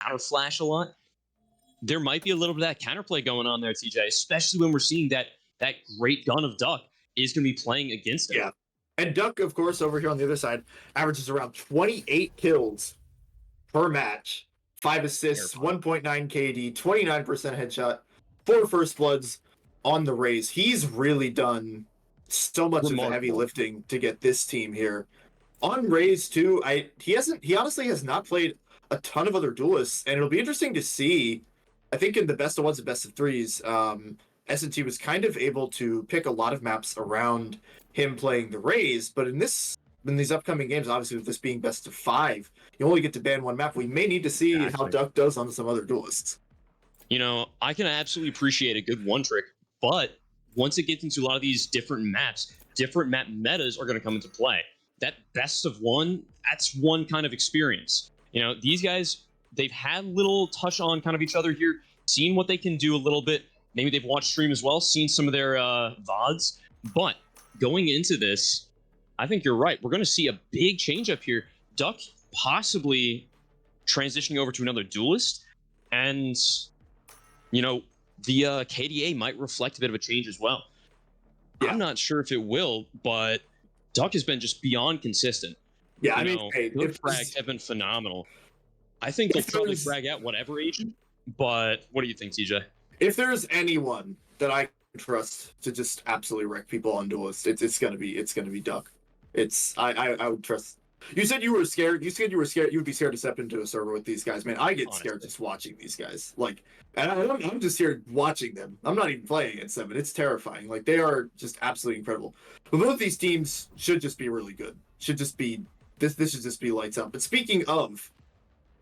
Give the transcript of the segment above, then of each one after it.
counter flash a lot. There might be a little bit of that counterplay going on there, TJ, especially when we're seeing that great gun of Duck is going to be playing against him. Yeah. And Duck, of course, over here on the other side, averages around 28 kills per match, 5 assists, 1.9 KD, 29% headshot, 4 first bloods on the Rays. He's really done so much of the heavy lifting to get this team here. On Rays too, he honestly has not played a ton of other duelists, and it'll be interesting to see. I think in the best of ones and best of threes, S&T was kind of able to pick a lot of maps around him playing the Rays, but in these upcoming games, obviously with this being best of 5, you only get to ban one map. We may need to see how Duck does on some other duelists. You know, I can absolutely appreciate a good one trick, but once it gets into a lot of these different maps, different map metas are going to come into play. That best of one, that's one kind of experience. You know, these guys, they've had little touch on kind of each other here, seen what they can do a little bit. Maybe they've watched stream as well, seen some of their VODs. But going into this, I think you're right. We're going to see a big change up here. Duck possibly transitioning over to another duelist. And, you know, the KDA might reflect a bit of a change as well. Yeah. I'm not sure if it will, but Duck has been just beyond consistent. Yeah, I mean, good frags have been phenomenal. I think they'll probably frag out whatever agent, but what do you think, TJ? If there's anyone that I trust to just absolutely wreck people on duelists, it's gonna be Duck. I would trust. You said you were scared. You said you were scared. You would be scared to step into a server with these guys, man. I get scared just watching these guys. Like, and I'm just here watching them. I'm not even playing against them, and it's terrifying. Like, they are just absolutely incredible. But both these teams should just be really good. Should just be this should just be lights out. But speaking of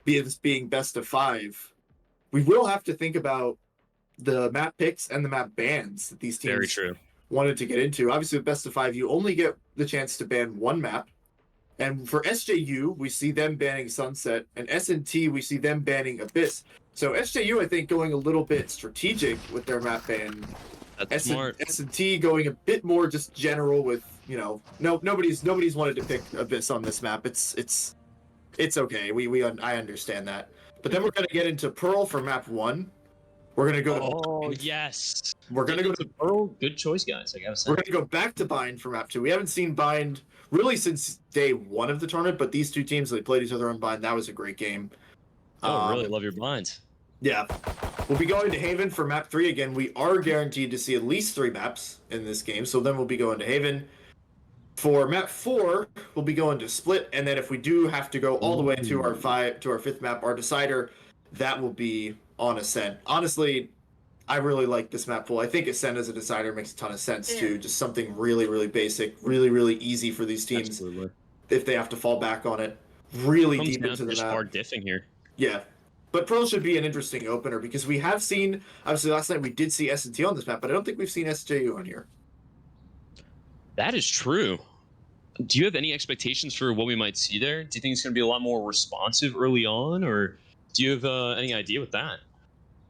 this being best of 5, we will have to think about the map picks and the map bans that these teams wanted to get into. Obviously, with best of 5, you only get the chance to ban one map. And for SJU, we see them banning Sunset, and S&T, we see them banning Abyss. So SJU, I think, going a little bit strategic with their map ban. That's smart. S&T going a bit more just general with, you know, nobody's wanted to pick Abyss on this map. It's okay. I understand that. But then we're gonna get into Pearl for map 1. We're gonna go. Oh yes. We're gonna go to Pearl. Good choice, guys. I gotta say. We're gonna go back to Bind for map 2. We haven't seen Bind really since day 1 of the tournament, but these two teams, they played each other on Bind. That was a great game. Oh, really love your Binds. Yeah. We'll be going to Haven for map 3 again. We are guaranteed to see at least 3 maps in this game, so then we'll be going to Haven. For map 4, we'll be going to Split, and then if we do have to go all the way to our 5th map, our decider, that will be on Ascent. Honestly, I really like this map pool. I think Ascent as a decider makes a ton of sense too. Just something really, really basic, really, really easy for these teams if they have to fall back on it. Really deep into the map. Hard diffing here. Yeah. But Pearl should be an interesting opener because we have seen, obviously last night we did see S&T on this map, but I don't think we've seen SJU on here. That is true. Do you have any expectations for what we might see there? Do you think it's going to be a lot more responsive early on, or do you have any idea with that?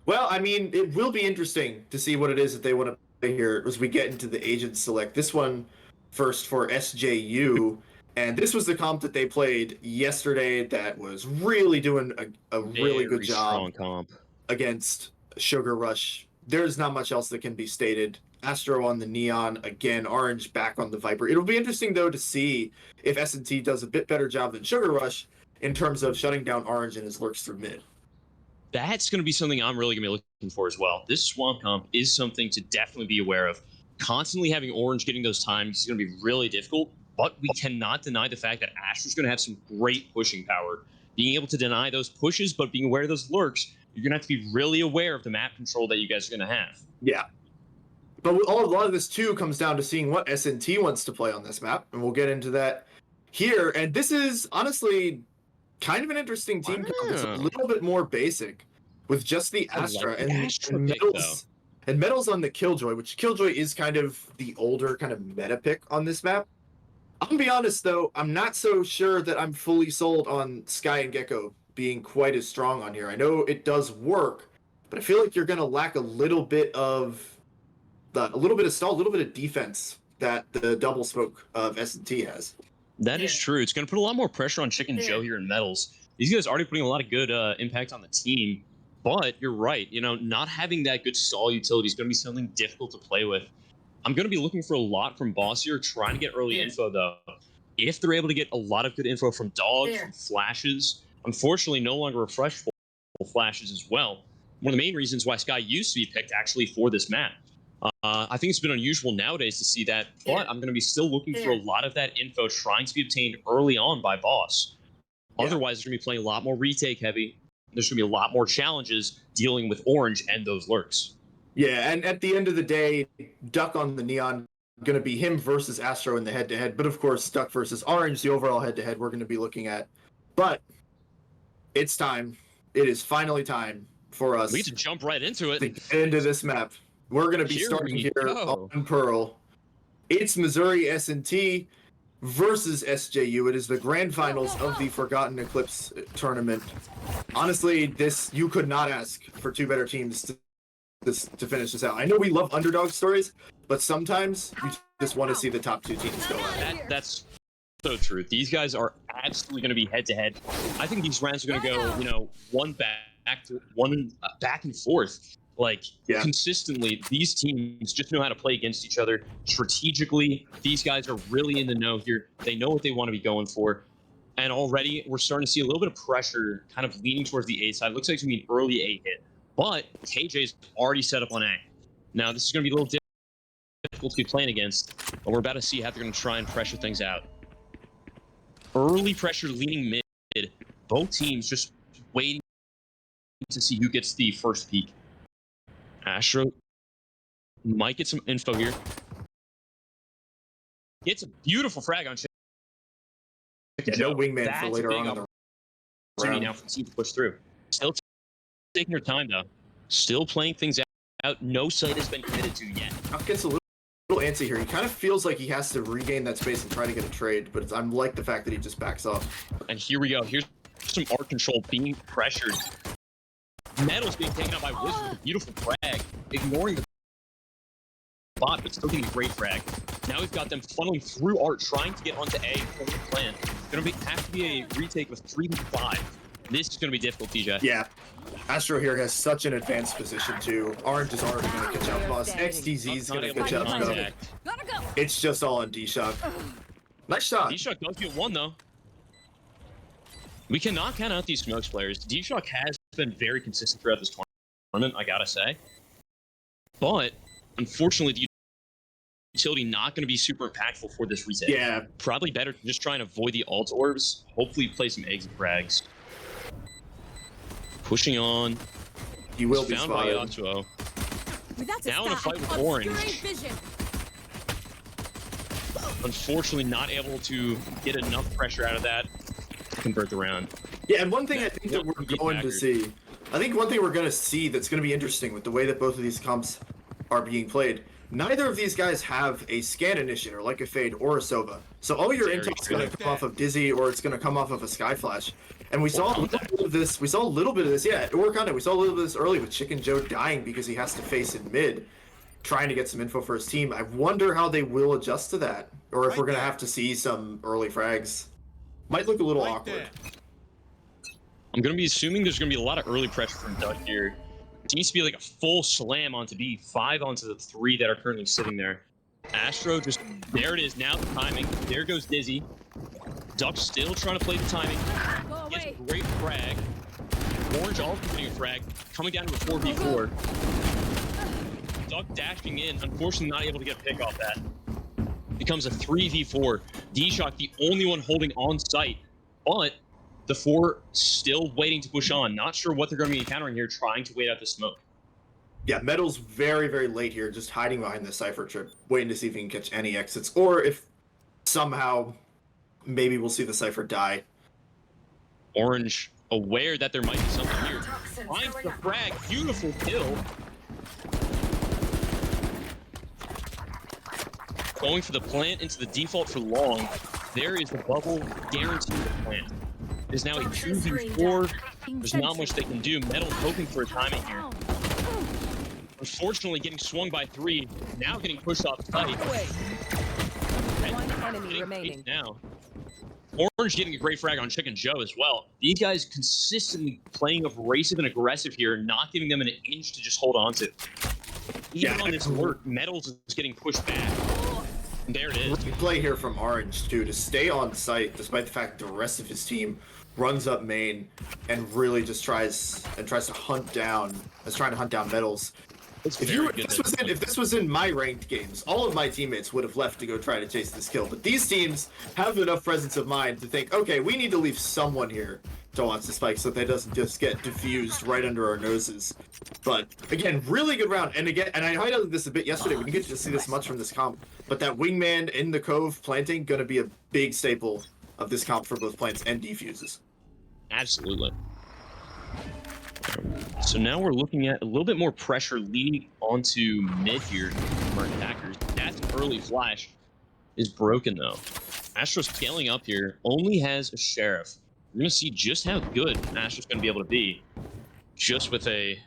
Well, I mean, it will be interesting to see what it is that they want to play here as we get into the agent select. This one first for SJU, and this was the comp that they played yesterday that was really doing a really good job against Sugar Rush. There's not much else that can be stated. Astro on the Neon, again, Orange back on the Viper. It'll be interesting, though, to see if S&T does a bit better job than Sugar Rush in terms of shutting down Orange and his lurks through mid. That's going to be something I'm really going to be looking for as well. This Swamp comp is something to definitely be aware of. Constantly having Orange getting those times is going to be really difficult, but we cannot deny the fact that Astra's going to have some great pushing power. Being able to deny those pushes, but being aware of those lurks, you're going to have to be really aware of the map control that you guys are going to have. Yeah. But a lot of this, too, comes down to seeing what S&T wants to play on this map, and we'll get into that here. And this is, honestly, kind of an interesting team comp. It's a little bit more basic with just the Astra and Metals on the Killjoy, which Killjoy is kind of the older kind of meta pick on this map. I'm going to be honest, though, I'm not so sure that I'm fully sold on Sky and Gecko being quite as strong on here. I know it does work, but I feel like you're going to lack a little bit of stall, a little bit of defense that the double smoke of S&T has. That is true. It's going to put a lot more pressure on Chicken Joe here in Metals. These guys are already putting a lot of good impact on the team. But you're right, you know, not having that good stall utility is going to be something difficult to play with. I'm going to be looking for a lot from Boss here, trying to get early info, though. If they're able to get a lot of good info from dogs, from flashes, unfortunately, no longer refreshable flashes as well. One of the main reasons why Sky used to be picked actually for this map. I think it's been unusual nowadays to see that, but I'm going to be still looking for a lot of that info trying to be obtained early on by Boss. Otherwise, they're going to be playing a lot more retake heavy. There's going to be a lot more challenges dealing with Orange and those lurks. Yeah, and at the end of the day, Duck on the Neon going to be him versus Astro in the head-to-head. But of course, Duck versus Orange, the overall head-to-head we're going to be looking at. But it's time. It is finally time for us. We need to jump right into it. To get into this map. We're going to be starting here on Pearl. It's Missouri S&T versus SJU. It is the grand finals of the Forgotten Eclipse tournament. Honestly, you could not ask for two better teams to finish this out. I know we love underdog stories, but sometimes you just want to see the top two teams go at. That's so true. These guys are absolutely going to be head-to-head. I think these rounds are going to go, you know, one back and forth. Like, consistently, these teams just know how to play against each other strategically. These guys are really in the know here. They know what they want to be going for. And already, we're starting to see a little bit of pressure kind of leaning towards the A side. Looks like it's going to be an early A hit. But KJ's already set up on A. Now, this is going to be a little difficult to be playing against, but we're about to see how they're going to try and pressure things out. Early pressure leaning mid. Both teams just waiting to see who gets the first peek. Astro might get some info here. It's a beautiful frag on no wingman for later on in the round. Now for the team to push through. Still taking their time, though. Still playing things out. No site has been committed to yet. Duck gets a little antsy here. He kind of feels like he has to regain that space and try to get a trade, but I'm like the fact that he just backs off. And here we go. Here's some art control being pressured. Metal's being taken out by Wizard with a beautiful frag, ignoring the bot, but still getting a great frag. Now we've got them funneling through art, trying to get onto A for the plan. Have to be a retake with 3v5. This is going to be difficult, TJ. Yeah. Astro here has such an advanced position, too. Orange is already going to catch up Boss. XTZ is going to catch up Duck. It's just all on D-Shock. Nice shot. D-Shock does get one, though. We cannot count out these smokes players. D-Shock has been very consistent throughout this tournament, I gotta say. But, unfortunately, the utility not going to be super impactful for this retake. Yeah. Probably better to just try and avoid the alt orbs. Hopefully play some exit frags. Pushing on. He will be found by spotted. Yasuo. Now in a fight with Orange. Unfortunately, not able to get enough pressure out of that to convert the round. Yeah, and one thing I think that we're going to see, that's going to be interesting with the way that both of these comps are being played. Neither of these guys have a scan initiator like a Fade or a Sova. So all your intel is going to come off of Dizzy or it's going to come off of a Sky Flash. And we saw a little bit of this. We saw a little bit of this, or kind of. We saw a little bit of this early with Chicken Joe dying because he has to face in mid, trying to get some info for his team. I wonder how they will adjust to that, or if we're going to have to see some early frags. Might look a little awkward. I'm going to be assuming there's going to be a lot of early pressure from Duck here. It needs to be like a full slam onto B, 5 onto the 3 that are currently sitting there. Astro just, there it is, now the timing. There goes Dizzy. Duck still trying to play the timing. Gets a great frag. Orange also getting a frag. Coming down to a 4v4. Duck dashing in, unfortunately not able to get a pick off that. Becomes a 3v4. D-Shock the only one holding on site, but the 4 still waiting to push on. Not sure what they're going to be encountering here, trying to wait out the smoke. Yeah, Metal's very, very late here, just hiding behind the Cypher trip, waiting to see if he can catch any exits, or if somehow maybe we'll see the Cypher die. Orange aware that there might be something here. Finds the frag, beautiful kill. Going for the plant into the default for long. There is the bubble, guaranteed the plant. There's now a 2v4. There's not much they can do. Metal hoping for a timing here. Unfortunately, getting swung by 3. Now getting pushed off site. One enemy remaining. Now. Orange getting a great frag on Chicken Joe as well. These guys consistently playing abrasive and aggressive here, not giving them an inch to just hold on to. Even on this lurk, Metals is getting pushed back. And there it is. Great play here from Orange too to stay on site despite the fact that the rest of his team runs up main and really just tries to hunt down Metals. If this was in my ranked games, all of my teammates would have left to go try to chase this kill. But these teams have enough presence of mind to think, okay, we need to leave someone here to watch the spike so that they doesn't just get diffused right under our noses. But again, really good round. And again, and I highlighted this a bit yesterday. We didn't get to see this much from this comp, but that wingman in the cove planting gonna be a big staple of this comp for both plants and defuses. Absolutely. So now we're looking at a little bit more pressure leading onto mid here from our attackers. That early flash is broken though. Astro scaling up here only has a sheriff. We're going to see just how good Astro's going to be able to be just with a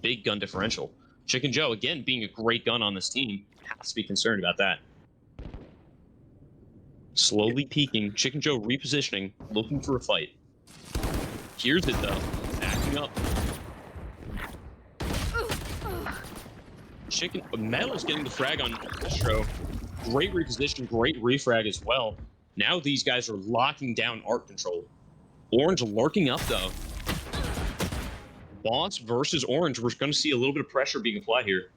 big gun differential. Chicken Joe, again, being a great gun on this team, has to be concerned about that. Slowly peeking. Chicken Joe repositioning, looking for a fight. Here's it though. Backing up. Metal's getting the frag on Astro. Great reposition, great refrag as well. Now these guys are locking down art control. Orange lurking up though. Boss versus Orange. We're going to see a little bit of pressure being applied here.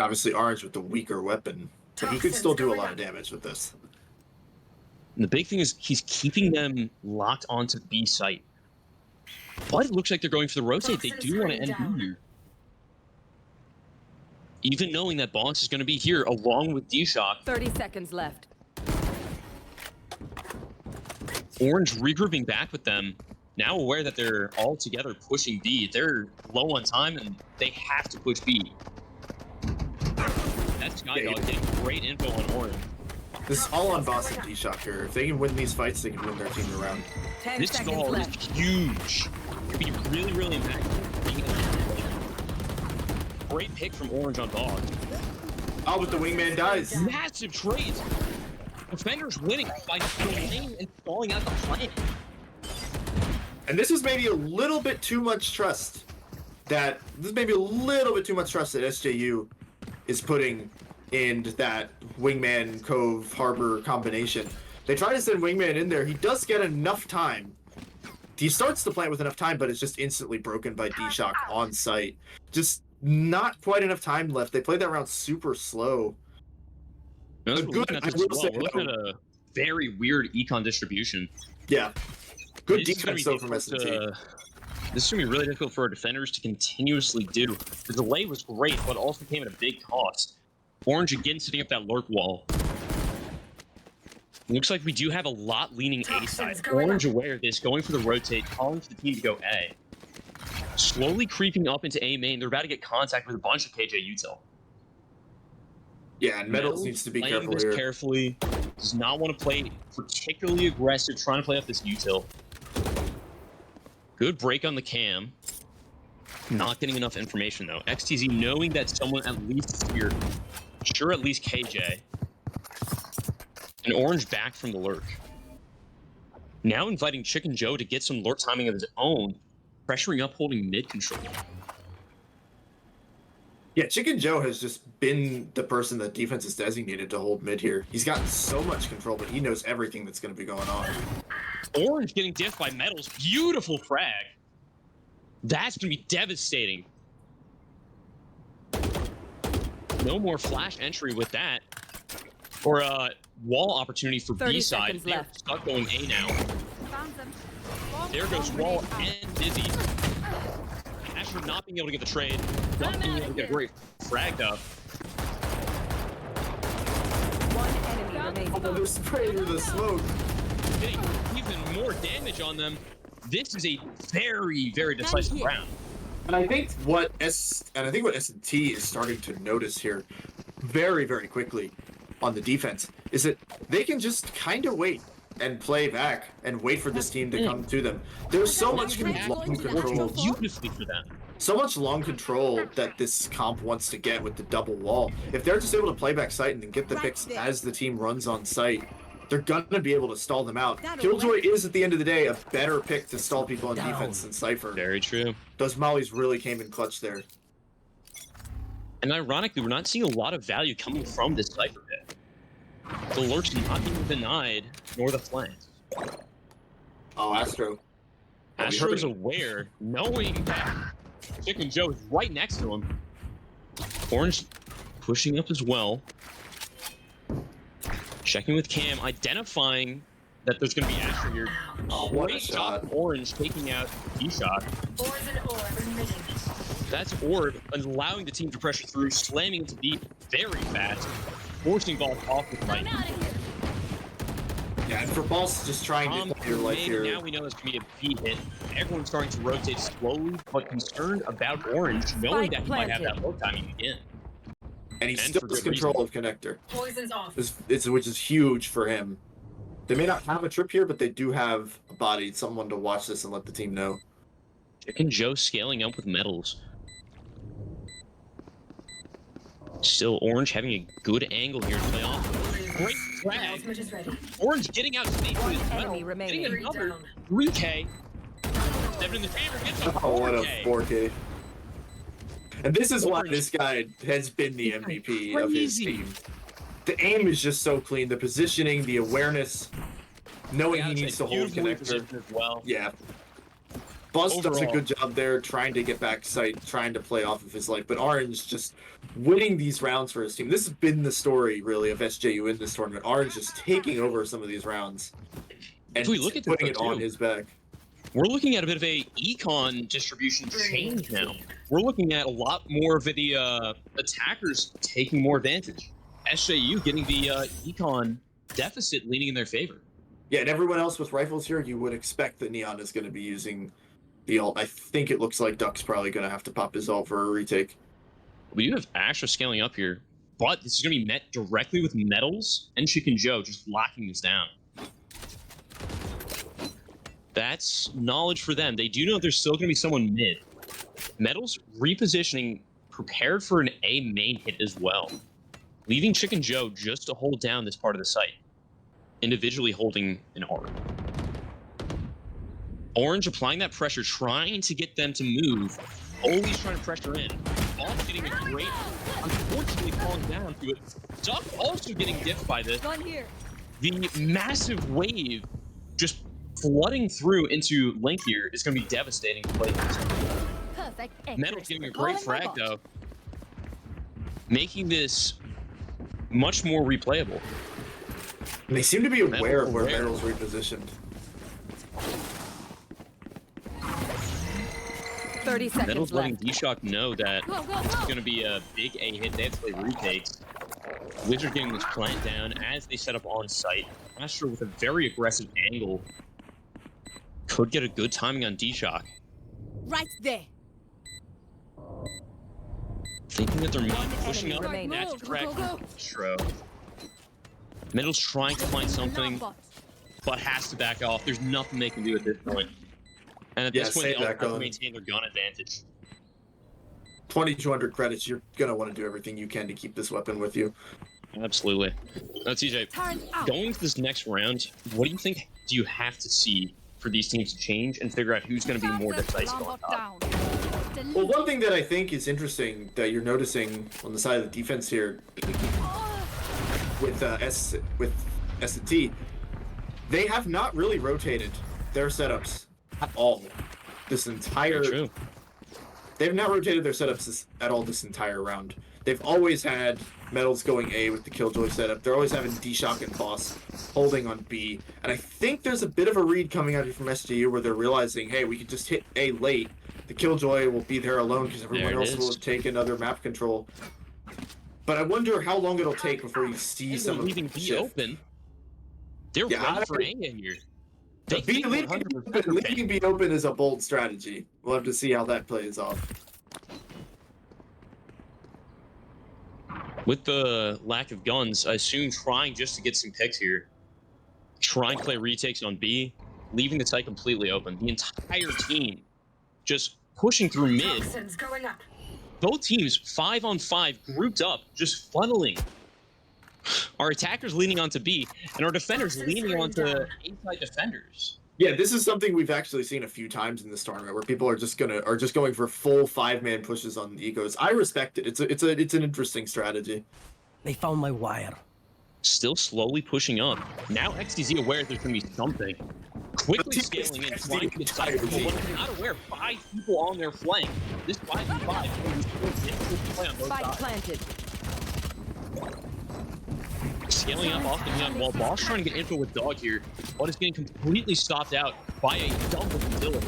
Obviously, Orange with the weaker weapon, but he could still do a lot of damage with this. And the big thing is he's keeping them locked onto B site. But it looks like they're going for the rotate. They do want to end B here. Even knowing that Boss is going to be here along with D-Shock. 30 seconds left. Orange regrouping back with them. Now aware that they're all together pushing B. They're low on time and they have to push B. That's Skydog getting great info on Orange. This is all on Boss and D-Shock here. If they can win these fights, they can win their team around. This stall is huge. Could be really, really impactful. Great pick from Orange on Dog. Oh, but the wingman dies. Massive trades. Defenders winning by delaying and stalling out the plan. And this is maybe a little bit too much trust that SJU is putting in that wingman cove harbor combination. They try to send wingman in there. He does get enough time. He starts the plant with enough time, but it's just instantly broken by D-Shock on site. Just not quite enough time left. They played that round super slow. We're looking at a very weird econ distribution. Yeah. Good defense though from S&T. This is going to be really difficult for our defenders to continuously do. The delay was great, but also came at a big cost. Orange again setting up that lurk wall. Looks like we do have a lot leaning A side. Orange aware of this, going for the rotate, calling for the team to go A. Slowly creeping up into A main. They're about to get contact with a bunch of KJ util. Yeah, and Metals needs to be careful here. Carefully. Does not want to play particularly aggressive, trying to play off this util. Good break on the cam. Not getting enough information though. XTZ knowing that someone at least is here. Sure, at least KJ. And Orange back from the lurk. Now inviting Chicken Joe to get some lurk timing of his own. Pressuring up, holding mid control. Yeah, Chicken Joe has just been the person that defense is designated to hold mid here. He's gotten so much control, but he knows everything that's going to be going on. Orange getting diffed by Metals. Beautiful frag. That's going to be devastating. No more flash entry with that. Or a wall opportunity for B side. They're stuck going A now. There goes Wall and Dizzy. Asher not being able to get the trade. Not being able to get a great frag up. One enemy remaining. Oh, they're spraying through the smoke. Getting even more damage on them. This is a very, very decisive round. And I think what S&T is starting to notice here very, very quickly on the defense is that they can just kind of wait and play back and wait for this team to come to them. There's so much long control. Beautifully for them. So much long control that this comp wants to get with the double wall. If they're just able to play back site and then get the picks as the team runs on site, they're gonna be able to stall them out. That'll Killjoy work. is, at the end of the day, a better pick to stall people on Down. defense than Cypher. Very true. Those mollies really came in clutch there. And ironically, we're not seeing a lot of value coming from this Cypher pick. The lurk's not being denied, nor the flanks. Oh, Astro. Astro's aware, knowing that Chicken Joe is right next to him. Orange pushing up as well. Checking with Cam, identifying that there's going to be Astro here. Oh, what a Great shot. job, Orange taking out D-Shot. Orb. That's Orb, allowing the team to pressure through, slamming into B very fast, forcing ball off the right. Yeah, and for Boss, just trying to take your life here. Now we know there's going to be a B hit. Everyone's starting to rotate slowly, but concerned about Orange, knowing that he might have that low timing again. And he And still for has good control of Connector, Poison's off. which is huge for him. They may not have a trip here, but they do have a body, someone to watch this and let the team know. Chicken Joe scaling up with medals. Still Orange having a good angle here to play off. Great My frag. ultimate is ready. Orange getting out safe with his Enemy medal. remaining. Getting Three another down. 3K. Stepping in the chamber, gets a 4K. Oh, what a 4K. And this is why Orange. this guy has been the MVP of his Crazy. team. The aim is just so clean. The positioning, the awareness, knowing he Yeah, needs to hold beautifully Connector. positioned as well. Yeah. Buzz does a Overall. good job there, trying to get back sight, trying to play off of his life. But Orange just winning these rounds for his team. This has been the story, really, of SJU in this tournament. Orange just taking over some of these rounds and If we look at this, putting it though, on too, his back. We're looking at a bit of a econ distribution change now. We're looking at a lot more of the attackers taking more advantage. SJU getting the econ deficit leaning in their favor. Yeah, and everyone else with rifles here, you would expect that Neon is going to be using the ult. I think it looks like Duck's probably going to have to pop his ult for a retake. We do have Astra scaling up here, but this is going to be met directly with Metals and Chicken Joe just locking this down. That's knowledge for them. They do know there's still going to be someone mid. Metals repositioning, prepared for an A main hit as well, leaving Chicken Joe just to hold down this part of the site, individually holding an R. Orange applying that pressure, trying to get them to move, always trying to pressure in. Off getting a great, unfortunately falling down to it. Duck also getting dipped by this. Gun here. The massive wave just flooding through into Link here is going to be devastating to players. Perfect. Metal's getting a great frag though, making this much more replayable. And they seem to be aware of where aware. Metal's repositioned. 30 seconds Metal's letting left. D-Shock know that Go, go, it's go. going to be a big A hit. They have to play retakes. Wizard getting this plant down as they set up on site. Astro with a very aggressive angle could get a good timing on D-Shock. Right there. Thinking that they're maybe One pushing up. enemy remaining. That's Go, correct. go, go. Astro. Metal's trying to find something, but has to back off. There's nothing they can do at this point. And at Yeah, this point, stay they also back have to on. maintain their gun advantage. 2,200 credits, you're going to want to do everything you can to keep this weapon with you. Absolutely. Now, TJ, Turn out. going into this next round, what do you think do you have to see for these teams to change and figure out who's going to be more decisive on top? Well, one thing that I think is interesting that you're noticing on the side of the defense here with S&T, they have not really rotated their setups at all this entire... Very true. They've not rotated their setups at all this entire round. They've always had Metals going A with the Killjoy setup. They're always having D-Shock and Boss holding on B. And I think there's a bit of a read coming out here from SJU where they're realizing, hey, we can just hit A late. The Killjoy will be there alone because everyone There it else is. will have taken other map control. But I wonder how long it'll take before you see And some they're of leaving the B shift. open. They're Yeah, ready I- for A here. They B, think leaving 100% they're leaving B open is a bold strategy. We'll have to see how that plays off. With the lack of guns, I assume trying just to get some picks here. Try and play retakes on B, leaving the site completely open. The entire team just pushing through mid. Toxins going up. Both teams 5-on-5 grouped up, just funneling Our attackers leaning onto B, and our defenders Boxers leaning are onto down. A-side defenders. Yeah, this is something we've actually seen a few times in this tournament where people are just going for full 5-man pushes on the ecos. I respect it. It's an interesting strategy. They found my wire. Still slowly pushing up. Now XTZ aware there's going to be something. Quickly scaling in, trying to get side. But when they're not aware, 5 people on their flank. This 5v5 play on both Spike sides. planted. Scaling up off the neon wall. Boss trying to get info with Dog here, but is getting completely stopped out by a dump of utility.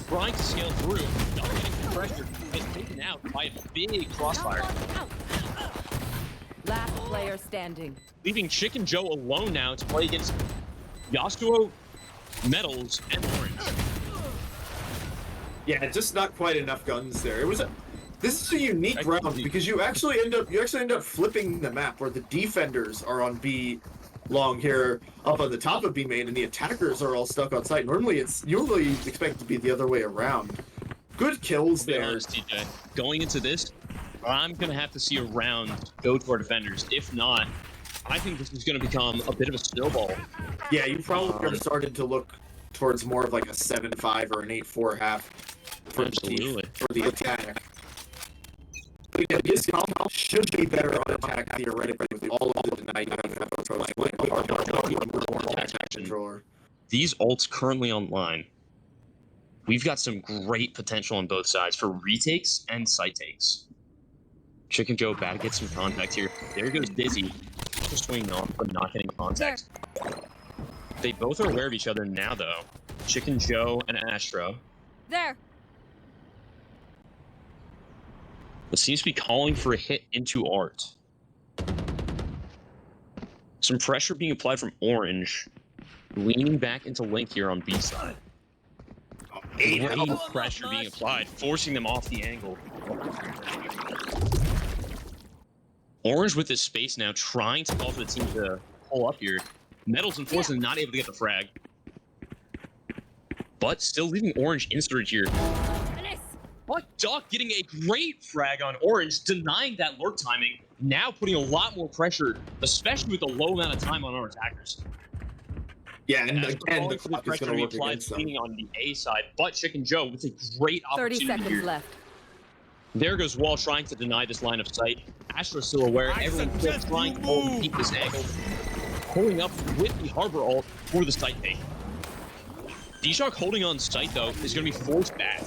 Trying to scale through, not getting the pressure, gets taken out by a big crossfire. Last player standing. Leaving Chicken Joe alone now to play against Yasuo, Metals, and Orange. Yeah, just not quite enough guns there. This is a unique round because you actually end up flipping the map where the defenders are on B long here up on the top of B main and the attackers are all stuck on site. Normally expect it to be the other way around. Good kills To be there. honest, TJ, going into this, I'm gonna have to see a round go to our defenders. If not, I think this is gonna become a bit of a snowball. Yeah, you probably are starting to look towards more of like a 7-5 or an 8-4 half for Absolutely. for the attack. But yeah, this compound should be better on attack theoretically with all of the denied controller. These ults currently online. We've got some great potential on both sides for retakes and site takes. Chicken Joe about to get some contact here. There goes Dizzy, just swinging off but not getting contact. They both are aware of each other now, though. Chicken Joe and Astro. There. But seems to be calling for a hit into Art. Some pressure being applied from Orange, leaning back into Link here on B side. Great pressure being applied, forcing them off the angle. Orange with this space now, trying to call for the team to pull up here. Metals unfortunately not able to get the frag. But still leaving Orange inserted here. But Duck getting a great frag on Orange, denying that lurk timing, now putting a lot more pressure, especially with the low amount of time on our attackers. Yeah, and As again, the for clock is pressure going to being work applied against them. leaning on the A side, but Chicken Joe with a great 30 opportunity seconds here. left. There goes Wall trying to deny this line of sight. Astro's still aware. Everyone's still trying to hold and keep this angle. Pulling up with the Harbor ult for the sight take. D-Shock holding on sight, though, is going to be forced back.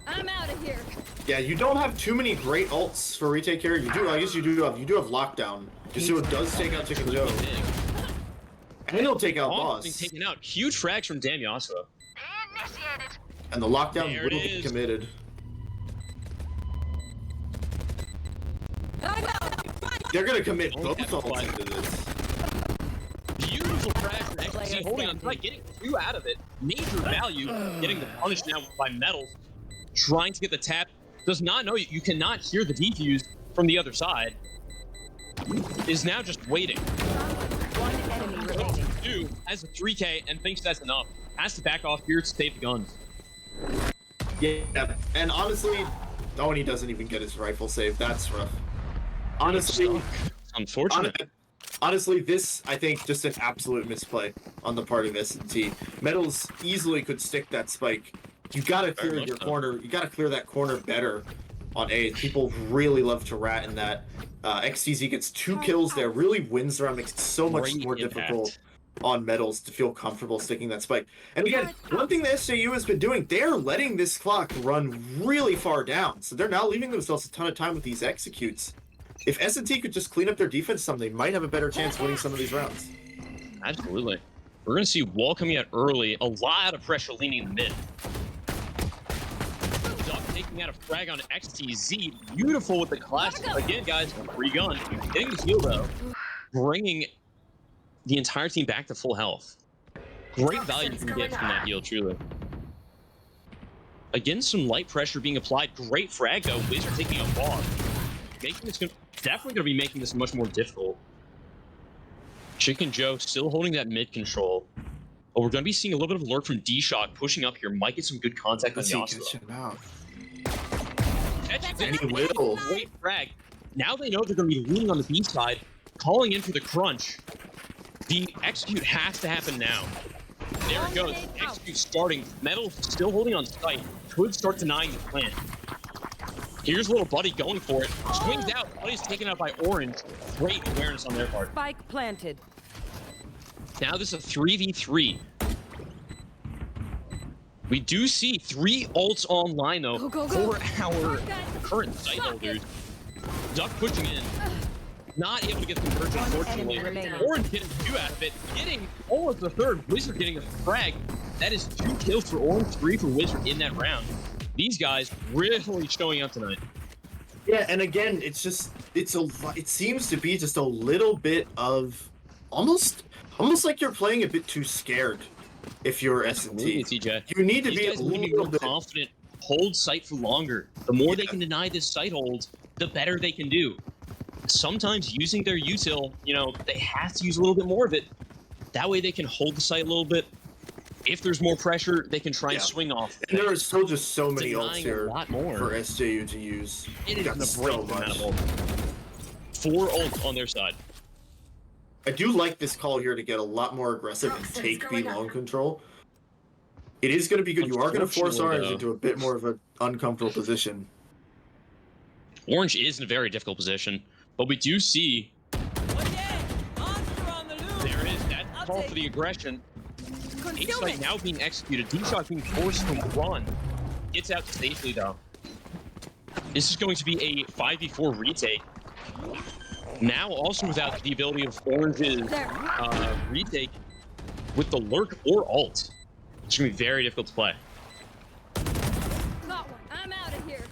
I'm out of here. Yeah, you don't have too many great ults for retake here. You do, I guess you do have lockdown. Yasuo does take out Chicken Joe. And he'll take out Boss being Boss. taken out. Huge frags from Damn Yasuo. And the lockdown There will it be is. committed. They're going to commit Only both have ults five. into this. Beautiful frag from XTC holding on tight, getting 2 out of it. Major value, getting the punish now by Metals. Trying to get the tap. Does not know you cannot hear the defuse from the other side. Is now just waiting. One enemy remaining. 2 has a 3K and thinks that's enough. Has to back off here to save the guns. Yeah, and honestly, oh, and he doesn't even get his rifle save. That's rough. Honestly, Unfortunate. honestly, this, I think, just an absolute misplay on the part of S&T. Metals easily could stick that spike. You gotta clear your corner. You gotta clear that corner better on A. People really love to rat in that. XTZ gets 2 kills there, really wins the round, makes it so much Great more impact. difficult on Metals to feel comfortable sticking that spike. And again, one thing the SJU has been doing, they're letting this clock run really far down. So they're now leaving themselves a ton of time with these executes. If S&T could just clean up their defense some, they might have a better chance winning some of these rounds. Absolutely. We're going to see Wall coming out early. A lot of pressure leaning in the mid. Duck taking out a frag on XTZ. Beautiful with the classic. Again, guys, free gun. Getting the heal, though. Bringing the entire team back to full health. Great value you can get from that heal, truly. Again, some light pressure being applied. Great frag, though. Wizard taking a walk. Making this definitely going to be making this much more difficult. Chicken Joe still holding that mid control. But we're going to be seeing a little bit of lurk from D-Shock pushing up here. Might get some good contact on Yasuo. And he will. Great frag. Now they know they're going to be leaning on the B side, calling in for the crunch. The execute has to happen now. There it goes. Execute starting. Metal still holding on sight. Could start denying the plant. Here's little Buddy going for it. Swings out. Buddy's taken out by Orange. Great awareness on their part. Spike planted. Now this is a 3v3. We do see 3 ults online though for our current site holders. Duck pushing in. Not able to get the conversion, unfortunately. Orange getting 2 out of it. Getting almost the third. Wizard getting a frag. That is 2 kills for Orange, 3 for Wizard in that round. These guys really showing up tonight. Yeah, and again, it seems to be just a little bit of almost like you're playing a bit too scared. If you're S&T, TJ. you need to These be guys need to be real confident. Hold sight for longer. The more they can deny this sight hold, the better they can do. Sometimes using their util, you know, they have to use a little bit more of it. That way they can hold the site a little bit. If there's more pressure, they can try and swing off. And there are still just so many ults here more for SJU to use. It is a great amount of ult. 4 ults on their side. I do like this call here to get a lot more aggressive and take B long control. It is going to be good. You are going to force Orange into a bit more of an uncomfortable position. Orange is in a very difficult position, but we do see there is that call for the aggression. A-site now being executed. D-Shot being forced to run. Gets out safely though. This is going to be a 5v4 retake. Now also without the ability of Orange's retake with the lurk or ult. It's going to be very difficult to play. Got one. I'm out of here.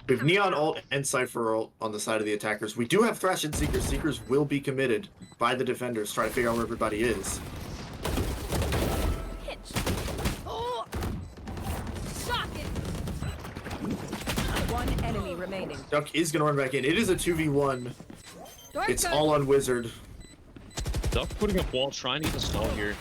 We have Neon ult and Cypher ult on the side of the attackers. We do have Thresh and Seekers. Seekers will be committed by the defenders. Try to figure out where everybody is. Hitch. Oh. Shock it. One enemy remaining. Duck is going to run back in. It is a 2v1. It's all on Wizard. Duck putting up wall, trying to get the stall here.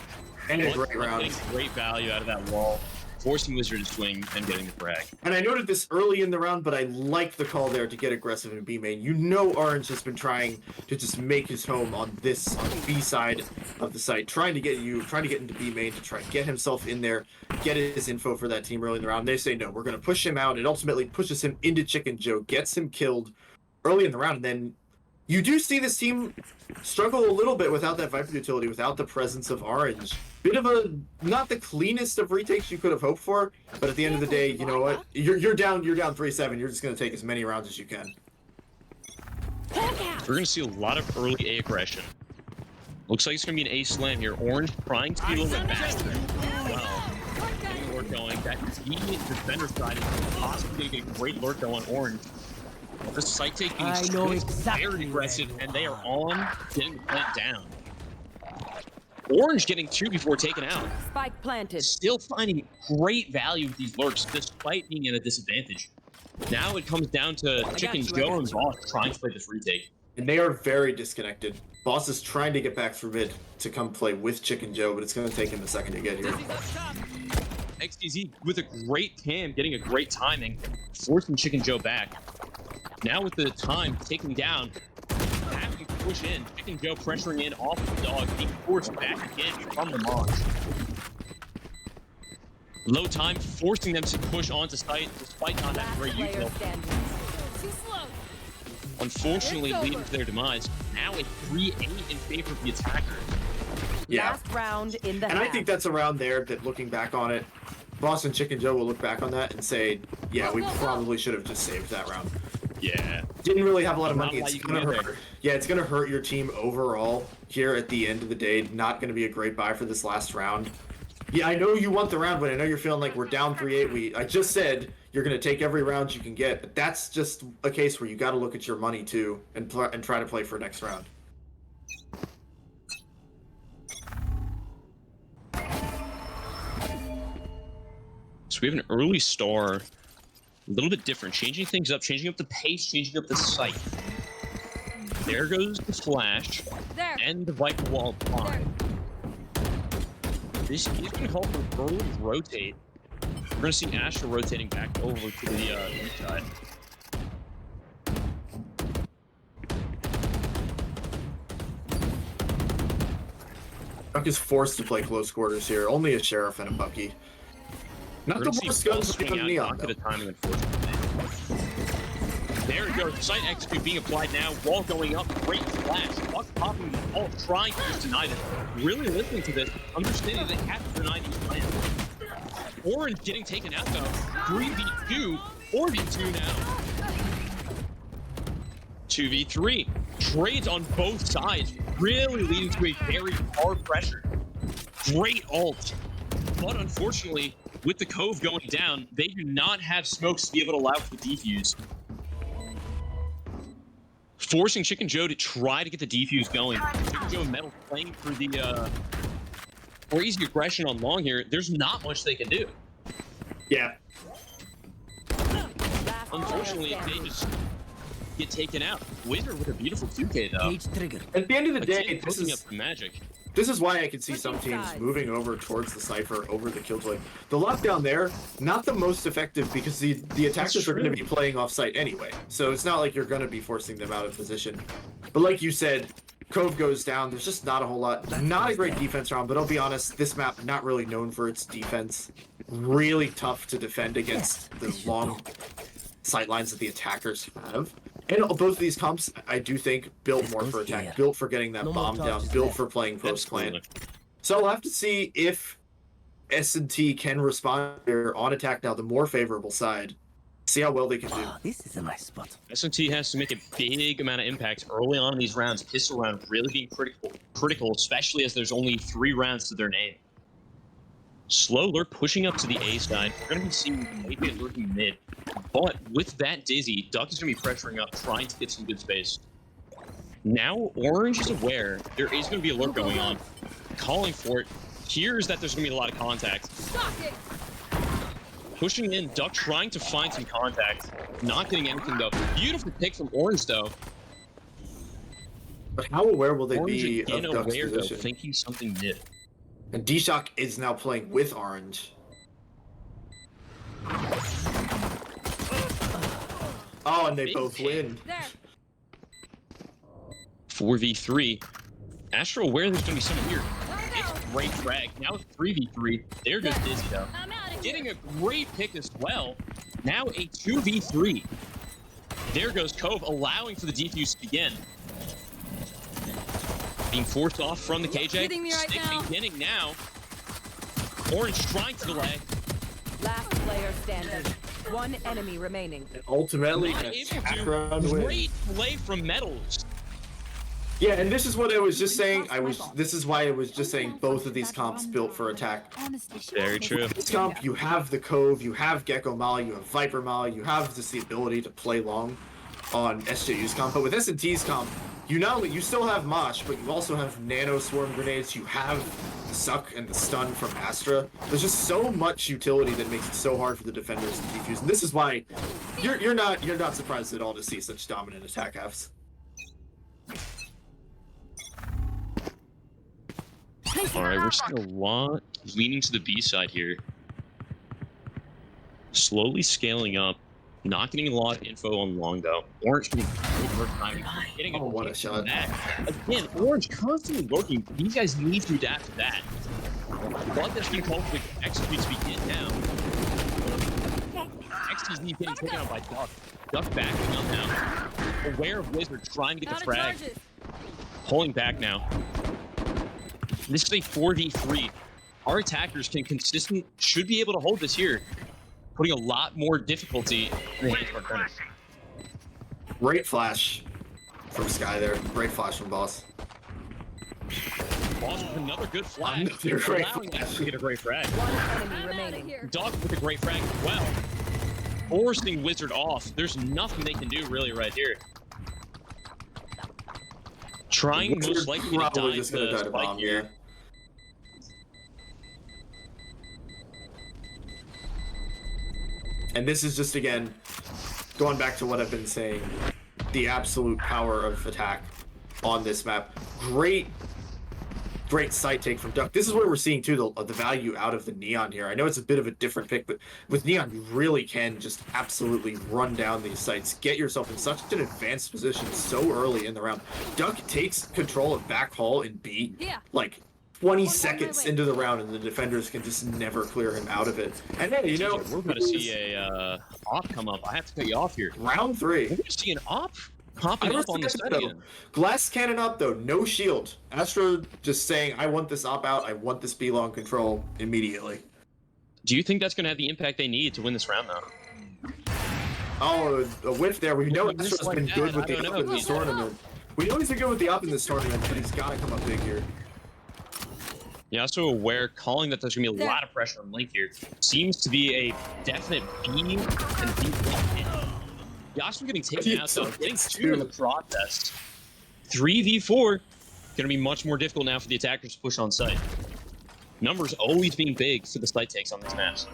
And a great round. Getting great value out of that wall. Forcing Wizard to swing and getting the frag. And I noted this early in the round, but I like the call there to get aggressive in B main. You know Orange has been trying to just make his home on the B side of the site, trying to get into B main to try and get himself in there, get his info for that team early in the round. They say no, we're going to push him out. It ultimately pushes him into Chicken Joe, gets him killed early in the round, and then you do see this team struggle a little bit without that Viper utility, without the presence of Orange. Bit of a, not the cleanest of retakes you could have hoped for, but at the end of the day, you know what? You're down 3-7. You're just going to take as many rounds as you can. We're going to see a lot of early A aggression. Looks like it's going to be an A slam here. Orange trying to be a little bit faster. Wow. Getting the lurk going. That D defender side is possibly getting a great lurk going on Orange. The site take being very aggressive, and they are on getting the plant down. Orange getting 2 before taken out. Spike planted. Still finding great value with these lurks, despite being at a disadvantage. Now it comes down to Chicken Joe and Boss trying to play this retake. And they are very disconnected. Boss is trying to get back through mid to come play with Chicken Joe, but it's going to take him a second to get here. XDZ with a great cam, getting a great timing, forcing Chicken Joe back. Now with the time taking down, having to push in, Chicken Joe pressuring in off the dog, being forced back again from the Monch. Low time, forcing them to push onto site despite not having great util. Too slow. Unfortunately, leading to their demise. Now a 3-8 in favor of the attackers. Yeah. Last round in the And I think that's a round there that, looking back on it, Boss and Chicken Joe will look back on that and say, yeah, we probably should have just saved that round. Yeah. Didn't really have a lot of money. It's gonna hurt. Yeah, it's gonna hurt your team overall here at the end of the day. Not gonna be a great buy for this last round. Yeah, I know you want the round, but I know you're feeling like we're down 3-8. I just said you're gonna take every round you can get, but that's just a case where you got to look at your money too and try to play for next round. So we have an early star, a little bit different, changing things up, changing up the pace, changing up the sight. There goes the flash and the Viper wall applied. This is going to call for early rotate. We're gonna see Astra rotating back over to the east side. Duck is forced to play close quarters here. Only a Sheriff and a Bucky. Not We're the gonna worst see guns Pulse with swing out, Neon, Doc at though. a timing, unfortunately. There it goes. Sight execute being applied now. Wall going up. Great flash. Buck popping the wall, trying to just deny this. Really listening to this, understanding they have to deny these plans. Orange getting taken out though. 3v2, 4v2 now. 2v3. Trades on both sides, really leading to a very hard pressure. Great ult. But unfortunately, with the Cove going down, they do not have smokes to be able to allow for the defuse. Forcing Chicken Joe to try to get the defuse going. Chicken Joe and Metal playing for the crazy aggression on long here. There's not much they can do. Yeah. Unfortunately, they just get taken out. Wizard with a beautiful 2K though. Cage trigger. At the end of the day, Again, this picking is up the magic. This is why I can see some teams moving over towards the Cypher, over the Killjoy. The lockdown there, not the most effective because the attackers are going to be playing off-site anyway. So it's not like you're going to be forcing them out of position. But like you said, Cove goes down. There's just not a whole lot. Not a great defense round, but I'll be honest, this map not really known for its defense. Really tough to defend against the long sight lines that the attackers have. And both of these comps, I do think, built more for attack, built for getting that bomb down, built for playing post-clan. So we'll have to see if S&T can respond here on attack now, the more favorable side. See how well they can do. Oh, this is a nice spot. S&T has to make a big amount of impact early on in these rounds. Pistol round really being critical, especially as there's only 3 rounds to their name. Slow lurk pushing up to the A side. We're going to be seeing maybe a lurking mid. But with that Dizzy, Duck is going to be pressuring up, trying to get some good space. Now, Orange is aware there is going to be a lurk going on. Calling for it. Hears that there's going to be a lot of contact. Pushing in, Duck trying to find some contact. Not getting anything though. Beautiful pick from Orange though. But how aware will they Orange be again of Duck's aware though, position? thinking something mid. And D-Shock is now playing with Orange. Oh, and they Big both pick. win. 4v3. Astro aware there's going to be someone here. It's a great frag. Now it's 3v3. There goes Dizzy though. Getting a great pick as well. Now a 2v3. There goes Cove, allowing for the defuse to begin. Being forced off from the KJ. Hitting me right Stick now. beginning now. Orange trying to delay. Last player standing. One enemy remaining. And ultimately, Not an able attack to. round win. Great play from Metals. Yeah, and this is what I was just saying. This is why I was just saying both of these comps built for attack. Very true. This comp, you have the Cove, you have Gecko Molly, you have Viper Molly, you have just the ability to play long on SJU's comp. But with S&T's comp, you still have Mosh, but you also have Nano Swarm grenades, you have the Suck and the Stun from Astra. There's just so much utility that makes it so hard for the defenders to defuse. And this is why you're not surprised at all to see such dominant attack halves. All right, we're seeing a lot leaning to the B side here. Slowly scaling up. Not getting a lot of info on long though. Orange getting over time. Getting Oh, what a shot. Again, Orange constantly working. These guys need to adapt to that. Blood that's being called for the execute to begin now. XTZ getting taken out by Duck. Duck backing up now. Aware of Wizard trying to get the frag. Pulling back now. This is a 4v3. Our attackers should be able to hold this here, putting a lot more difficulty in the hands of our opponents. Great flash from Sky there. Great flash from Boss. Boss with another good flag. Another great Allowing flag. us to get a great frag. One enemy remaining. Duck with a great frag as well. Forcing Wizard off. There's nothing they can do really right here. Trying most likely to Probably dive just gonna die the to spike bomb here. here. And this is just, again, going back to what I've been saying, the absolute power of attack on this map. Great Great sight take from Duck. This is where we're seeing too the value out of the Neon here. I know it's a bit of a different pick, but with Neon you really can just absolutely run down these sites, get yourself in such an advanced position so early in the round. Duck takes control of back hall in B, like 20 seconds into the round, and the defenders can just never clear him out of it. And then, you know, we're going to see a op come up. I have to cut you off here. Round 3. We're going to see an op popping up on the side again. Glass cannon up though, no shield. Astro just saying, I want this op out, I want this B long control immediately. Do you think that's going to have the impact they need to win this round though? Oh, a whiff there. We know Astro's been good with the op in this tournament. We know he's been good with the op in this tournament, but he's got to come up big here. Yeah, also aware, calling that there's going to be a lot of pressure on Link here. Seems to be a definite B and B block. Yasuo getting taken out though, getting 2 in the process. 3v4, gonna be much more difficult now for the attackers to push on site. Numbers always being big for the site takes on these maps.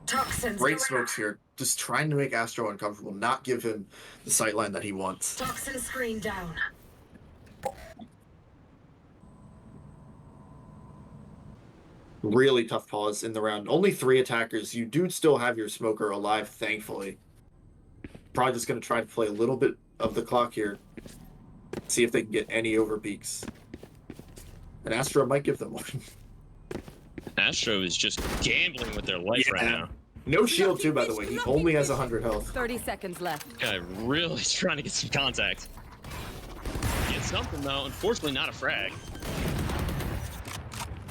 Toxins. Great smokes here, just trying to make Astro uncomfortable, not give him the sightline that he wants. Toxin screen down. Really tough pause in the round. Only 3 attackers. You do still have your smoker alive, thankfully. Probably just going to try to play a little bit of the clock here. See if they can get any over peaks. And Astro might give them one. Astro is just gambling with their life right now. No shield too, by the way. He only has 100 health. 30 seconds left. Guy really trying to get some contact. Get something though. Unfortunately, not a frag.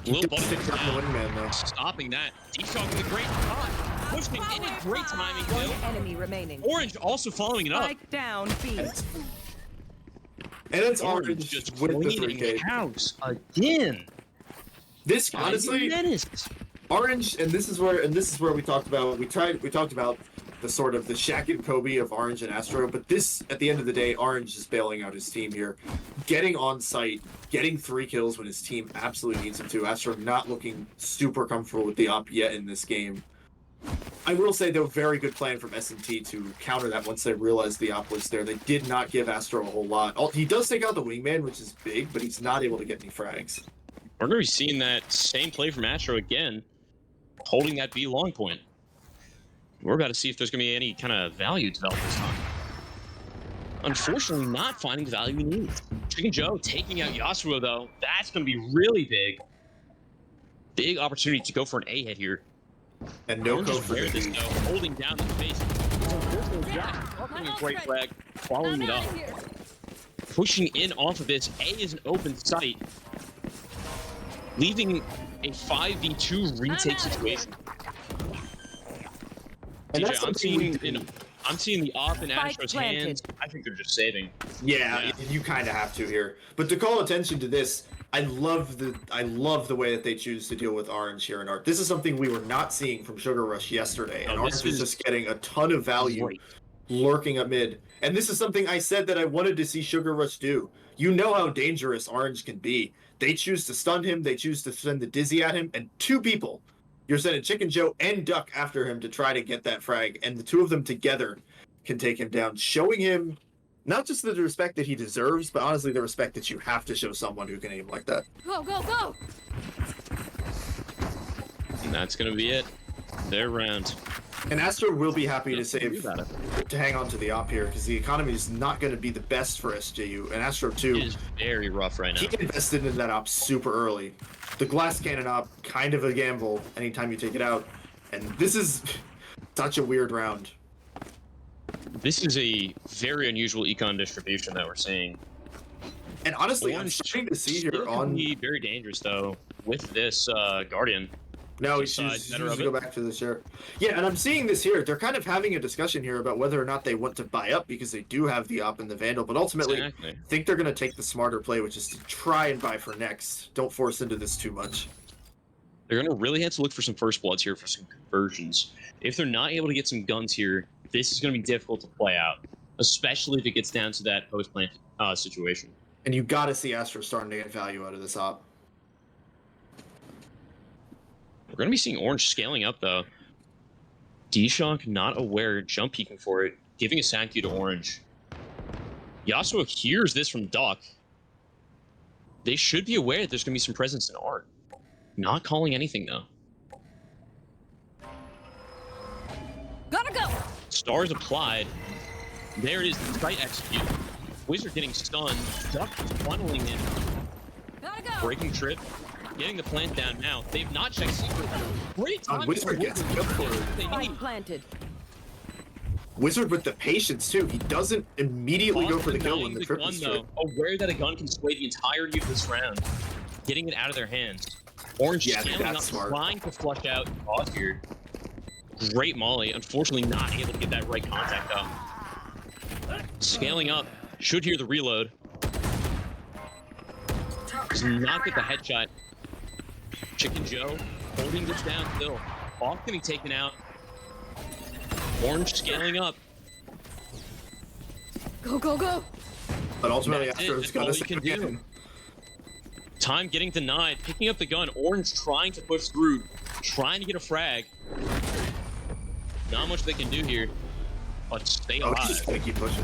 Little bump Stick down the wingman though. stopping that. D-Shock with a great shot. Pushing in a great timing One too. enemy remaining. Orange also following it up. Strike down B. And it's Orange just with the cleaning 3K. house again. This honestly, Orange, and this is where we talked about we talked about the sort of the Shaq and Kobe of Orange and Astro, but this at the end of the day, Orange is bailing out his team here, getting on site, getting 3 kills when his team absolutely needs him to. Astro not looking super comfortable with the op yet in this game. I will say though, very good plan from S&T to counter that once they realized the op was there. They did not give Astro a whole lot. He does take out the wingman, which is big, but he's not able to get any frags. We're going to be seeing that same play from Astro again, holding that B long point. We're about to see if there's going to be any kind of value developed this time. Unfortunately, not finding the value we need. Chicken Joe taking out Yasuo, though. That's going to be really big. Big opportunity to go for an A hit here. And no code for this, though, holding down the face. Fucking a great flag, following it up. Pushing in off of this. A is an open site. Leaving a 5v2 retake situation. And DJ, that's I'm seeing the op in Spike Astro's planted. hands. I think they're just saving. Yeah, you kind of have to here. But to call attention to this, I love the way that they choose to deal with Orange here in Art. This is something we were not seeing from Sugar Rush yesterday, and Orange is just getting a ton of value lurking up mid. And this is something I said that I wanted to see Sugar Rush do. You know how dangerous Orange can be. They choose to stun him, they choose to send the Dizzy at him, and 2 people. You're sending Chicken Joe and Duck after him to try to get that frag, and the 2 of them together can take him down, showing him not just the respect that he deserves, but honestly the respect that you have to show someone who can aim like that. Go, go, go! And that's going to be it. Their round. And Astro will be happy to hang on to the op here, because the economy is not going to be the best for SJU, and Astro too. It is very rough right now. He invested in that op super early. The glass cannon op, kind of a gamble anytime you take it out, and this is such a weird round. This is a very unusual econ distribution that we're seeing. And honestly, I'm Orange starting to see still here can on. be very dangerous though with this Guardian. No, Just he's better to of go it. back to this here. Yeah, and I'm seeing this here. They're kind of having a discussion here about whether or not they want to buy up because they do have the op and the Vandal, but ultimately, Exactly. I think they're going to take the smarter play, which is to try and buy for next. Don't force into this too much. They're going to really have to look for some first bloods here for some conversions. If they're not able to get some guns here, this is going to be difficult to play out, especially if it gets down to that post-plant situation. And you got to see Astro starting to get value out of this op. We're going to be seeing Orange scaling up, though. D-Shock not aware, jump peeking for it, giving a sack to Orange. Yasuo hears this from Duck. They should be aware that there's going to be some presence in Art. Not calling anything, though. Gotta go. Stars applied. There it is, the site execute. Wizard getting stunned. Duck funneling in. Gotta go. Breaking trip. Getting the plant down now. They've not checked secret. Great time. Wizard gets killed for it. They Spike need. planted. Wizard with the patience too. He doesn't immediately go for the kill when the trip gun, is though. through. Aware that a gun can sway the entirety of this round. Getting it out of their hands. Orange Yeah, scaling up, that's smart. trying to flush out Boss here. Great molly. Unfortunately, not able to get that right contact up. Scaling up. Should hear the reload. Does not get the headshot. Chicken Joe holding this down still. Off getting taken out. Orange scaling up. Go, go, go. But ultimately, That's it. Astro's That's got all to you can again. do. Time getting denied. Picking up the gun. Orange trying to push through. Trying to get a frag. Not much they can do here. But stay Oh, alive. he's just gonna keep pushing.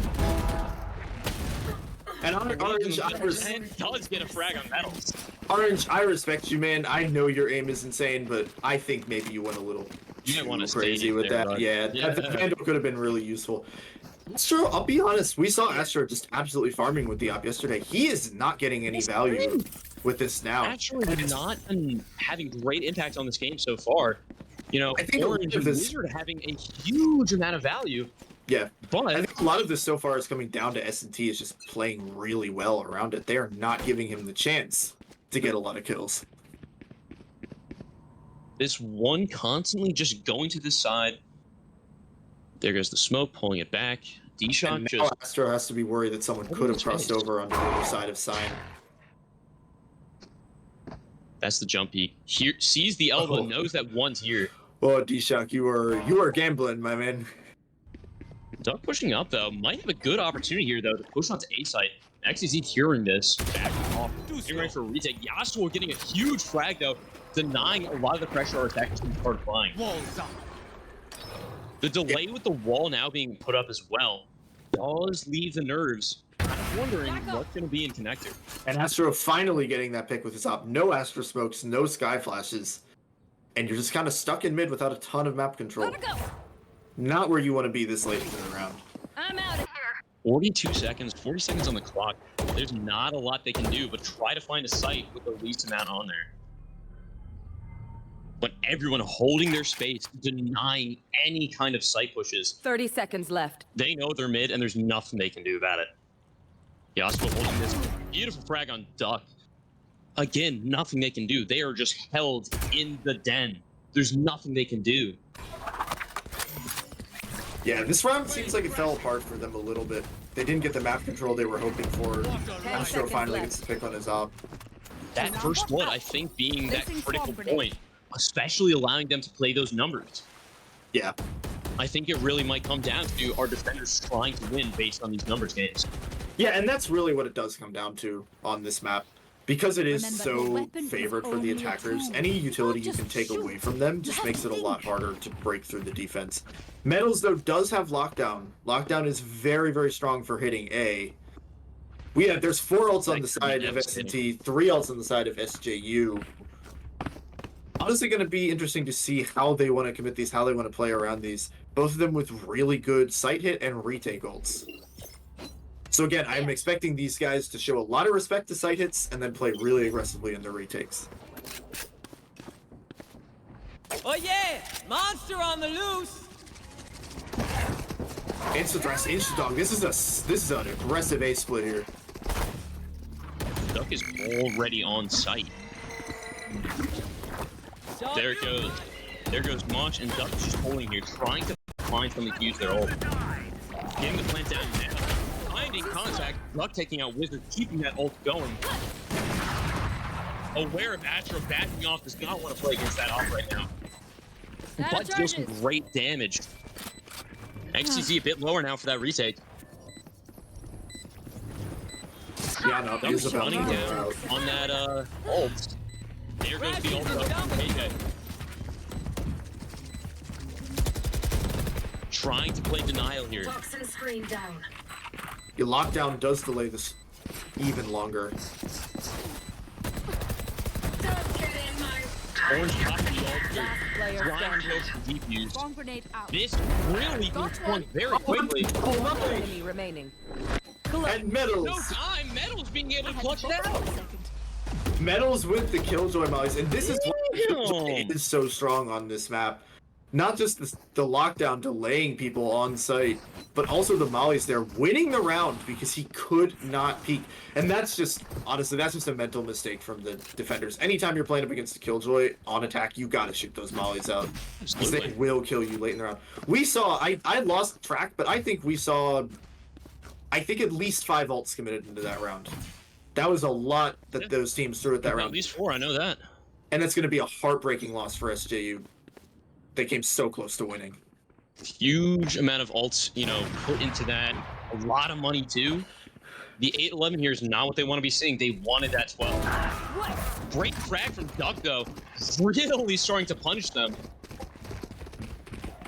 And Orange, And does get a frag on metals. Orange, I respect you, man. I know your aim is insane, but I think maybe you went a little You might wanna too crazy stay with there, that. bud. Yeah, Yeah. that Vandal could have been really useful. Astro, I'll be honest, we saw Astro just absolutely farming with the op yesterday. He is not getting any value with this now. Actually, not been having great impact on this game so far. You know, I think a lot Orange of and this- Wizard having a huge amount of value, Yeah, I but think a lot of this so far is coming down to S&T is just playing really well around it. They are not giving him the chance to get a lot of kills. this one constantly just going to this side. There goes the smoke, pulling it back. D-Shock And now just Astro has to be worried that someone could have crossed over onto the other side of Sign. that's the jump he here sees the elbow, Oh. knows that one's here. Oh, D-Shock, you are gambling, my man. Duck pushing up though, might have a good opportunity here though to push onto A site. XYZ hearing this, backing off, getting ready for a retake. Yasuo getting a huge frag though, denying a lot of the pressure our attackers can start applying. The delay with the wall now being put up as well does leave the nerves. I'm wondering what's going to be in connector. And Astro finally getting that pick with his op. No Astro smokes, no sky flashes. And you're just kind of stuck in mid without a ton of map control. Gotta go. Not where you want to be this late into the round. I'm out of here. 42 seconds, 40 seconds on the clock. There's not a lot they can do but try to find a site with the least amount on there. But everyone holding their space, denying any kind of site pushes. 30 seconds left. They know they're mid and there's nothing they can do about it. Yasuo holding this beautiful frag on Duck. Again, nothing they can do. They are just held in the den. There's nothing they can do. Yeah, this round seems like it fell apart for them a little bit. They didn't get the map control they were hoping for. Astro seconds finally left. gets the pick on his op. That first blood, I think, being that Missing critical swamp grenade. point, especially allowing them to play those numbers. Yeah. I think it really might come down to our defenders trying to win based on these numbers games. Yeah, and that's really what it does come down to on this map. Because it is Remember, the so weapon is favored for the only a attackers, tool. any utility you Just can take shoot. away from them just Let makes it a lot think. harder to break through the defense. Metals, though, does have lockdown. Lockdown is very, very strong for hitting A. There's 4 ults on the That could be side of devastating. S&T, 3 ults on the side of SJU. Honestly, going to be interesting to see how they want to commit these, how they want to play around these. Both of them with really good sight hit and retake ults. So again, I'm expecting these guys to show a lot of respect to sight hits and then play really aggressively in their retakes. Oh yeah! Monster on the loose! Insta-thrust, insta-dog. This is an aggressive A split here. Duck is already on site. There it goes. There goes Monch, and Duck is just holding here, trying to find something to use their ult. Getting the plant down now. Finding contact, Duck taking out Wizard, keeping that ult going. Aware of Astro backing off, does not want to play against that off right now. But deals some great damage. XTZ a bit lower now for that retake. Yeah, no, Duck he's is about running to down out. on that ult. There goes the ult from KJ. Trying to play denial here. Toxin screen down. Your lockdown does delay this even longer. Don't get in my Orange top of the Last yard. player Blind standing. kills from deep use. Bomb grenade out. This really being swung very quickly. One enemy remaining. And Metals! No time. Metal's being able to clutch it out. Metals with the Killjoy mollies, and this is why Killjoy Damn. is so strong on this map. Not just the lockdown delaying people on site, but also the mollies there winning the round because he could not peek. And that's just, honestly, that's just a mental mistake from the defenders. Anytime you're playing up against the Killjoy on attack, you gotta shoot those mollies out. Because they Absolutely. will kill you late in the round. We saw, I lost track, but I think we saw, at least 5 ults committed into that round. That was a lot that those teams threw at that At round. least 4, I know that. And it's going to be a heartbreaking loss for SJU. They came so close to winning. Huge amount of ults, you know, put into that. A lot of money too. The 8-11 here is not what they want to be seeing. They wanted that 12. Great frag from Duck though. Really starting to punish them.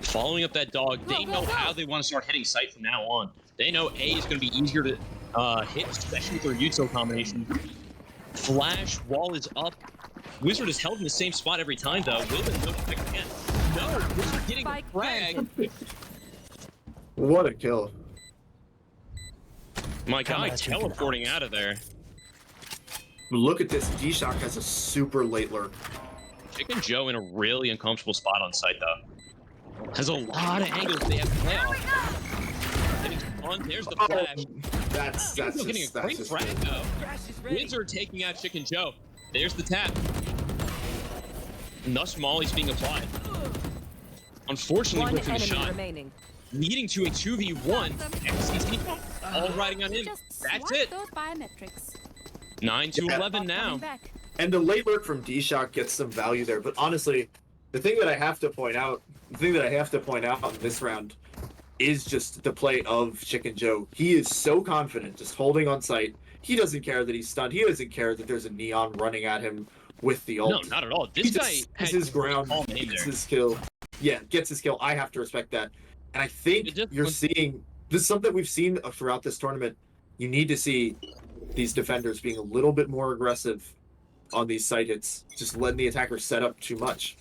Following up that dog, they know how they want to start hitting sight from now on. They know A is going to be easier to hit, especially with their util combination. Flash, wall is up. Wizard is held in the same spot every time though. Will they go back again? No, Wizard getting the Spike frag. What a kill. My guy Come on, teleporting out of there. Look at this. D-Shock has a super late lurk. Chicken Joe in a really uncomfortable spot on site though. Has a lot of angles they have to play off. Getting on, there's the flash. That's Chicken Joe getting a just, that's great just frag good. though. Crash is ready. Wizard taking out Chicken Joe. There's the tap. And thus Molly's being applied. Unfortunately, One whipping the enemy shot, remaining. leading to a 2v1. XCT all riding on him. Just That's swap it. those biometrics. 9 to Yeah. 11 now. Coming back. And the late lurk from D-Shock gets some value there. But honestly, the thing that I have to point out in this round is just the play of Chicken Joe. He is so confident, just holding on site. He doesn't care that he's stunned. He doesn't care that there's a Neon running at him with the ult. No, not at all. He This just guy stands had his ground, all name gets there. his kill. Yeah, gets his kill. I have to respect that. And I think It just you're was- seeing this is something we've seen throughout this tournament. You need to see these defenders being a little bit more aggressive on these site hits, just letting the attacker set up too much.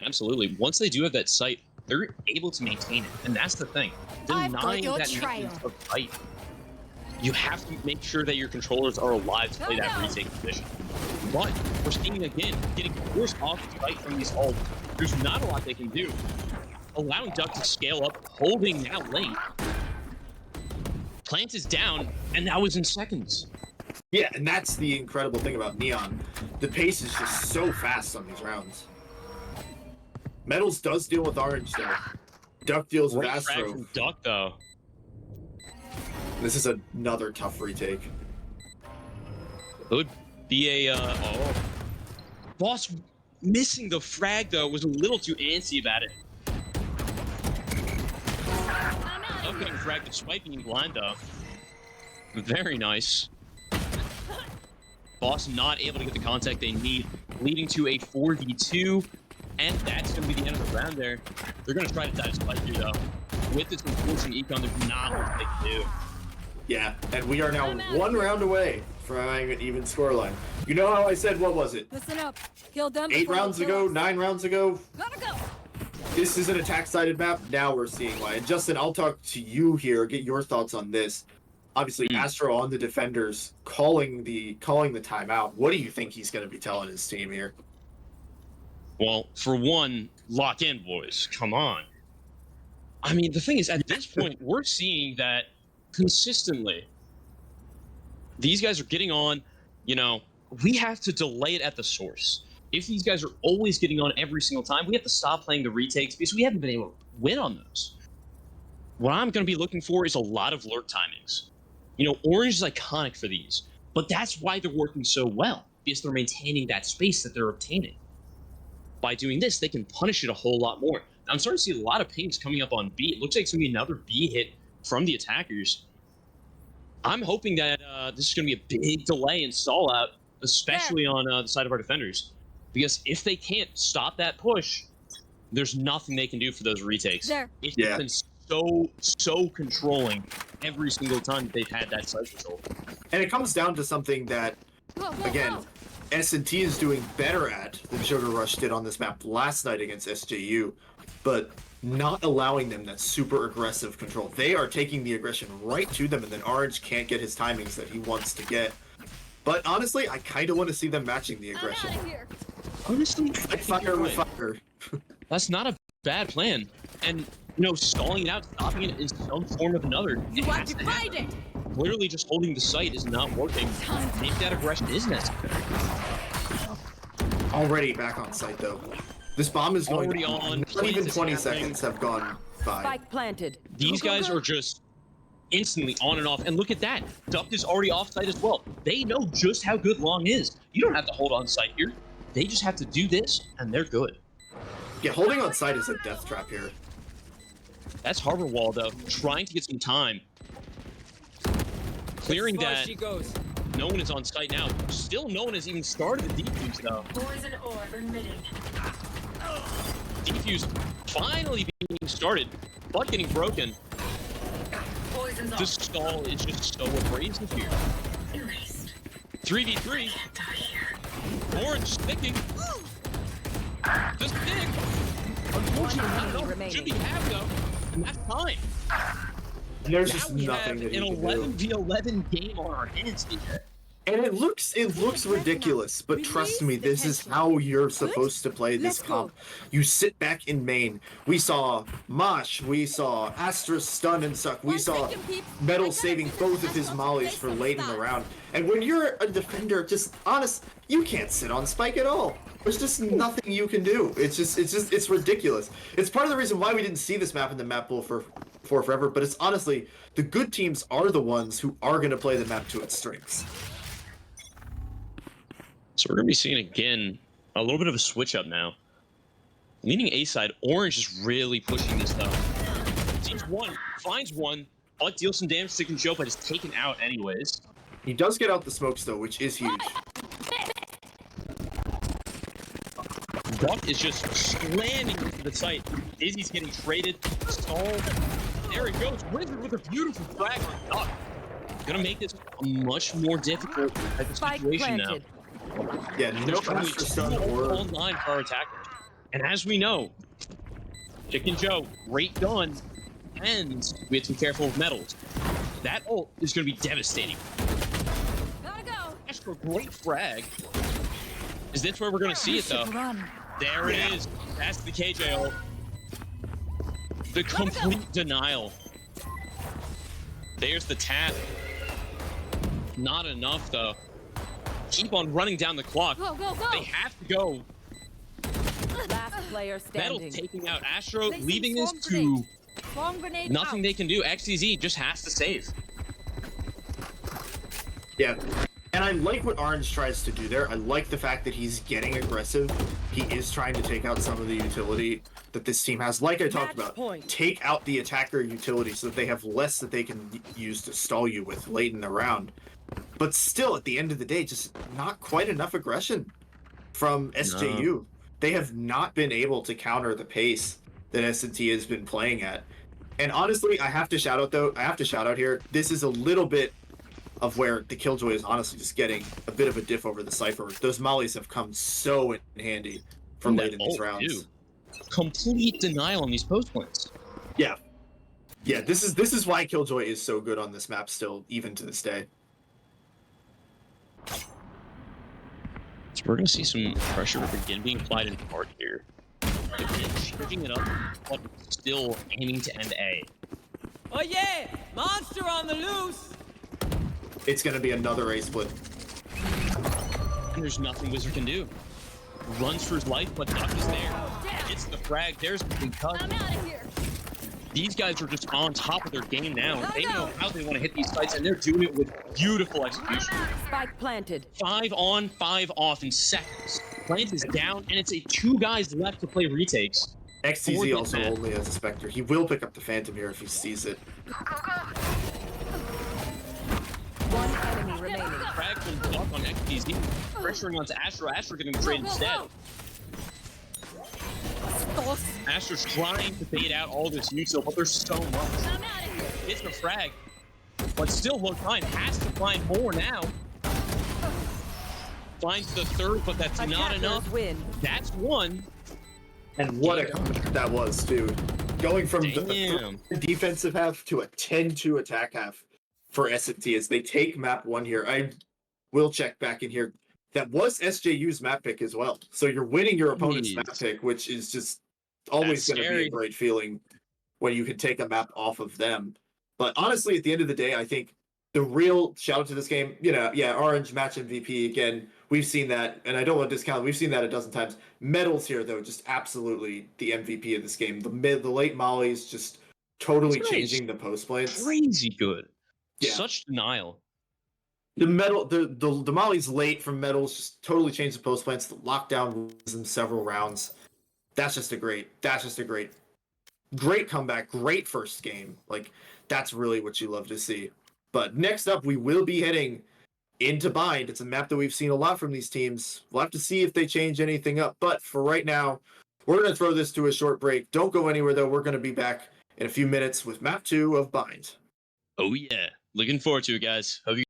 Absolutely. Once they do have that sight, they're able to maintain it, and that's the thing. I've got Denying your that trail. maintenance of sight, you have to make sure that your controllers are alive to play that No, no. retake position. But we're seeing again, getting forced off the sight from these ults. There's not a lot they can do. Allowing Duck to scale up, holding now lane. Plant is down, and that was in seconds. Yeah, and that's the incredible thing about Neon. The pace is just so fast on these rounds. Metals does deal with orange though. Duck deals with Great frag Astro. from Duck, though. This is another tough retake. It would be a, oh. Boss missing the frag, though, was a little too antsy about it. Duck getting fragged despite being blind, though. Very nice. Boss not able to get the contact they need, leading to a 4v2, and that's going to be the end of the round there. They're going to try to die despite you, though. With this unfortunate econ, there's not much they can do. Yeah, and we are now one round away from having an even scoreline. You know how I said, what was it? Listen up. Kill them. 8 before they rounds kill ago, us. 9 rounds ago? Gotta go. This is an attack-sided map. Now we're seeing why. And Justin, I'll talk to you here. Get your thoughts on this. Obviously, Astro on the defenders, calling the timeout. What do you think he's going to be telling his team here? Well, for one, lock in, boys. Come on. I mean, the thing is, at this point, we're seeing that consistently. These guys are getting on, you know, we have to delay it at the source. If these guys are always getting on every single time, we have to stop playing the retakes because we haven't been able to win on those. What I'm going to be looking for is a lot of lurk timings. You know, Orange is iconic for these, but that's why they're working so well, because they're maintaining that space that they're obtaining. By doing this, they can punish it a whole lot more. I'm starting to see a lot of pings coming up on B. It looks like it's going to be another B hit from the attackers. I'm hoping that this is going to be a big delay and stall out, especially on the side of our defenders. Because if they can't stop that push, there's nothing they can do for those retakes. There. It's Yeah. been so controlling every single time they've had that site control. And it comes down to something that, again, S&T is doing better at than Sugar Rush did on this map last night against SJU, but not allowing them that super aggressive control. They are taking the aggression right to them, and then Orange can't get his timings that he wants to get. But honestly, I kind of want to see them matching the aggression. Honestly, Like fire with fire. that's not a bad plan. And, you know, stalling it out, stopping it in some form of another. You want to fight it? Literally just holding the site is not working. Maybe that aggression is necessary. Already back on site, though. This bomb is going Already on. Not even Plants 20 is happening. seconds have gone by. Spike planted. These guys are just instantly on and off. And look at that. Duck is already off site as well. They know just how good Long is. You don't have to hold on site here. They just have to do this, and they're good. Yeah, holding on site is a death trap here. That's Harbor Wall, though, trying to get some time. Clearing As far as that. she goes. No one is on site now. Still no one has even started the defuse, though. Poison orb emitting. Defuse finally being started, but getting broken. Poison's The off. stall is just so abrasive here. Erased. 3v3. Die here. Orange sticking. The stick. Unfortunately, not enough. Should be have though, and that's fine. And there's Now just we nothing have that an he can do. 11v11 game on our hands here. And it looks ridiculous, but trust me, this is how you're supposed to play this comp. You sit back in main. We saw Mosh, we saw Astra stun and suck, we saw Metal saving both of his mollies for late in the round. And when you're a defender, just honest, you can't sit on Spike at all. There's just nothing you can do. It's ridiculous. It's part of the reason why we didn't see this map in the map pool for forever, but it's honestly, the good teams are the ones who are going to play the map to its strengths. So we're gonna be seeing again a little bit of a switch up now. Leaning A side, Orange is really pushing this though. Sees one, finds one, but deals some damage to Joe, but is taken out anyways. He does get out the smokes though, which is huge. Duck is just slamming into the site. Izzy's getting traded, stalled. There it goes. Wizard with a beautiful frag on Duck. Gonna make this a much more difficult type of Spike situation now. planted. Yeah, no There's only Astra two stun or online for our attackers. And as we know, Chicken Joe, great gun, and we have to be careful with metals. That ult is going to be devastating. Gotta go. Astra, great frag. Is this where we're going to see it, though? There it is. That's the KJ ult. The complete denial. There's the tap. Not enough, though. Keep on running down the clock. Go, go, go. They have to go. Last player Metal standing. taking out Astro, Placing leaving this swarm to grenade. Swarm grenade nothing out. they can do. XTZ just has to save. yeah. And I like what Orange tries to do there. I like the fact that he's getting aggressive. He is trying to take out some of the utility that this team has. Like I talked Match about, point. take out the attacker utility so that they have less that they can use to stall you with late in the round. But still, at the end of the day, just not quite enough aggression from SJU. No. They have not been able to counter the pace that S&T has been playing at. And honestly, I have to shout out here. This is a little bit of where the Killjoy is honestly just getting a bit of a diff over the Cypher. Those mollies have come so in handy for late in these rounds. Too. Complete denial on these post points. Yeah. Yeah, this is why Killjoy is so good on this map still, even to this day. So we're going to see some pressure again being applied in part here. Again, changing it up, but still aiming to end A. Oh yeah! Monster on the loose! It's going to be another A split. And there's nothing Wizard can do. Runs for his life, but Duck is there. Gets the frag. There's the big cut. I'm out of here. These guys are just on top of their game now. They know how they want to hit these fights, and they're doing it with beautiful execution. Spike planted. 5 on, 5 off in seconds. Plant is down, and it's a 2 guys left to play retakes. XTZ also Forward only has a Spectre. He will pick up the Phantom here if he sees it. One enemy remaining. Frag from Duck on XPZ, pressuring onto Astra. Astra getting traded instead. Astra's trying to bait out all this util, but there's so much. I'm out of here. It's the frag. but still Low9 has to find more now. Finds the third, but that's not Attackers enough. win. That's one. And what a comeback that was, dude. Going from Damn. the defensive half to a 10-2 attack half for S&T as they take map 1 here. I will check back in here. That was SJU's map pick as well. So you're winning your opponent's map pick, which is just always going to be a great feeling when you can take a map off of them. But honestly, at the end of the day, I think the real shout out to this game, Orange match MVP again. We've seen that, and I don't want to discount. We've seen that a dozen times. Medals here, though, just absolutely the MVP of this game. The late mollies just totally changing the post plays. Crazy good. Yeah. Such denial. The mollies late from medals just totally changed the post plants. The lockdown wins them several rounds. That's just a great comeback. Great first game. Like that's really what you love to see. But next up, we will be heading into Bind. It's a map that we've seen a lot from these teams. We'll have to see if they change anything up. But for right now, we're going to throw this to a short break. Don't go anywhere, though. We're going to be back in a few minutes with map 2 of Bind. Oh, yeah. Looking forward to it, guys. Hope you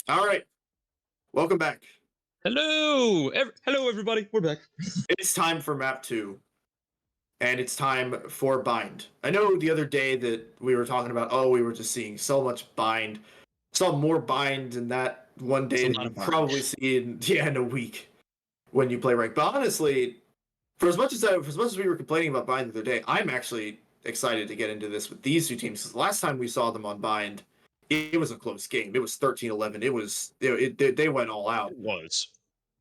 All right, welcome back. Hello, everybody. We're back. It's time for map 2, and it's time for bind. I know the other day that we were talking about, we were just seeing so much bind. Saw more bind in that one day It's a than lot you of bind. probably see in a week when you play rank. But honestly, for as much as we were complaining about bind the other day, I'm actually excited to get into this with these two teams. Because the last time we saw them on bind, it was a close game. It was 13-11. They went all out. It was.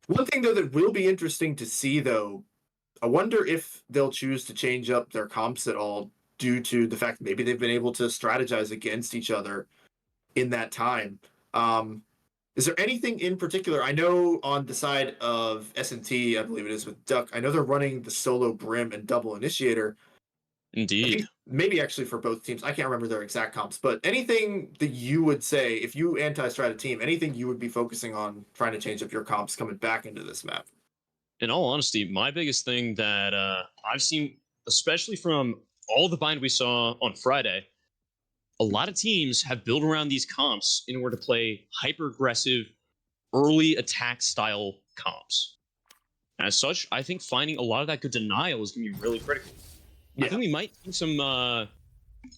One thing though that will be interesting to see though, I wonder if they'll choose to change up their comps at all due to the fact that maybe they've been able to strategize against each other in that time. Is there anything in particular? I know on the side of S&T, I believe it is with Duck, I know they're running the solo Brim and double initiator. I Indeed. think maybe actually for both teams. I can't remember their exact comps, but anything that you would say, if you anti-strat a team, anything you would be focusing on trying to change up your comps coming back into this map? In all honesty, my biggest thing that I've seen, especially from all the bind we saw on Friday, a lot of teams have built around these comps in order to play hyper aggressive, early attack style comps. As such, I think finding a lot of that good denial is going to be really critical. I think we might see some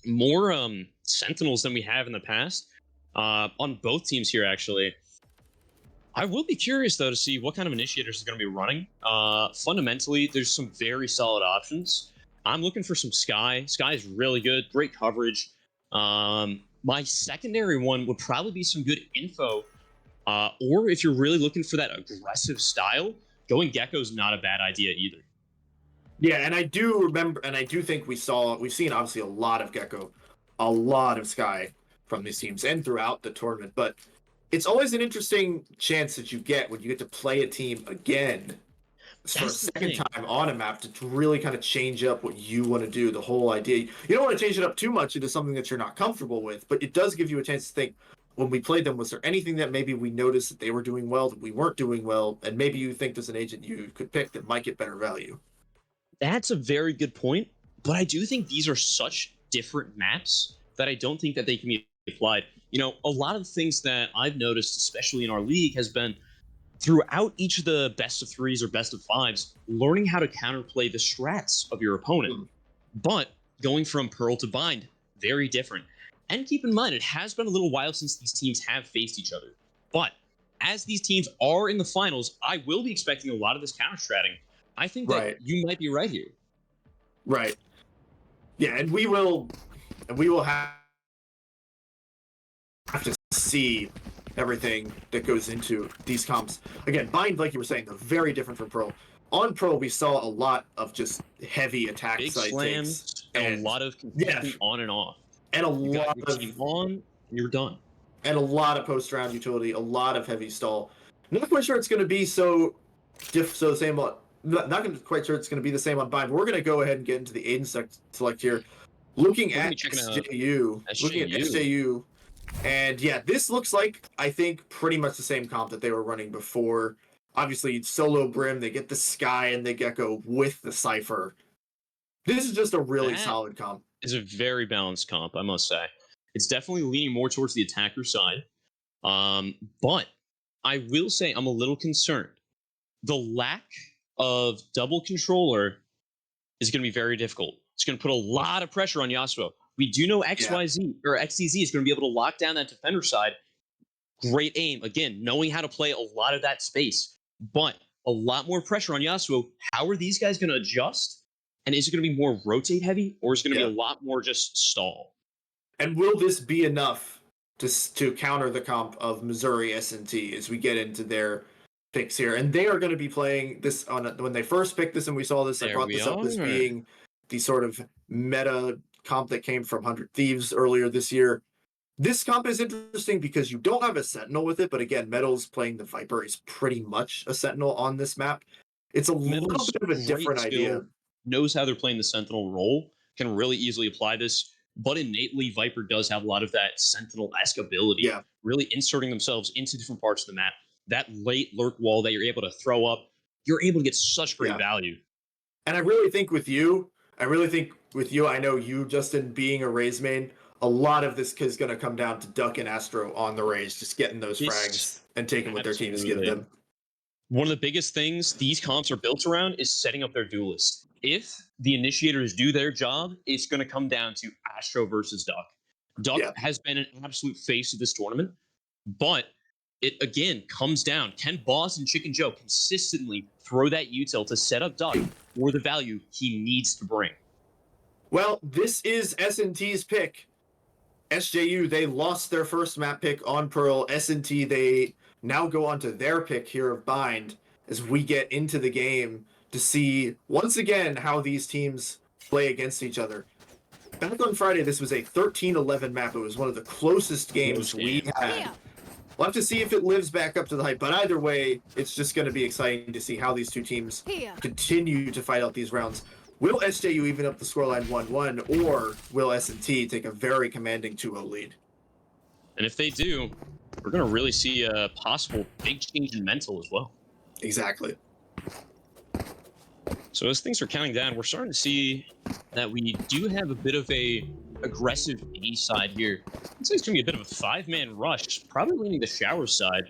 more sentinels than we have in the past on both teams here, actually. I will be curious, though, to see what kind of initiators is going to be running. Fundamentally, there's some very solid options. I'm looking for some Sky. Sky is really good, great coverage. My secondary one would probably be some good info. Or if you're really looking for that aggressive style, going Gecko is not a bad idea either. Yeah, and I do remember, and I do think we've seen obviously a lot of Gecko, a lot of Sky from these teams and throughout the tournament, but it's always an interesting chance that you get when you get to play a team again for a second time on a map to really kind of change up what you want to do, the whole idea. You don't want to change it up too much into something that you're not comfortable with, but it does give you a chance to think, when we played them, was there anything that maybe we noticed that they were doing well, that we weren't doing well, and maybe you think there's an agent you could pick that might get better value? That's a very good point, but I do think these are such different maps that I don't think that they can be applied. You know, a lot of the things that I've noticed, especially in our league, has been throughout each of the best of threes or best of fives, learning how to counterplay the strats of your opponent. But going from Pearl to Bind, very different. And keep in mind, it has been a little while since these teams have faced each other. But as these teams are in the finals, I will be expecting a lot of this counter-stratting. I think that you might be right here. Right. Yeah, and we will have to see everything that goes into these comps. Again, Bind, like you were saying, they're very different from Pro. On Pro, we saw a lot of just heavy attack Big side slams takes and a lot of consistent on and off. And a You lot got your of team on, and you're done. And a lot of post-round utility, a lot of heavy stall. Not quite sure it's going to be the same on. Not quite sure it's going to be the same on Bind. But we're going to go ahead and get into the Aiden select here. Looking at SJU, and yeah, this looks like, I think, pretty much the same comp that they were running before. Obviously, solo Brim, they get the Sky and the Gecko with the Cypher. This is just a really solid comp. It's a very balanced comp, I must say. It's definitely leaning more towards the attacker side. But I will say I'm a little concerned. The lack of double controller is going to be very difficult. It's going to put a lot of pressure on Yasuo. We do know XYZ or XCZ is going to be able to lock down that defender side. Great aim. Again, knowing how to play a lot of that space. But a lot more pressure on Yasuo. How are these guys going to adjust? And is it going to be more rotate heavy, or is it going to be a lot more just stall? And will this be enough to counter the comp of Missouri S&T as we get into their picks here? And they are going to be playing this when they first picked this, and we saw this. I brought this up as being the sort of meta comp that came from 100 Thieves earlier this year. This comp is interesting because you don't have a Sentinel with it, but again, Metal's playing the Viper is pretty much a Sentinel on this map. It's a little bit of a different idea. Knows how they're playing the Sentinel role, can really easily apply this, but innately Viper does have a lot of that Sentinel-esque ability, really inserting themselves into different parts of the map. That late lurk wall that you're able to throw up, you're able to get such great value. And I really think with you, I know you, Justin, being a Raze main, a lot of this is going to come down to Duck and Astro on the Rays, just getting those Yes. frags and taking what their teams give Absolutely. them. One of the biggest things these comps are built around is setting up their duelists. If the initiators do their job, it's going to come down to Astro versus Duck. Duck Yeah. has been an absolute face of this tournament, but it again comes down. Can Boss and Chicken Joe consistently throw that util to set up Duck for the value he needs to bring? Well, this is S&T's pick. SJU, they lost their first map pick on Pearl. S&T, they now go on to their pick here of Bind as we get into the game to see, once again, how these teams play against each other. Back on Friday, this was a 13-11 map. It was one of the closest games we had. We'll have to see if it lives back up to the hype. But either way, it's just going to be exciting to see how these two teams continue to fight out these rounds. Will SJU even up the scoreline 1-1, or will S&T take a very commanding 2-0 lead? And if they do, we're going to really see a possible big change in mental as well. Exactly. So as things are counting down, we're starting to see that we do have a bit of a aggressive A side here. I'd say it's going to be a bit of a 5-man rush, probably leaning the shower side,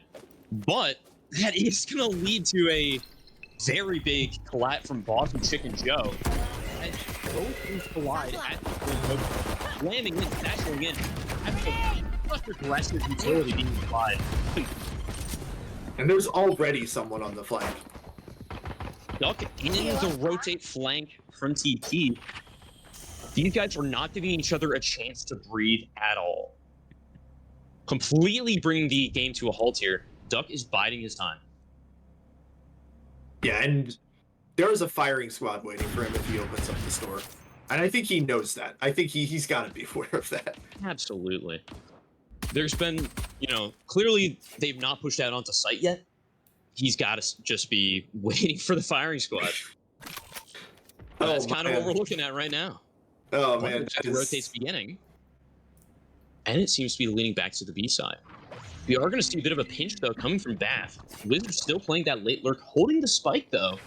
but that is going to lead to a very big collat from Boss and Chicken Joe. And both things collide at the slamming in, dashing in. Such aggressive utility being applied. And there's already someone on the flank. Duck in the rotate flank from TP. These guys are not giving each other a chance to breathe at all. Completely bringing the game to a halt here. Duck is biding his time. Yeah, and there is a firing squad waiting for him if he opens up the store. And I think he knows that. I think he's got to be aware of that. Absolutely. There's been, clearly they've not pushed out onto site yet. He's got to just be waiting for the firing squad. That's kind of what we're looking at right now. Oh, man. The rotate's beginning. And it seems to be leaning back to the B side. We are going to see a bit of a pinch, though, coming from Bath. Wizards still playing that late lurk, holding the spike, though.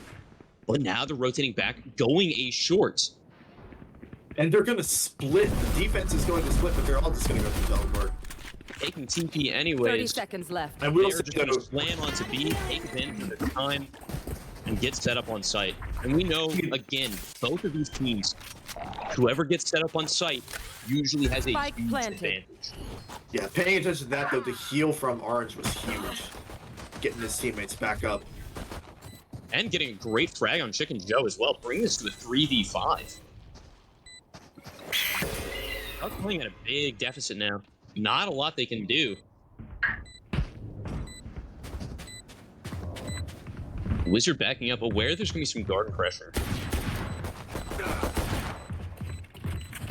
But now they're rotating back, going A short. And they're going to split. The defense is going to split, but they're all just going to go for teleport. Taking TP anyways. 30 seconds left. I will They're just going to slam onto B, take it in for the time, and get set up on site. And we know, again, both of these teams, whoever gets set up on site usually has a Spike huge planted. advantage. Yeah, paying attention to that, though, the heal from Orange was huge. Getting his teammates back up. And getting a great frag on Chicken Joe as well, bringing this to a 3v5. Duck playing at a big deficit now. Not a lot they can do. Wizard backing up, aware there's going to be some garden pressure.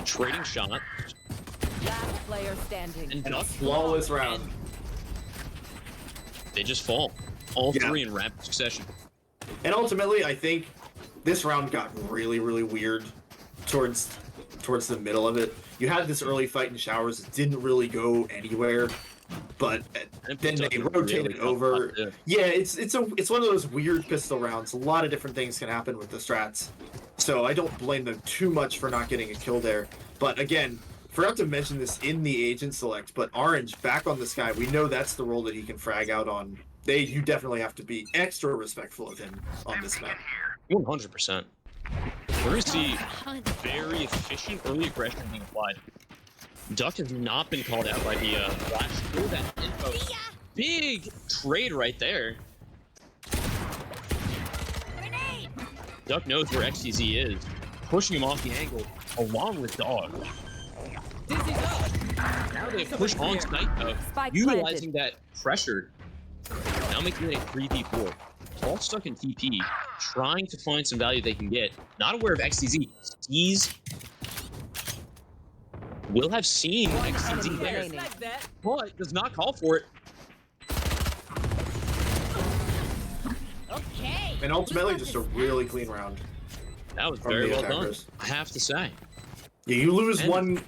Trading shot. Last player standing. And And a Duck, flawless round. they just fall. All Yeah. three in rapid succession. And ultimately, I think this round got really, really weird towards the middle of it. You had this early fight in showers. It didn't really go anywhere. But And then Duck they really rotated tough over. spot, too. Yeah, it's one of those weird pistol rounds. A lot of different things can happen with the strats. So I don't blame them too much for not getting a kill there. But again, forgot to mention this in the agent select, but Orange back on the sky. We know that's the role that he can frag out on. You definitely have to be extra respectful of him on this map. 100%. We're going to see very efficient early aggression being applied. Duck has not been called out by the flash through that info. Big trade right there. Duck knows where XTZ is, pushing him off the angle along with Dog. Dizzy's up. Now they push on site though, Spike utilizing that pressure. Now making it a 3v4. All stuck in TP, trying to find some value they can get. Not aware of XTZ. Sees. Will have seen XTZ enemy there, remaining. Like that. but does not call for it. Okay. And ultimately, just a really clean round. That was From very the well done, attackers. I have to say. Yeah, you lose And- one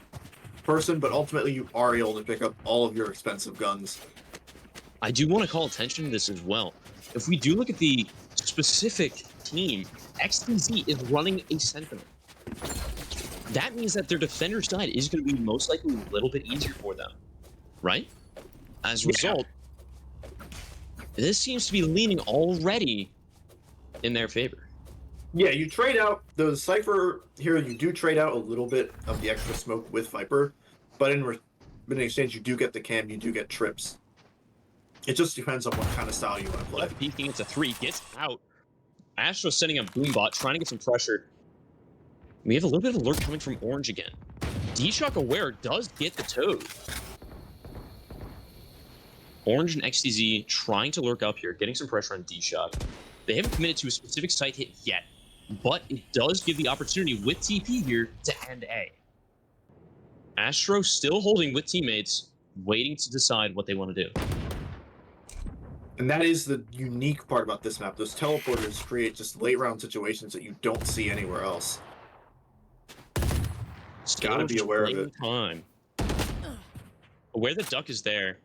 person, but ultimately you are able to pick up all of your expensive guns. I do want to call attention to this as well. If we do look at the specific team, XTZ is running a Sentinel. that means that their defender side is going to be most likely a little bit easier for them, right? As a result, this seems to be leaning already in their favor. Yeah, you trade out the Cypher here. You do trade out a little bit of the extra smoke with Viper, but in exchange, you do get the cam. You do get trips. It just depends on what kind of style you want to play. Peeking into 3, gets out. Astro setting up Boombot, trying to get some pressure. We have a little bit of alert coming from Orange again. D-Shock aware does get the Toad. Orange and XTZ trying to lurk up here, getting some pressure on D-Shock. They haven't committed to a specific site hit yet, but it does give the opportunity with TP here to end A. Astro still holding with teammates, waiting to decide what they want to do. And that is the unique part about this map. Those teleporters create just late round situations that you don't see anywhere else. Gotta be aware of it. Time. Aware that Duck is there.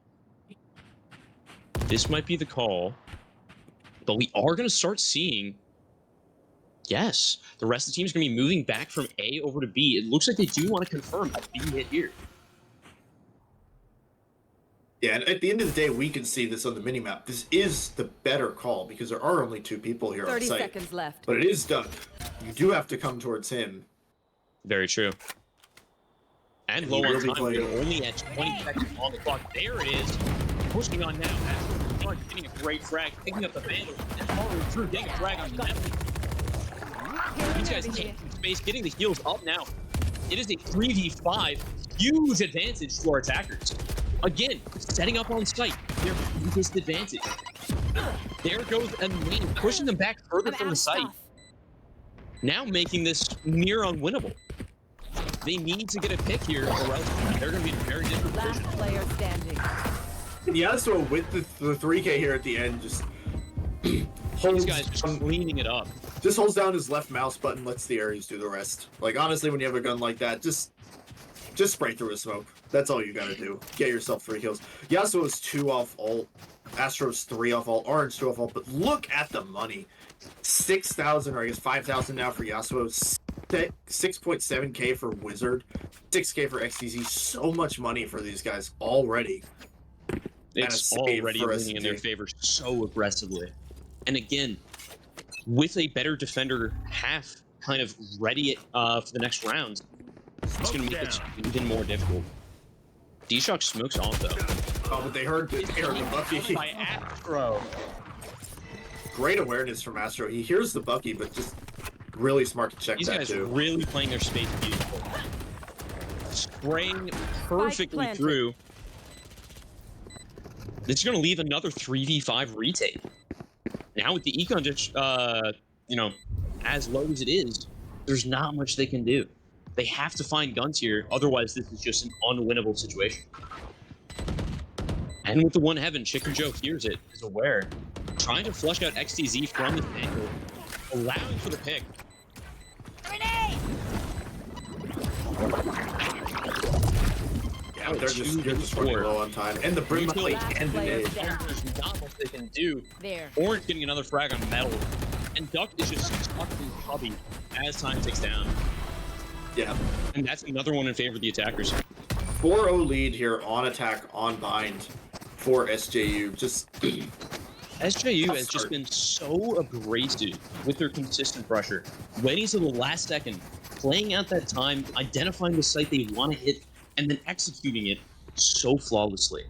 This might be the call. But we are going to start seeing, yes, the rest of the team is going to be moving back from A over to B. It looks like they do want to confirm a B hit here. Yeah, and at the end of the day, we can see this on the minimap. This is the better call because there are only 2 people here on 30 site. seconds left. But it is Duck. You do have to come towards him. Very true. And low on time. We're only at 20 seconds on the clock. There it is. Pushing on now. Astro getting a great frag, picking up the Vandal, and following through, getting a frag on Metal. These guys taking space, getting the heals up now. It is a 3v5. Huge advantage to our attackers. Again, setting up on site, their biggest advantage. There goes a main, pushing them back further from the site. Now making this near unwinnable. They need to get a pick here, or else they're going to be in a very different Last position. player standing. Yeah, so with the 3K here at the end, just holds, These guys just cleaning it up. just holds down his left mouse button, lets the Ares do the rest. Like, honestly, when you have a gun like that, just spray through a smoke. That's all you gotta do. Get yourself 3 kills. Yasuo's 2 off ult. Astro's 3 off ult. Orange 2 off ult. But look at the money. 6,000, or I guess 5,000 now for Yasuo. 6.7k for Wizard. 6k for XTZ. So much money for these guys already. It's already leaning in their favor so aggressively. And again, with a better defender half kind of ready for the next round, it's going to make it even more difficult. D-Shock smokes off though. Oh, but they heard the Bucky. By Astro. Great awareness from Astro. He hears the Bucky, but just really smart to check These that guys too. really playing their space beautiful. Spraying perfectly planted. through. This is going to leave another 3v5 retake. Now with the econ ditch, you know, as low as it is, there's not much they can do. They have to find guns here, otherwise this is just an unwinnable situation. And with the one heaven, Chicken Joe hears it, is aware, trying to flush out XTZ from this angle, allowing for the pick. Yeah, they're just running low on time. And the Brim plate and the nade. There's not much they can do. There. Orange getting another frag on Metal, and Duck is just stuck in Hubby as time ticks down. Yeah. And that's another one in favor of the attackers. 4-0 lead here on attack, on bind for SJU. Just SJU has just been so abrasive with their consistent pressure, waiting till the last second, playing out that time, identifying the site they want to hit, and then executing it so flawlessly.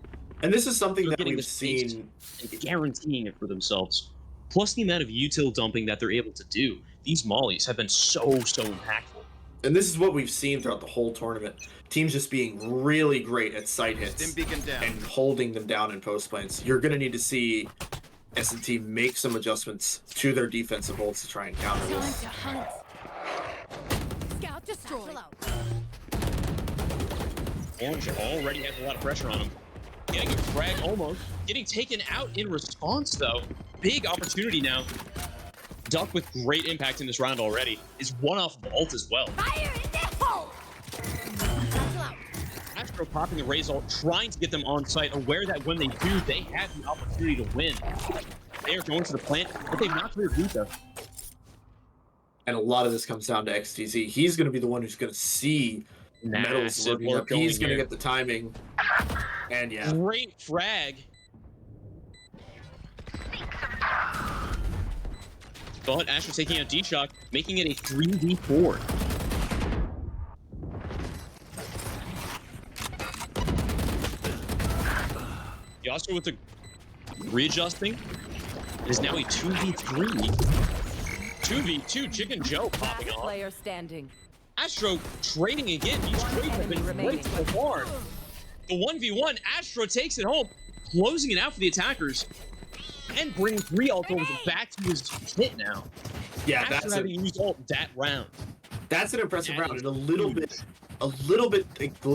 and this is something They're that getting we've the space seen. and guaranteeing it for themselves. Plus the amount of util dumping that they're able to do. These mollies have been so impactful. And this is what we've seen throughout the whole tournament. Teams just being really great at site hits and holding them down in post planes. You're going to need to see S&T make some adjustments to their defensive holds to try and counter this. Scout destroyed. Orange already has a lot of pressure on him. Getting a frag almost. Getting taken out in response, though. Big opportunity now. Duck with great impact in this round already is one off vault as well. Fire in the hole! Astro popping the raise ult, trying to get them on site, aware that when they do, they have the opportunity to win. They are going for the plant, but they've not cleared Vita. And a lot of this comes down to XTZ. He's going to be the one who's going to see Metals Massive lurking up. lurk going He's going to here. get the timing. And yeah. Great frag. But Astro taking out D-Shock, making it a 3v4. Yasuo with the readjusting. It is now a 2v3. 2v2, Chicken Joe popping Last off. player standing. Astro trading again. These One trades have been enemy great so far. The 1v1, Astro takes it home, closing it out for the attackers, and bringing 3 ult ults back to his hit now. Yeah, Astro having used ult that round. that's an impressive That round is and a little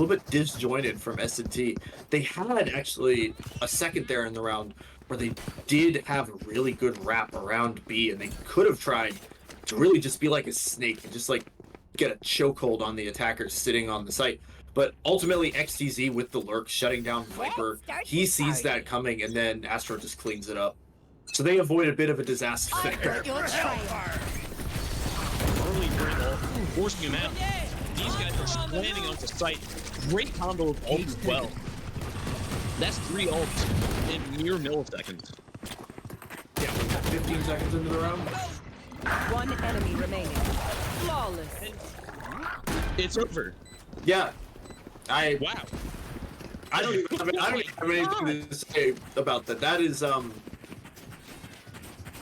bit disjointed from S&T. They had actually a second there in the round where they did have a really good wrap around B, and they could have tried to really just be like a snake and just like get a chokehold on the attackers sitting on the site. But ultimately, XTZ with the lurk shutting down Viper, he sees that coming, and then Astro just cleans it up. So they avoid a bit of a disaster there. Early great ult, forcing him out. These guys are slamming onto site. Great combo of ult as well. That's 3 ults in mere milliseconds. Yeah, we got 15 seconds into the round. One enemy remaining. Flawless. It's over. Yeah, Wow. I don't even have anything to say about that. That is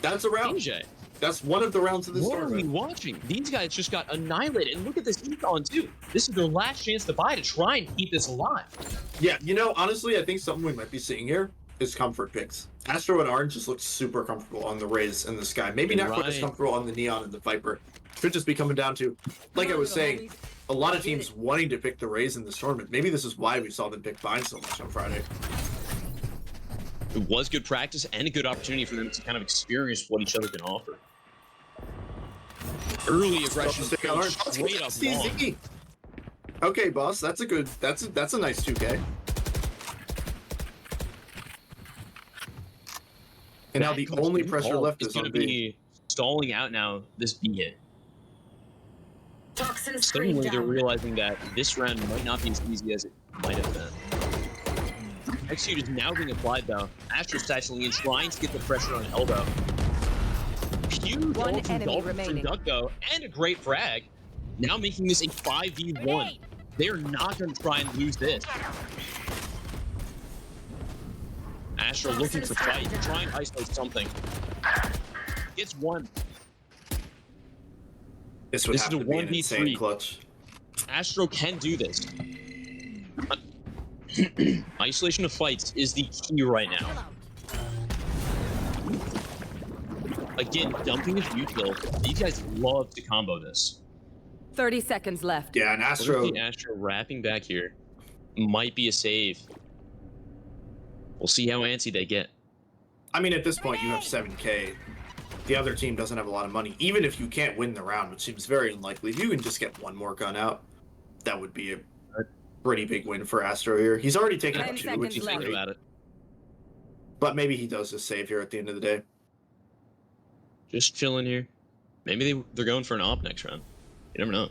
that's a round. AJ, That's one of the rounds of this what are we tournament. watching? These guys just got annihilated. And look at this econ too. This is their last chance to buy to try and keep this alive. Yeah, you know, honestly, I think something we might be seeing here is comfort picks. Astro and Orange just look super comfortable on the Rays and the Sky. Maybe not quite as Right. comfortable on the Neon and the Viper. Could just be coming down to, like I was saying, a lot of teams wanting to pick the Rays in this tournament. Maybe this is why we saw them pick Bind so much on Friday. It was good practice and a good opportunity for them to kind of experience what each other can offer. Early aggression Stick out Orange. straight up long. CZ. Okay, boss, that's a nice 2K. And now That the comes only from pressure ult. left It's is on going to B. be stalling out now, this B hit. Toxin screen Suddenly they're down. realizing that this round might not be as easy as it might have been. Execute is now being applied though. Astro's tackling in, trying to get the pressure on Elbow. Huge One ult from enemy Dolphin remaining. from Ducko, and a great frag. Now making this a 5v1. They're not going to try and lose this. Astro looking for fight, trying to isolate something. Gets one. This would This have is a to be an 1v3. insane clutch. Astro can do this. Isolation of fights is the key right now. Again, dumping a few kills. These guys love to combo this. 30 seconds left. Yeah, and Astro Astro. wrapping back here might be a save. We'll see how antsy they get. I mean, at this point, you have 7K. The other team doesn't have a lot of money. Even if you can't win the round, which seems very unlikely, if you can just get one more gun out, that would be a pretty big win for Astro here. He's already taken 10 out 2, which seconds is left. Think great. about it. But maybe he does just save here at the end of the day. Just chilling here. Maybe they're going for an op next round. You never know.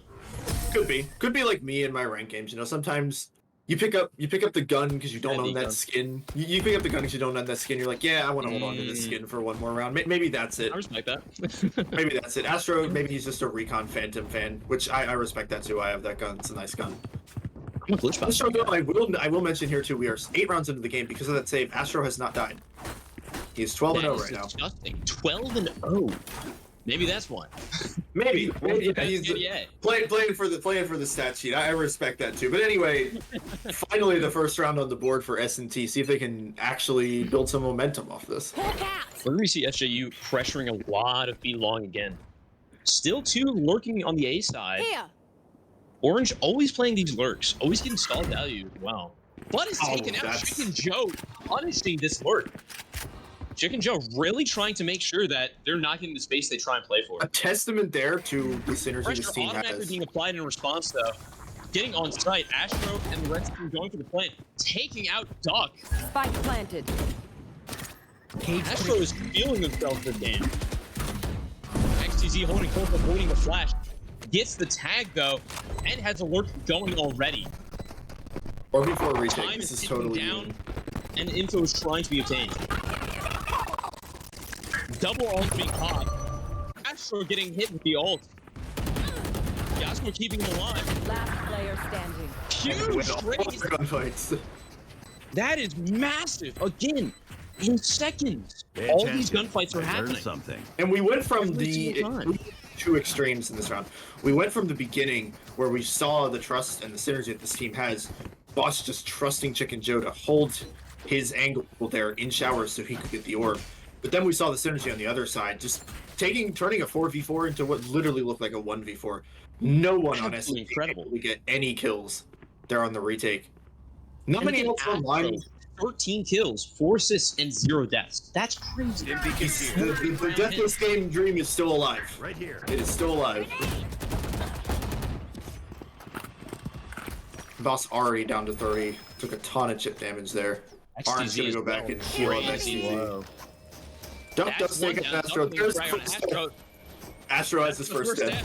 Could be. Could be like me in my rank games. You know, sometimes you pick up the gun because you don't Yeah, own the that gun. skin. You pick up the gun because you don't own that skin. You're like, yeah, I want to hold on to this skin for one more round. Maybe that's it. I respect that. Maybe that's it. Astro, maybe he's just a Recon Phantom fan, which I respect that too. I have that gun. It's a nice gun. I'm a glitch Astro, bot. though, I will mention here too, we are 8 rounds into the game. Because of that save, Astro has not died. He is 12-0 That is right now. disgusting. 12-0. Maybe that's why. Maybe. Maybe Best he's NDA. playing for the stat sheet. I respect that too. But anyway, finally the first round on the board for S&T. See if they can actually build some momentum off this. We're going to see SJU pressuring a lot of B long again. Still 2 lurking on the A side. Here. Orange always playing these lurks, always getting stalled value as well. But is Oh, taken out. that's- Chicken Joe punishing this lurk. Chicken Joe really trying to make sure that they're not getting the space they try and play for. A testament there to the synergy Pressure this team automatically has. being applied in response though. Getting on site, Astro and the rest team going for the plant, taking out Duck. Spike planted. Cage Astro is feeling themselves this game. XT STZ holding close, avoiding the flash. Gets the tag though, and has alert going already. Or before retake, Time this is is ticking totally down, and info is trying to be obtained. Double ult being popped. Astro getting hit with the ult. Yasuo keeping him alive. Last player standing. Huge raise. gunfights. That is massive. Again, in seconds. Pay All attention. these gunfights are I learned happening. something. And we went from Every the single time. two extremes in this round. We went from the beginning where we saw the trust and the synergy that this team has. Boss just trusting Chicken Joe to hold his angle there in showers so he could get the orb. But then we saw the synergy on the other side, just turning a 4v4 into what literally looked like a 1v4. No one on Absolutely SMT incredible. able to get any kills there on the retake. Not many And else again, online. Astro, 13 kills, 4 assists, and 0 deaths. That's crazy. The Deathless Game dream is still alive. Right here. It is still alive. Boss already down to 30. Took a ton of chip damage there. Arn's gonna is go back well and heal up crazy XTZ. low. Dump That's does one take it down. Astro. Nothing There's the drag on first Astro. step. Astro has his The first step.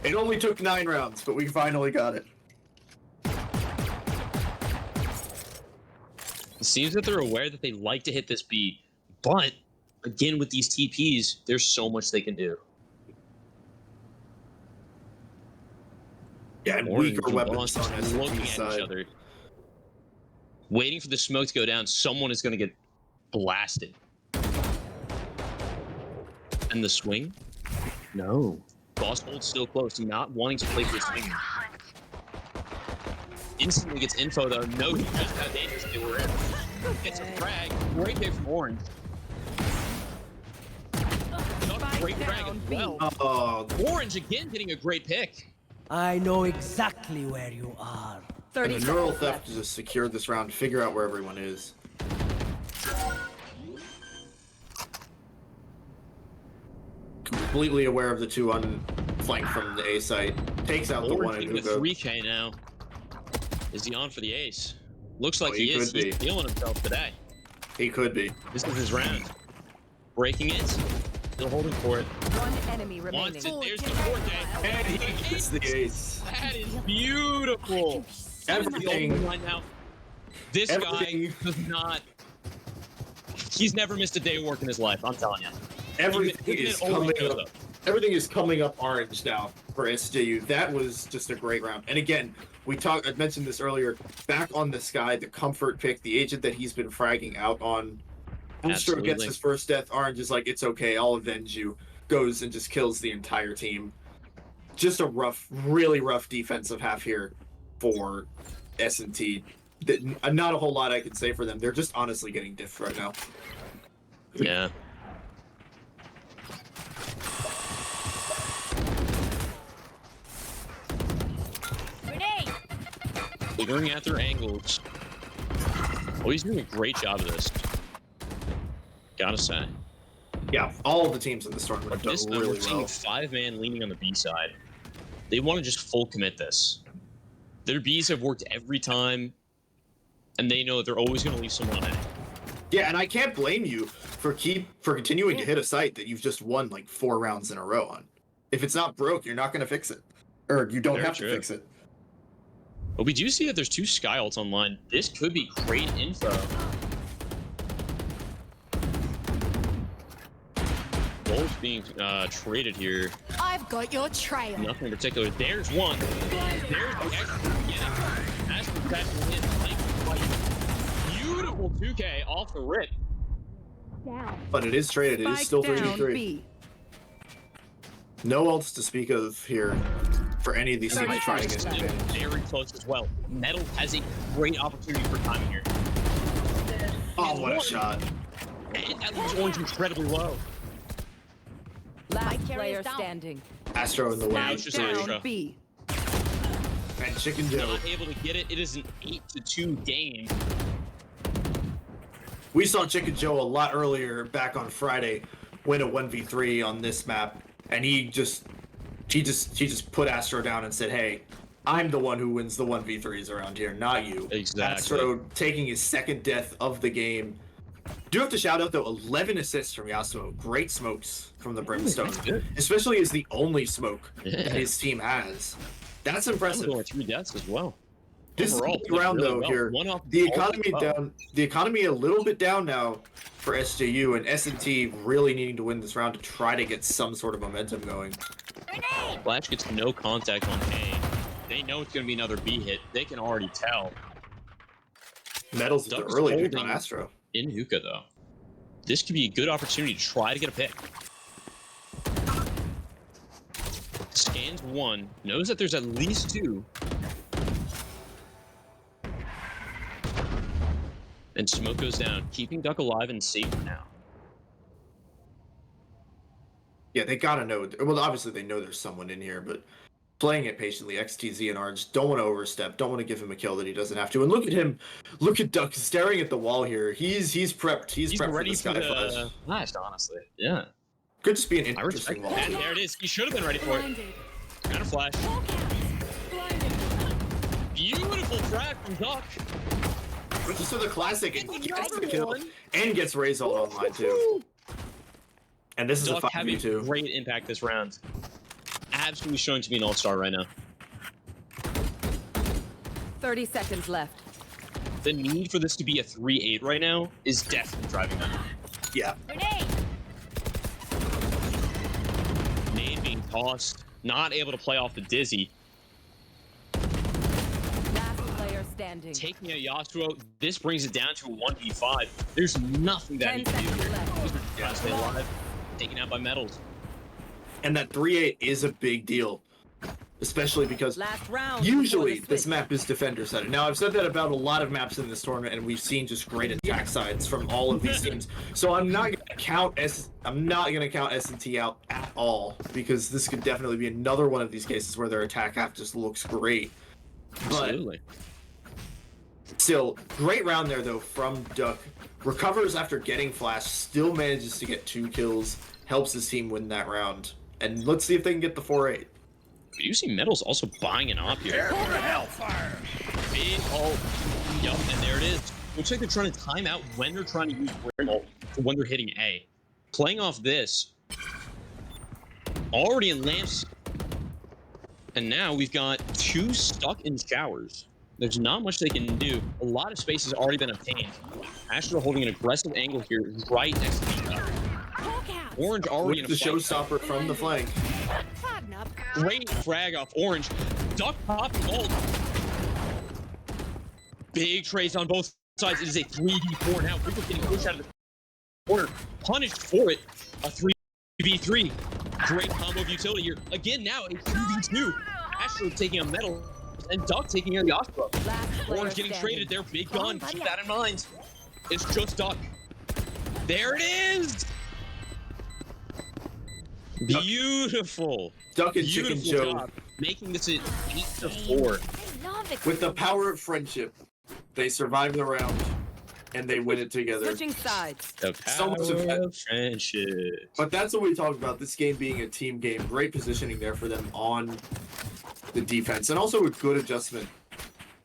It only took 9 rounds, but we finally got it. It seems that they're aware that they like to hit this B, but again, with these TPs, there's so much they can do. Yeah, and Orange weaker and weapons Boss on just looking SMT at each side. other, waiting for the smoke to go down. Someone is going to get blasted. And the swing? No. Boss holds still close, not wanting to play for the swing. Instantly gets info though. No, he just how dangerous they were in. Gets a frag. Great hit from Orange. Another great frag as well. Oh, Orange again getting a great pick. I know exactly where you are. and 30 the neural seconds theft left. to just secure this round, figure out where everyone is. Completely aware of the two on flank from the A site. Takes out the one Orange in getting a Hugo. 3K now. Is he on for the ace? Looks like Oh, he he is. could He's be. feeling himself today. He could be. This is his round. Breaking it. Still holding for it. One enemy remaining. Wants it. There's the 4K. And he gets the ace. That is beautiful. Everything. Right now. This Everything. guy does not. He's never missed a day of work in his life. I'm telling you. Everything Even is an old coming Hugo, up. Everything is coming up orange now for SJU. That was just a great round. And again, I mentioned this earlier. Back on the sky, the comfort pick, the agent that he's been fragging out on. Astro gets Absolutely. his first death. Orange is like, it's okay, I'll avenge you. Goes and just kills the entire team. Just a rough, really rough defensive half here for S&T. Not a whole lot I can say for them. They're just honestly getting diffed right now. Yeah. Figuring out their angles. Oh, he's doing a great job of this. Gotta say. Yeah, all of the teams in this tournament have done This time really we're seeing well. 5-man leaning on the B side. They want to just full commit this. Their Bs have worked every time, and they know that they're always going to leave someone on A. Yeah, and I can't blame you for continuing to hit a site that you've just won like 4 rounds in a row on. If it's not broke, you're not going to fix it, or you don't Very have true. to fix it. But we do see that there's 2 Sky Ults online. This could be great info. Goals being traded here. I've got your trail. Nothing in particular. There's one. There's the extra beginning. Ashton catching in. Like, beautiful 2K off the rip. But it is traded. It is Spike still down 3v3. B. No ults to speak of here for any of these teams trying to get an Still advantage. very close as well. Metal has a great opportunity for timing here. Oh, what a shot! And that leaves Orange incredibly low. Last carrier player is down. standing. Astro in the way. Now Spike it's just down Asia. B. And Chicken Joe. Not able to get it. It is an 8-2 game. We saw Chicken Joe a lot earlier back on Friday win a 1v3 on this map, and he just put Astro down and said, "Hey, I'm the one who wins the 1v3s around here, not you." Exactly. Astro taking his second death of the game Do have to shout out though, 11 assists from Yasuo. Great smokes from the Brimstone, good. especially as the only smoke Yeah. that his team has. That's I'm impressive. going 3 deaths as well. This Overall, is a big round really though well. here. One off The all economy well. down. The economy a little bit down now for SJU, and S&T really needing to win this round to try to get some sort of momentum going. Flash gets no contact on A. They know it's going to be another B hit. They can already tell. Medals is the Duck is early pick on holding- Astro. In hookah, though. This could be a good opportunity to try to get a pick. Scans 1. Knows that there's at least 2. And smoke goes down, keeping Duck alive and safe for now. Yeah, they gotta know. Well, obviously they know there's someone in here, but playing it patiently, XTZ and Orange don't want to overstep, don't want to give him a kill that he doesn't have to. And look at him, look at Duck staring at the wall here. He's prepped. He's prepped ready for the Sky Flash. Flash, honestly. Yeah. Could just be an I respect interesting that. wall. And there it is. He should have been ready for it. Blinded. Counter flash. Blinded. Beautiful frag from Duck. Which is to the classic and And gets the another kill. one. And gets Razor online too. And this is Duck a having 5v2. great impact this round. Absolutely showing to be an all-star right now. 30 seconds left. The need for this to be a 3-8 right now is definitely driving them. Yeah. Nade being tossed, not able to play off the dizzy. Last player standing. Taking a Yasuo, this brings it down to a 1v5. There's nothing that 10 he can do seconds here. left. Gotta stay alive. Taken out by Metals. And that 3-8 is a big deal. Especially because Last round. usually before the this switch. map is defender sided. Now I've said that about a lot of maps in this tournament, and we've seen just great attack sides from all of these teams. So I'm not gonna count S&T out at all, because this could definitely be another one of these cases where their attack half just looks great. But Absolutely. still, great round there though from Duck. Recovers after getting flash, still manages to get 2 kills, helps his team win that round. And let's see if they can get the 4-8. You see Metals also buying an op here. Big ult. Yup, and there it is. Looks like they're trying to time out when they're trying to use Brim ult for when they're hitting A. Playing off this. Already in lamps. And now we've got 2 stuck in showers. There's not much they can do. A lot of space has already been obtained. Astro holding an aggressive angle here right next to each other. Hawk out. Orange already in With a the fight. showstopper from the flank. Harden up. Great frag off Orange. Duck pop ult. Big trace on both sides. It is a 3v4 now. People getting pushed out of the corner. Punished for it. A 3v3. Great combo of utility here. Again, now a 2v2. Astro taking a metal and Duck taking a Yasuo. Last player Orange getting standing. traded there. Big gun. Keep that in mind. It's just Duck. There it is. Beautiful. Duck and Chicken Beautiful Joe. job. Making this an 8-4. I love it. With the power of friendship, they survive the round and they win it together. Switching sides. The So much of power that. of friendship. But that's what we talked about, this game being a team game. Great positioning there for them on the defense. And also a good adjustment.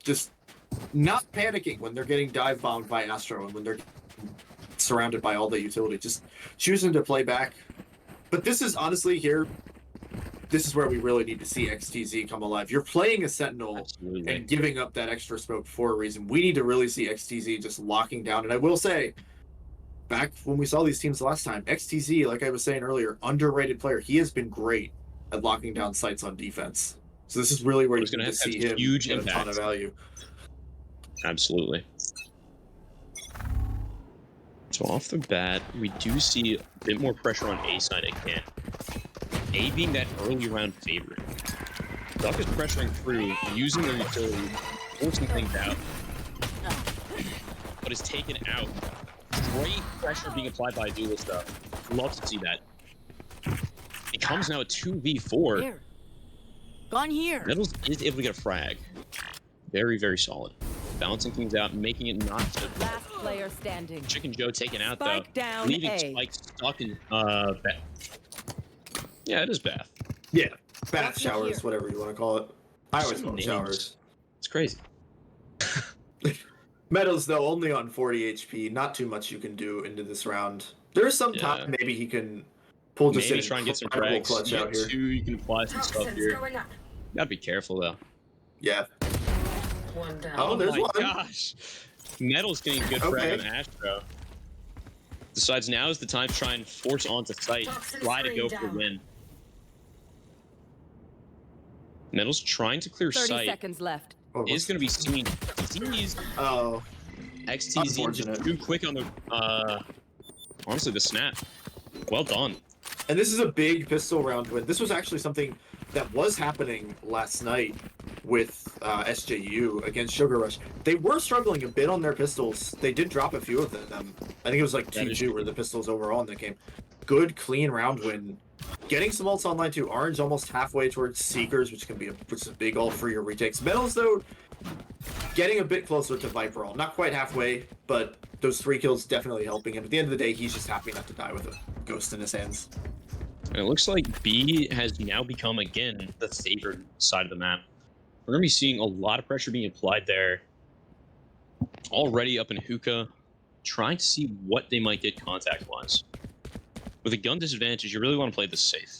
Just not panicking when they're getting dive bombed by Astro and when they're surrounded by all the utility. Just choosing to play back. But this is honestly here, this is where we really need to see XTZ come alive. You're playing a Sentinel Absolutely. and giving up that extra smoke for a reason. We need to really see XTZ just locking down. And I will say, back when we saw these teams last time, XTZ, like I was saying earlier, underrated player. He has been great at locking down sites on defense. So this is really where He's you're gonna going to have see to have him huge get a ton impact. of value. Absolutely. So off the bat, we do see a bit more pressure on A side again. A being that early round favorite. Duck is pressuring through, using their utility, forcing things out. But is taken out. Great pressure being applied by Duelist though. Love to see that. It comes now a 2v4. Here. Gone here. Metals is able to get a frag. Very, very solid. Balancing things out, making it not to Last player standing. Chicken Joe taken out Spike though. down Leaving A. Spike stuck in Bath. Yeah, it is Bath. Yeah, bath Walking showers, here. whatever you want to call it. I always Some call them names. showers. It's crazy. Meadows, though, only on 40 HP. Not too much you can do into this round. There is some time maybe he can pull just Maybe an try and get some incredible frags. clutch You out get here. 2, you can apply some stuff Toxins here. going up. Gotta be careful though. Yeah. One down. Oh, there's my one. gosh. Metal's getting good frag on Astro. Decides now is the time to try and force onto site. Toxins Try to go screen for the down. win. Metal's trying to clear 30 sight. seconds left. Oh, Is going to be seen. Z's Oh, XTZ just Unfortunate. too quick on the honestly the snap. Well done. and this is a big pistol round win. This was actually something that was happening last night with SJU against Sugar Rush. They were struggling a bit on their pistols. They did drop a few of them. I think it was like That is 2-2 were the pistols overall in the game. Good, clean round win. Getting some ults online too. Orange almost halfway towards Seekers, which is a big ult for your retakes. Metals, though, getting a bit closer to Viper ult. Not quite halfway, but those 3 kills definitely helping him. At the end of the day, he's just happy not to die with a ghost in his hands. And it looks like B has now become again the favored side of the map. We're going to be seeing a lot of pressure being applied there. Already up in Hookah, trying to see what they might get contact-wise. With a gun disadvantage, you really want to play this safe.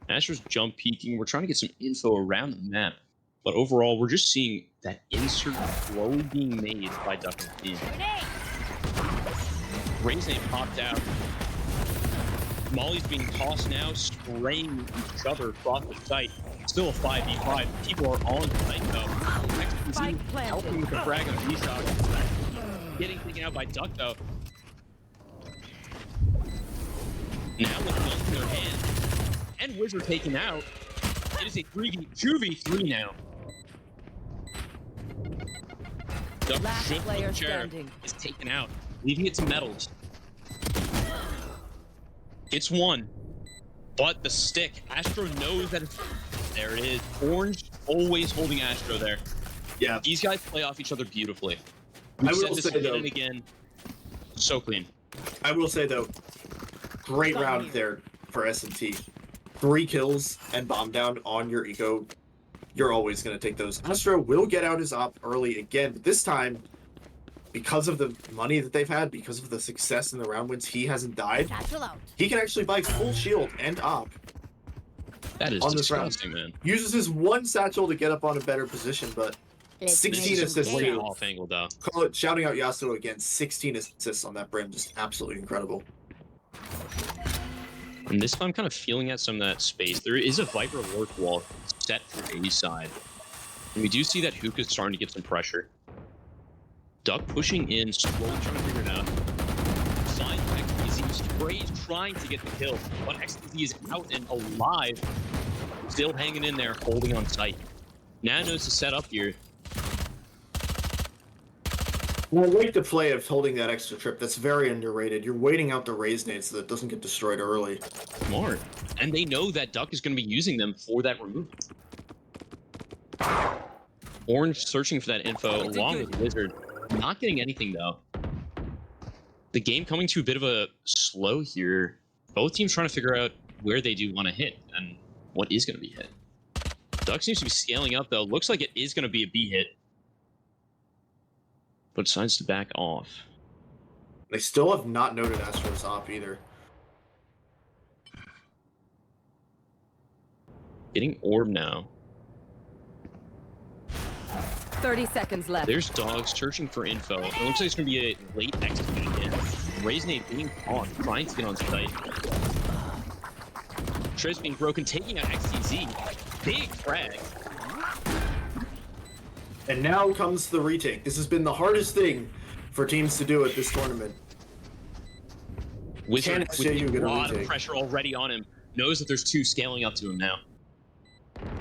Astro's jump peeking. We're trying to get some info around the map. But overall, we're just seeing that insert flow being made by Duck and team. Ray's name popped out. Molly's being tossed now, spraying each other across the site. Still a 5v5. People are on the site though. Spike XPZ planted. helping with the frag on D-Shock. Getting taken out by Duck though. Now with guns in their hand. And Wizard taken out. It is a 2v3 now. Duck Last shook player with chair standing. is taken out, leaving it to Metals. It's one, but the stick. Astro knows that it's there. It is. Orange always holding Astro there. Yeah. These guys play off each other beautifully. I We've said will this say, again though- and again. So clean. I will say, though, great round there for S&T. 3 kills and bomb down on your eco. You're always going to take those. Astro will get out his op early again, but this time, because of the money that they've had, because of the success in the round wins, he hasn't died. Satchel out. He can actually buy full shield and op. That is On this round. disgusting, man. Uses his 1 satchel to get up on a better position, but Let's 16 make some assists Great too. off angle though. Call it shouting out Yasuo again. 16 assists on that brim, just absolutely incredible. And this time, kind of feeling at some of that space. There is a Viper lurk wall set for A side. And we do see that Hookah's starting to get some pressure. Duck pushing in, slowly trying to figure it out. Finds XTZ, sprays trying to get the kill, but XTZ is out and alive. Still hanging in there, holding on tight. Now knows to set up here. I like the play of holding that extra trip. That's very underrated. You're waiting out the raise nades so that it doesn't get destroyed early. Smart. And they know that Duck is going to be using them for that removal. Orange searching for that info along with Wizard. Not getting anything though. The game coming to a bit of a slow here. Both teams trying to figure out where they do want to hit and what is going to be hit. Duck seems to be scaling up though. Looks like it is going to be a B hit. But decides to back off. They still have not noted Astro's op either. Getting orb now. 30 seconds left. There's dogs searching for info. It looks like it's going to be a late execute again. Raisnade being caught, trying to get on site. Triz being broken, taking out XTZ. Big frag. And now comes the retake. This has been the hardest thing for teams to do at this tournament. Wizard with SJU a get a lot of retake? pressure already on him. Knows that there's 2 scaling up to him now.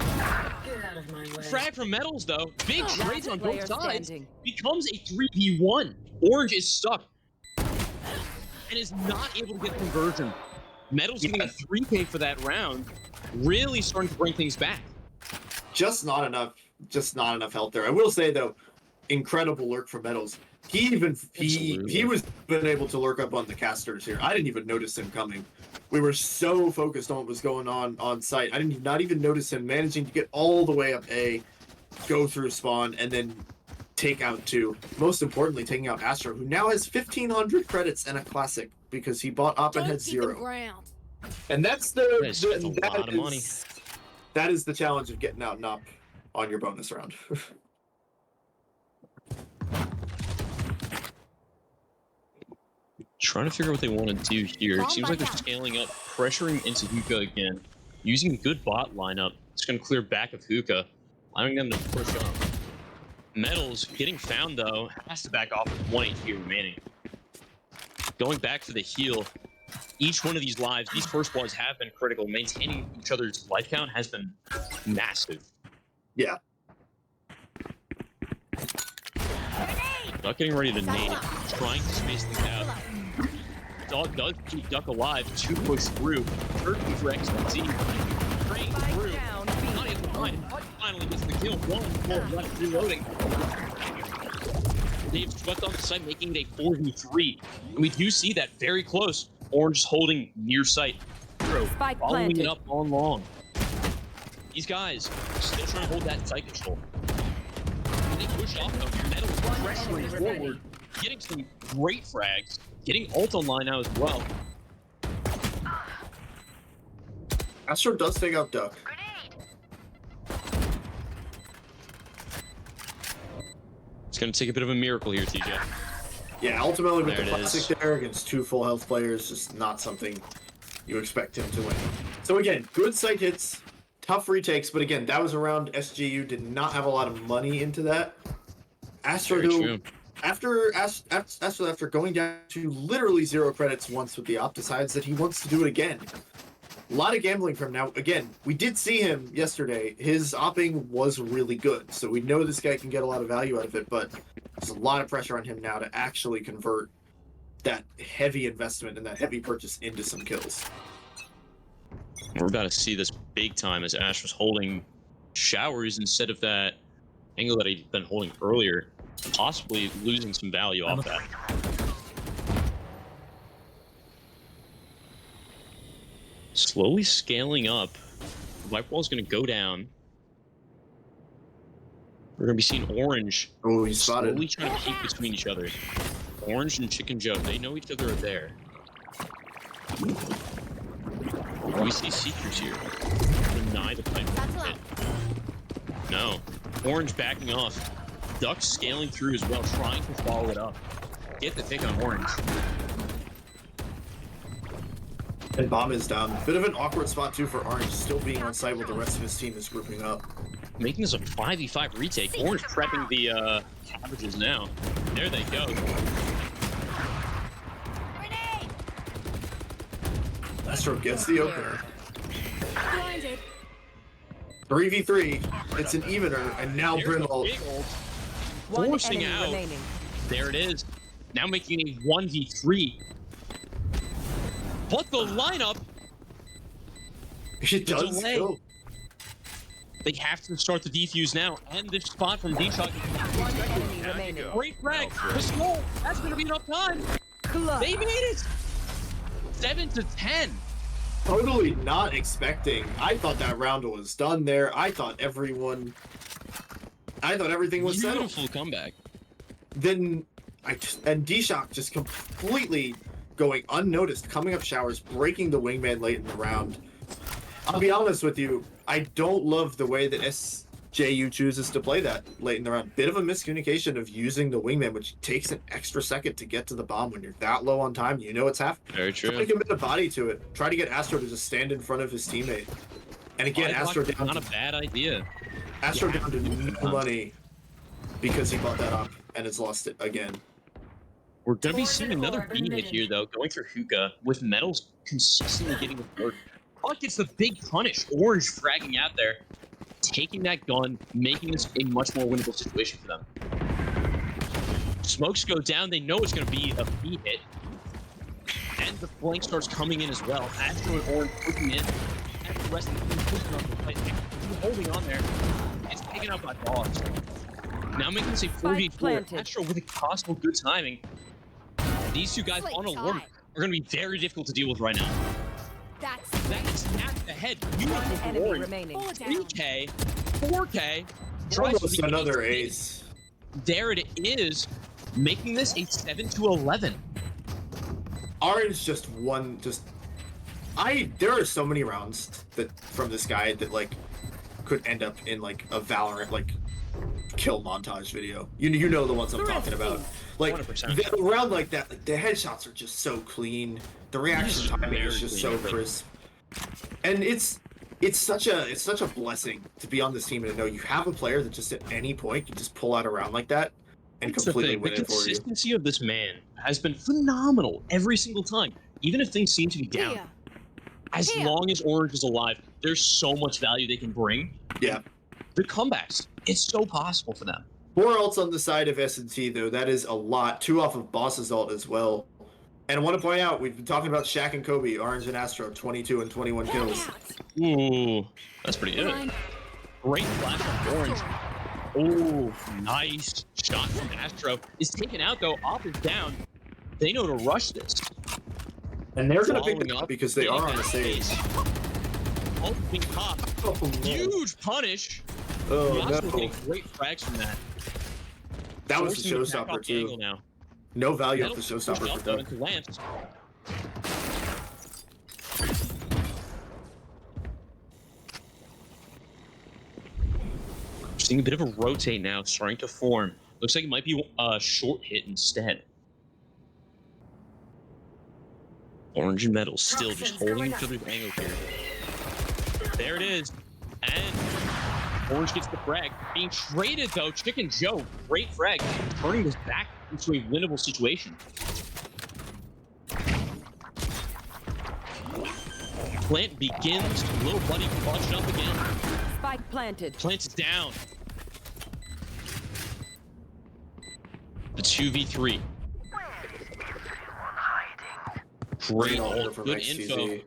Get out of my way. Frag from Metals though. Big trades on Player both sides. standing. Becomes a 3v1. Orange is stuck. And is not able to get conversion. Metals getting a 3K for that round. Really starting to bring things back. Just not enough health there. I will say though, incredible lurk from Metals. He Absolutely. was been able to lurk up on the casters here. I didn't even notice him coming. We were so focused on what was going on site. I didn't not even notice him managing to get all the way up A, go through spawn, and then take out 2. Most importantly, taking out Astro, who now has 1,500 credits and a classic because he bought Op and had 0. Ground. And that's They spent a lot of money. That is the challenge of getting out and up on your bonus round. Trying to figure out what they want to do here. It seems like they're scaling up, pressuring into Hookah again. Using a good bot lineup. It's going to clear back of Hookah, allowing them to push up. Metals getting found though, has to back off with 1 HP remaining. Going back for the heal. Each one of these lives, these first bloods have been critical. Maintaining each other's life count has been massive. Yeah. Duck getting ready to nade, trying to space things out. Dog does keep Duck alive to push through. Turkey for XYZ. Praying through. Not able to find it. Duck finally gets the kill. 1 more left reloading. They've swept off the side, making it a 4v3. And we do see that very close. Orange is holding near sight. Spike Following planted. it up on long. These guys still trying to hold that site control. And they push off though. Metal pressuring forward, getting some great frags, getting ult online now as well. Astro does take out Duck. It's going to take a bit of a miracle here, TJ. Yeah, ultimately with There the it classic there against 2 full health players, just not something you expect him to win. So again, good site hits, tough retakes, but again, that was around SGU, did not have a lot of money into that. Astro, Very who, true. after going down to literally 0 credits once with the op, decides that he wants to do it again. A lot of gambling from now. Again, we did see him yesterday. His opping was really good, so we know this guy can get a lot of value out of it, but there's a lot of pressure on him now to actually convert that heavy investment and that heavy purchase into some kills. We're about to see this big time as Ash was holding showers instead of that angle that he'd been holding earlier, possibly losing some value off that. Slowly scaling up. White Wall's going to go down. We're going to be seeing Orange Oh, he's spotted. slowly trying to keep between each other. Orange and Chicken Joe, they know each other are there. We see Seekers here. Deny the pipe. Hit. No. Orange backing off. Duck scaling through as well, trying to follow it up. Get the pick on Orange. And Bomb is down. Bit of an awkward spot too for Orange, still being on site while the rest of his team is grouping up. Making this a 5v5 retake. Orange prepping the cabbages now. There they go. Astro gets the opener. Blinded. 3v3. It's an evener, and now There's a Brindle. big ult. One Forcing enemy out. remaining. There it is. Now making a 1v3. But the lineup, It does delay. go. they have to start the defuse now. And this spot from D-Shock. One enemy remaining. Great frag. The smoke. That's going to be enough time. They made it. 7-10. Totally not expecting. I thought that round was done there. I thought everything was settled. Beautiful comeback. Then and D-Shock just completely going unnoticed, coming up showers, breaking the wingman late in the round. I'll be honest with you, I don't love the way that SJU chooses to play that late in the round. Bit of a miscommunication of using the wingman, which takes an extra second to get to the bomb when you're that low on time. You know it's happening. Very Try to true. commit a body to it. Try to get Astro to just stand in front of his teammate. And again, Astro down Not to, a bad idea. Astro down to no money because he bought that up and has lost it again. We're going to be seeing another B hit here, though, going for Hookah, with Metals consistently getting the work. Puck gets the big punish. Orange fragging out there, taking that gun, making this a much more winnable situation for them. Smokes go down. They know it's going to be a B hit. And the flank starts coming in as well. Astro and Orange pushing in. And the rest of the team pushing on the play. Holding on there. It's taken out by Dogs. Now making this a 4v4. planted. Astro with a possible good timing. These two guys on a warm are going to be very difficult to deal with right now. That is at the head. Beautiful for Enemy Orange. remaining. 3K, 4K. Tries to Almost be another ace. there it is, making this a 7-11. Orange just won. There are so many rounds that from this guy that like could end up in like a Valorant like kill montage video. You know the ones I'm talking about. Like 100%. the round like that, like, the headshots are just so clean. The reaction timing is just so crisp, and it's such a blessing to be on this team and to know you have a player that just at any point can just pull out a round like that and That's completely the win it for you. The consistency of this man has been phenomenal every single time, even if things seem to be down. Here. As Here. long as Orange is alive, there's so much value they can bring. Yeah. The comebacks, it's so possible for them. 4 ults on the side of S&T though, that is a lot. 2 off of Boss's ult as well. And I want to point out, we've been talking about Shaq and Kobe, Orange and Astro, 22 and 21 kills. Ooh, that's pretty good. Blind. Great flash from Orange. Oh, nice shot from Astro. Is taken out though. Op is down. They know to rush this. And they're going to pick Following it up up, because they are on the stage. Oh, being popped. Oh, no. Huge punish. Oh, Yasuo no. getting great frags from that. That was the Forcing him to back showstopper off the angle too. now. No value Metal off the pushed showstopper up, for though, Doug. into lamps. Seeing a bit of a rotate now, starting to form. Looks like it might be a short hit instead. Orange and Metal still just holding each other's angle here. There it is. And Orange gets the frag. Being traded though, Chicken Joe, great frag, turning this back into a winnable situation. Plant begins, little buddy clutched up again. Spike planted. Plant is down. The 2v3. Great ult, from good info. XTZ.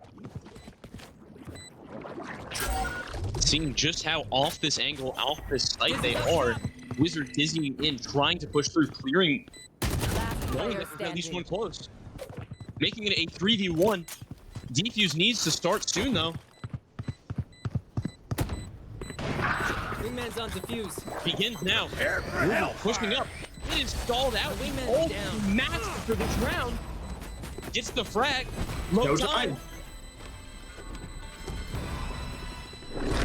Seeing just how off this angle, off this site they are, Wizard dizzying in, trying to push through, clearing, Last knowing player that there's at least standing. one close. Making it a 3v1. Defuse needs to start soon though. Wingman's on defuse. Begins now. Ooh, pushing up. It is stalled out. Wingman's Oh, down. master for this round. Gets the frag. Low No time. time.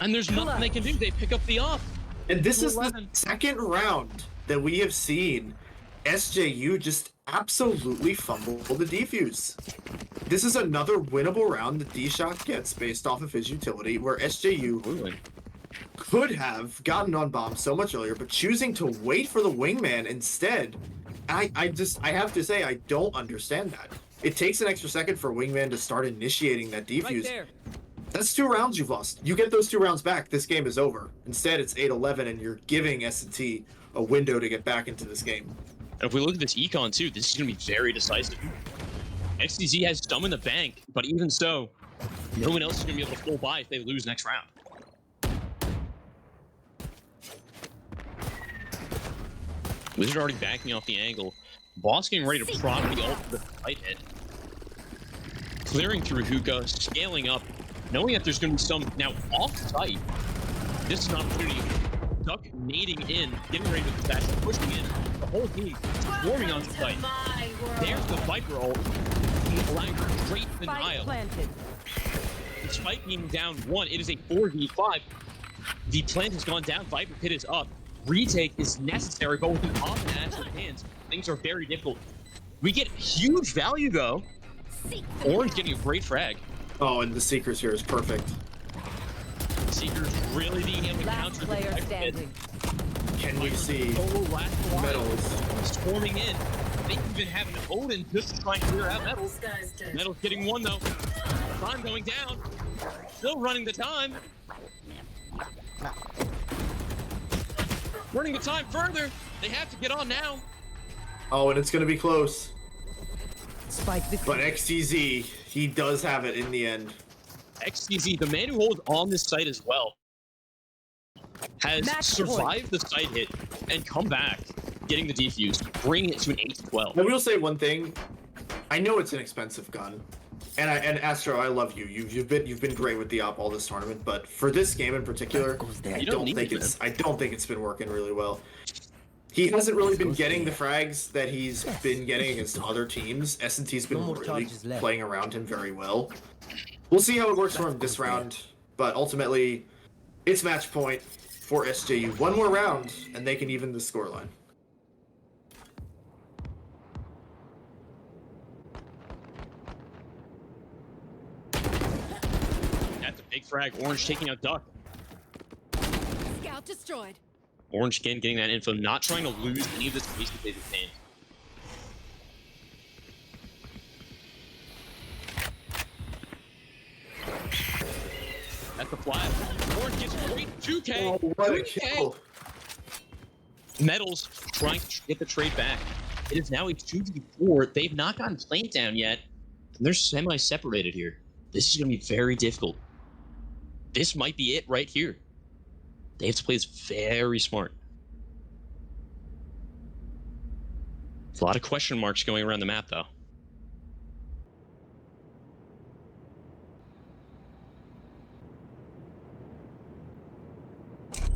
And there's nothing they can do. They pick up the off. And this is the 11. second round that we have seen SJU just absolutely fumble the defuse. This is another winnable round that D-Shock gets based off of his utility, where SJU Absolutely. could have gotten on bomb so much earlier, but choosing to wait for the wingman instead, I have to say, I don't understand that. It takes an extra second for wingman to start initiating that Right defuse. there. That's 2 rounds you've lost. You get those 2 rounds back, this game is over. Instead, it's 8-11, and you're giving S&T a window to get back into this game. And if we look at this econ too, this is going to be very decisive. XTZ has some in the bank, but even so, no one else is going to be able to full buy if they lose next round. Wizard already backing off the angle. Boss getting ready to proc the ult for the fight hit. Clearing through hookah, scaling up, knowing that there's going to be some now off-site. This is an opportunity. Duck nading in, getting ready to dispatch, pushing in. The whole team swarming onto site. There's the Viper ult, allowing great Spike denial. planted. Despite being down 1, it is a 4v5. The plant has gone down, Viper pit is up. Retake is necessary, but with the off and active hands, things are very difficult. We get huge value though. Orange getting a great frag. Oh, and the Seekers here is perfect. Seekers really being able to Last counter the player Viper pit. standing. Can we see Solo last while. Metals? Swarming in. They even have an Odin just to try and clear out Metals. This guy's dead. Metals getting 1 though. Time going down. Still running the time. Running the time further. They have to get on now. Oh, and it's going to be close. Spike the But XTZ, he does have it in the end. XTZ, the man who holds on this site as well, has Match survived the site hit and come back, getting the defuse, bringing it to an 8-12. I will say one thing. I know it's an expensive gun, and Astro, I love you. You've been great with the op all this tournament, but for this game in particular, goes there. I You don't don't need think it, it's been working really well. He hasn't really been getting the frags that he's been getting against other teams. S&T's been No more really charges left. playing around him very well. We'll see how it works for him this round, but ultimately, it's match point for SJU. One more round, and they can even the scoreline. That's a big frag. Orange taking out Duck. Scout destroyed. Orange again getting that info, not trying to lose any of this space that they've obtained. That's the flash. Orange gets great 2K. Oh, what a 2K. kill. Metals trying to get the trade back. It is now a 2v4. They've not gotten played down yet. And they're semi-separated here. This is going to be very difficult. This might be it right here. They have to play this very smart. A lot of question marks going around the map, though.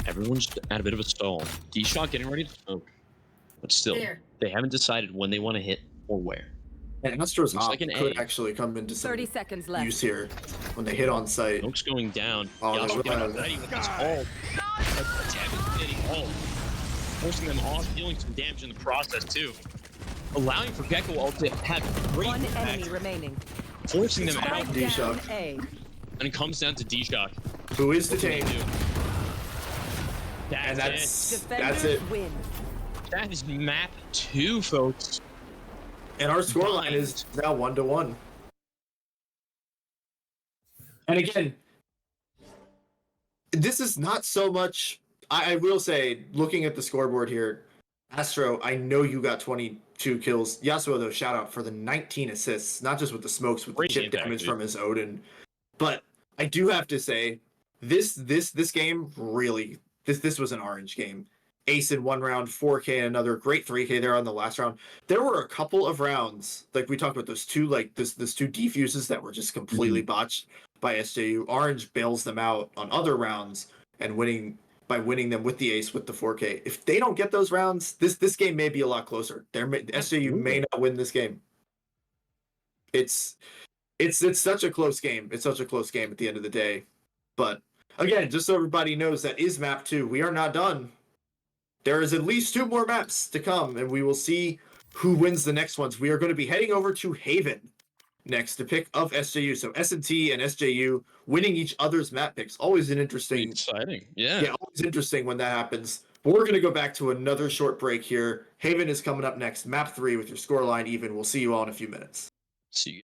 Everyone's at a bit of a stall. D-Shot getting ready to smoke. But still, There. they haven't decided when they want to hit or where. And Astro's Looks op like an could A. actually come into some 30 seconds left. use here when they hit on site. Smoke's going down. Oh, Yasuo they're getting running. ready with his ult. A devastating ult. Forcing them off, dealing some damage in the process, too. Allowing for Gecko ult to have great One impact. enemy remaining. Forcing them Strike out. down D-Shock. A. And it comes down to D-Shock. Who is What can they detained? do? And That's Defenders it. win. it. That is map 2, folks. And our scoreline is now 1-1. And again, this is not so much. I will say, looking at the scoreboard here, Astro, I know you got 22 kills. Yasuo, though, shout out for the 19 assists, not just with the smokes, with Great the chip impact, damage dude. from his Odin. But I do have to say, this game really, this was an orange game. Ace in one round, 4K in another, great 3K there on the last round. There were a couple of rounds, like we talked about those two, like this two defuses that were just completely botched by SJU. Orange bails them out on other rounds and winning them with the ace with the 4K. If they don't get those rounds, this game may be a lot closer. SJU may not win this game. It's such a close game. It's such a close game at the end of the day. But again, just so everybody knows, that is map 2. We are not done. There is at least 2 more maps to come, and we will see who wins the next ones. We are going to be heading over to Haven next to pick of SJU. So S&T and SJU winning each other's map picks. Always an interesting, Exciting. Yeah. yeah, always interesting when that happens. But we're going to go back to another short break here. Haven is coming up next. Map 3 with your scoreline even. We'll see you all in a few minutes. See you.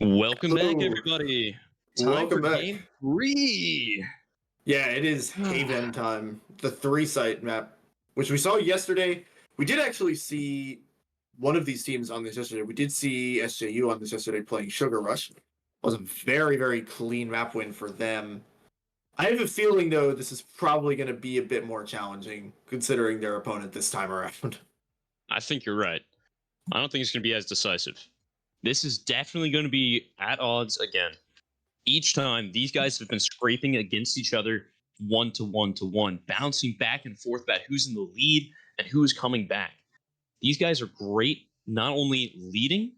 Welcome back, Hello. everybody. Time Welcome for back. game 3. Yeah, it is Haven time. The 3-site map, which we saw yesterday. We did actually see one of these teams on this yesterday. We did see SJU on this yesterday playing Sugar Rush. It was a very, very clean map win for them. I have a feeling, though, this is probably going to be a bit more challenging considering their opponent this time around. I think you're right. I don't think it's going to be as decisive. This is definitely going to be at odds again. Each time, these guys have been scraping against each other 1-to-1-to-1, bouncing back and forth about who's in the lead and who is coming back. These guys are great, not only leading,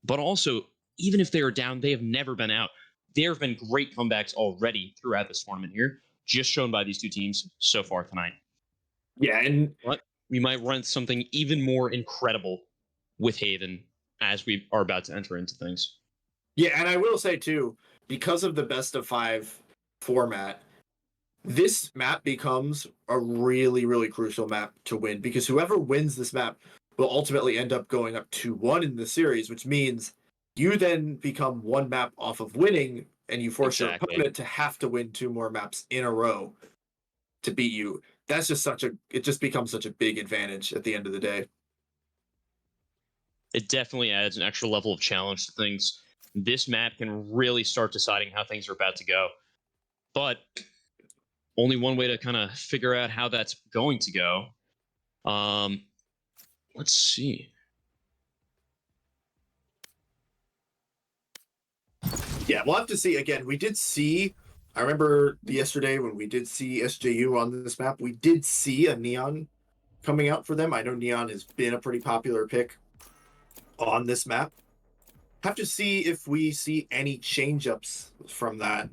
but also, even if they are down, they have never been out. There have been great comebacks already throughout this tournament here, just shown by these two teams so far tonight. Yeah, and But we might run something even more incredible with Haven as we are about to enter into things. yeah, and I will say too, because of the best of 5 format, this map becomes a really, really crucial map to win because whoever wins this map will ultimately end up going up 2-1 in the series, which means you then become one map off of winning and you force your opponent to have to win 2 more maps in a row to beat you. That's just it just becomes such a big advantage at the end of the day. It definitely adds an extra level of challenge to things. This map can really start deciding how things are about to go. But only one way to kind of figure out how that's going to go. Let's see. Yeah, we'll have to see. Again, we did see, I remember yesterday when we did see SJU on this map, we did see a Neon coming out for them. I know Neon has been a pretty popular pick on this map. Have to see if we see any change-ups from that.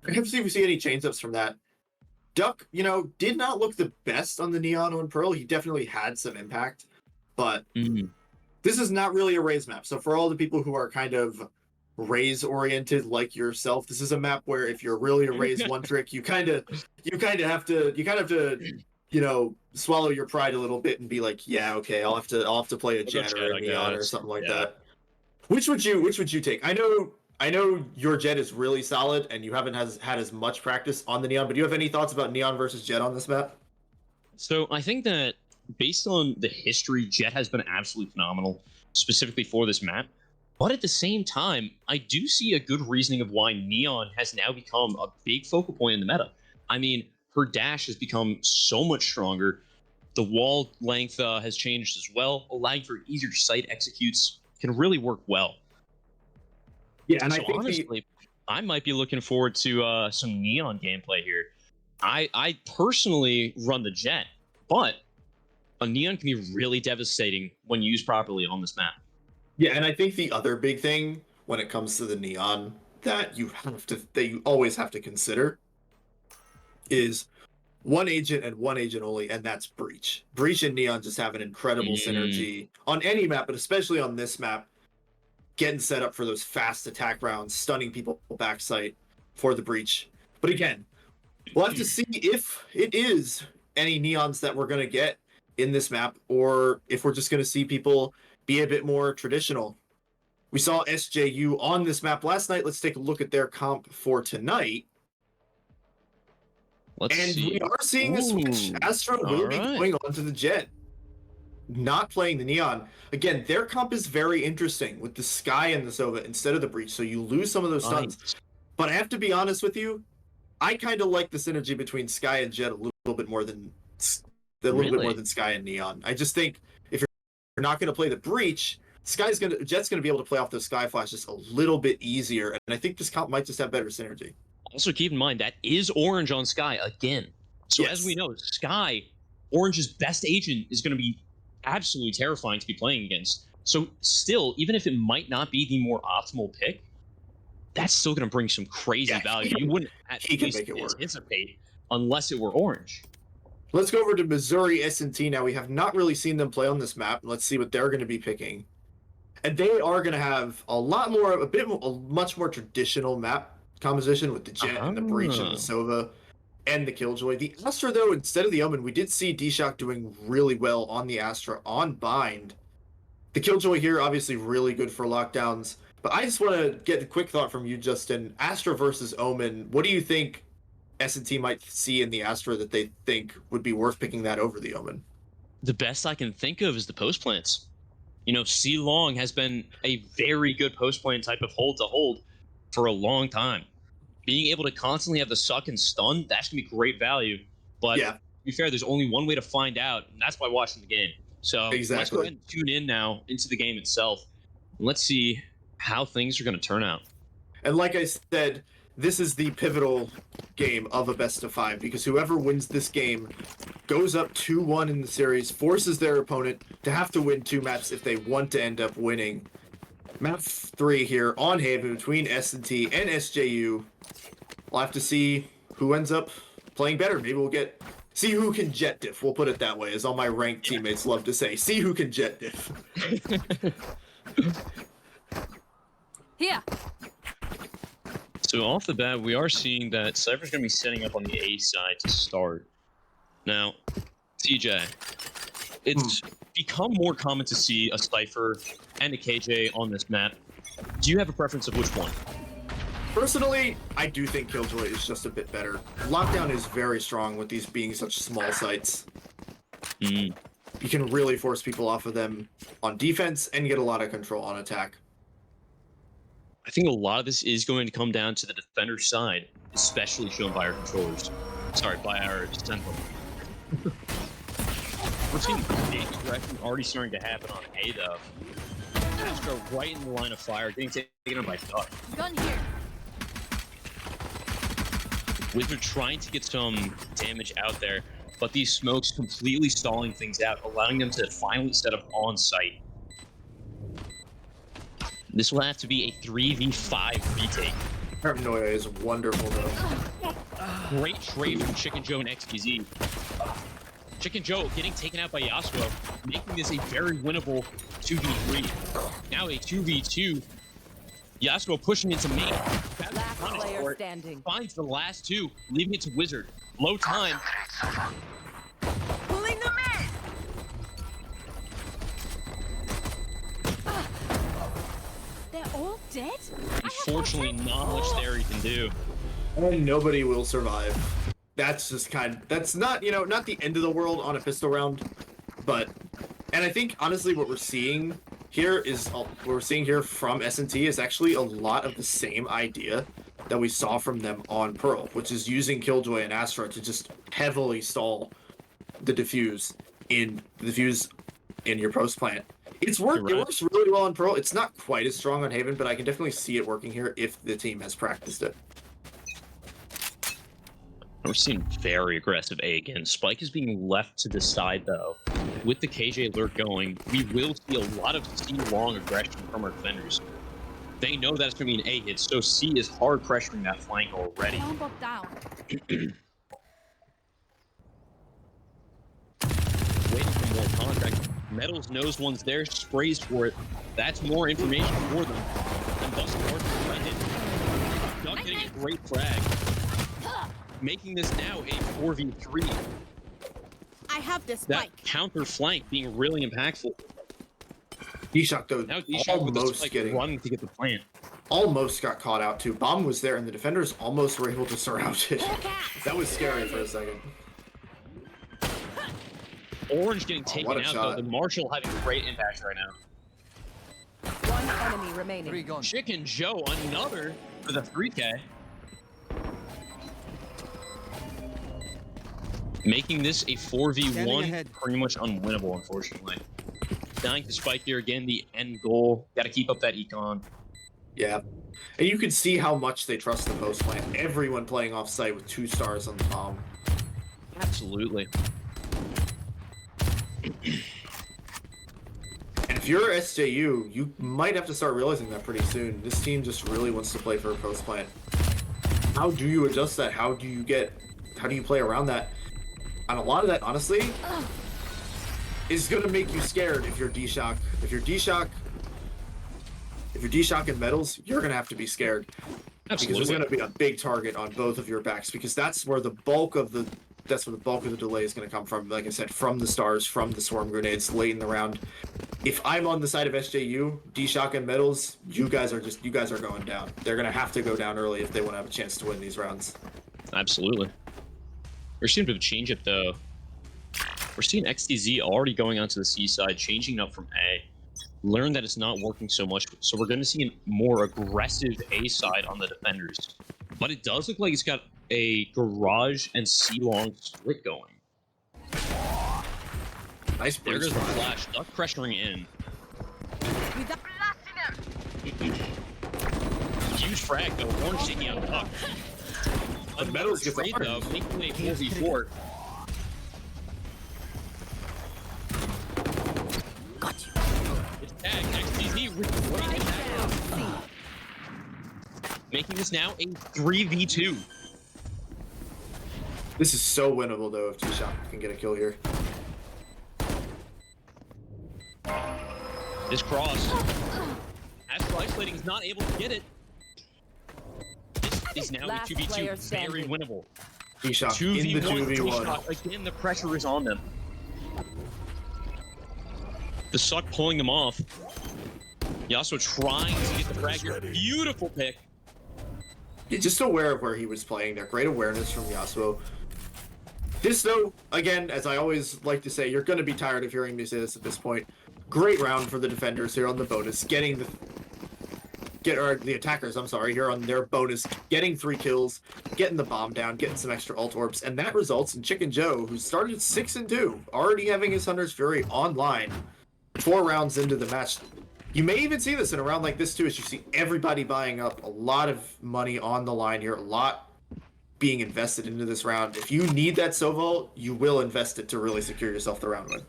I have to see if we see any change-ups from that. Duck, did not look the best on the Neon on Pearl. He definitely had some impact, but this is not really a Raze map. So for all the people who are kind of Raze oriented like yourself, this is a map where if you're really a Raze one trick, you kind of have to swallow your pride a little bit and be like, yeah, okay, I'll have to play a Jet or a Neon or something like that. Which would you take? I know your Jet is really solid and you haven't had as much practice on the Neon, but do you have any thoughts about Neon versus Jet on this map? So I think that based on the history, Jet has been absolutely phenomenal, specifically for this map. But at the same time, I do see a good reasoning of why Neon has now become a big focal point in the meta. I mean, her dash has become so much stronger. The wall length has changed as well, allowing for easier sight executes. Can really work well. Yeah, and so I think honestly, I might be looking forward to some Neon gameplay here. I personally run the Jet, but a Neon can be really devastating when used properly on this map. Yeah, and I think the other big thing when it comes to the Neon that you always have to consider is one agent and one agent only, and that's Breach. Breach and Neon just have an incredible synergy on any map, but especially on this map, getting set up for those fast attack rounds, stunning people backside for the Breach. But again, we'll have to see if it is any neons that we're going to get in this map, or if we're just going to see people be a bit more traditional. We saw SJU on this map last night. Let's take a look at their comp for tonight. Let's And see. we are seeing a switch. Ooh, Astro will be alright. going on to the Jet, not playing the Neon. Again, their comp is very interesting with the Sky and the Sova instead of the Breach, so you lose some of those stuns. Nice. But I have to be honest with you, I kind of like the synergy between Sky and Jet a little bit more than Really? Sky and Neon. I just think if you're not going to play the Breach, Jet's going to be able to play off those Sky flashes a little bit easier, and I think this comp might just have better synergy. Also, keep in mind that is Orange on Sky again. So Yes. as we know, Sky, Orange's best agent, is going to be absolutely terrifying to be playing against. So still, even if it might not be the more optimal pick, that's still going to bring some crazy value. You wouldn't at he can least make it work. anticipate unless it were Orange. Let's go over to Missouri S&T now. We have not really seen them play on this map. Let's see what they're going to be picking. And they are going to have a much more traditional map composition with the Jet and the Breach and the Sova and the Killjoy. The Astra, though, instead of the Omen, we did see D-Shock doing really well on the Astra on Bind. The Killjoy here, obviously really good for lockdowns. But I just want to get a quick thought from you, Justin. Astra versus Omen, what do you think S&T might see in the Astra that they think would be worth picking that over the Omen? The best I can think of is the post plants. You know, C Long has been a very good post plant type of hold to hold for a long time. Being able to constantly have the suck and stun, that's gonna be great value. But Yeah. to be fair, there's only one way to find out, and that's by watching the game. So let's go Exactly. ahead and tune in now into the game itself. And let's see how things are gonna turn out. And like I said, this is the pivotal game of a best of 5, because whoever wins this game goes up 2-1 in the series, forces their opponent to have to win 2 maps if they want to end up winning. Map 3 here on Haven between S&T and SJU. We'll have to see who ends up playing better. Maybe we'll see who can jet diff. We'll put it that way, as all my ranked teammates love to say. See who can jet diff. Here. So off the bat, we are seeing that Cypher's going to be setting up on the A side to start. Now, TJ, it's become more common to see a Cypher and a KJ on this map. Do you have a preference of which one? Personally, I do think Killjoy is just a bit better. Lockdown is very strong with these being such small sites. You can really force people off of them on defense and get a lot of control on attack. I think a lot of this is going to come down to the defender side, especially shown by our controllers. Sorry, by our central. We're seeing big aggression already starting to happen on A, though. Astro right in the line of fire, getting taken on by Duck. Gun here. Wizard trying to get some damage out there, but these smokes completely stalling things out, allowing them to finally set up on site. This will have to be a 3v5 retake. Paranoia is wonderful, though. Great trade from Chicken Joe and XQZ. Chicken Joe getting taken out by Yasuo, making this a very winnable 2v3. Now a 2v2. Yasuo pushing into main. Last player standing. Finds the last 2, leaving it to Wizard. Low time. Pulling them in. They're all dead? Unfortunately, not much there he can do. And nobody will survive. That's just that's not, not the end of the world on a pistol round, but, and I think, honestly, what we're seeing here from S&T is actually a lot of the same idea that we saw from them on Pearl, which is using Killjoy and Astra to just heavily stall the diffuse in your post plant. It works really well on Pearl. It's not quite as strong on Haven, but I can definitely see it working here if the team has practiced it. We're seeing very aggressive A again. Spike is being left to the side, though. With the KJ alert going, we will see a lot of C-long aggression from our defenders. They know that it's going to be an A hit, so C is hard pressuring that flank already. Down. Waiting for more contact. Metals knows one's there, sprays for it. That's more information for them. And thus far, right hit. Duck hitting a great frag. making this now a 4v3. I have this That spike. counter flank being really impactful. D-Shock though, Now D-Shock with the almost spike getting, running to get the plant. almost got caught out too. Bomb was there, and the defenders almost were able to surround it. That was scary for a second. Orange getting Oh, taken what a out shot. though. The Marshall having great impact right now. One enemy remaining. Chicken Joe, another for the 3K. Making this a 4v1 pretty much unwinnable, unfortunately. Dying to spike here again, the end goal. Got to keep up that econ. Yeah. And you can see how much they trust the post plant. Everyone playing off site with 2 stars on the bomb. Absolutely. And if you're SJU, you might have to start realizing that pretty soon. This team just really wants to play for a post plant. How do you adjust that? How do you play around that? And a lot of that, honestly, is gonna make you scared if you're D-Shock. If you're D-Shock and Metals, you're gonna have to be scared. Absolutely. Because there's gonna be a big target on both of your backs, because that's where the bulk of the delay is going to come from. Like I said, from the stars, from the swarm grenades late in the round. If I'm on the side of SJU, D-Shock and Metals, you guys are going down. They're going to have to go down early if they want to have a chance to win these rounds. Absolutely. We're seeing a bit of a change up though. We're seeing XTZ already going onto the C side, changing up from A. Learn that it's not working so much, so we're going to see a more aggressive A side on the defenders. But it does look like it's got a garage and C-long split going. Nice There break. goes the flash. Duck pressuring in. Huge frag though. Orange taking out Duck. The Metals Another gets trade though, making it a 4v4. Got you. It's tag. XTZ reclaimed it. Making this now a 3v2. This is so winnable though if D-Shock can get a kill here. This cross. Astro Isolating is not able to get it. This is now a Last 2v2. player Very standing. winnable. D-Shock in the 2v1. 2v1. D-Shock. Again, the pressure is on them. The Suck pulling them off. Yasuo trying to get the frag here. Beautiful pick. Yeah, just aware of where he was playing there. Great awareness from Yasuo. This though, again, as I always like to say, you're going to be tired of hearing me say this at this point. Great round for the defenders here on the bonus, getting the attackers, I'm sorry, here on their bonus, getting 3 kills, getting the bomb down, getting some extra ult orbs, and that results in Chicken Joe, who started 6-2, already having his Hunter's Fury online 4 rounds into the match. You may even see this in a round like this too, as you see everybody buying up, a lot of money on the line here, a lot being invested into this round. If you need that Sovol, you will invest it to really secure yourself the round win.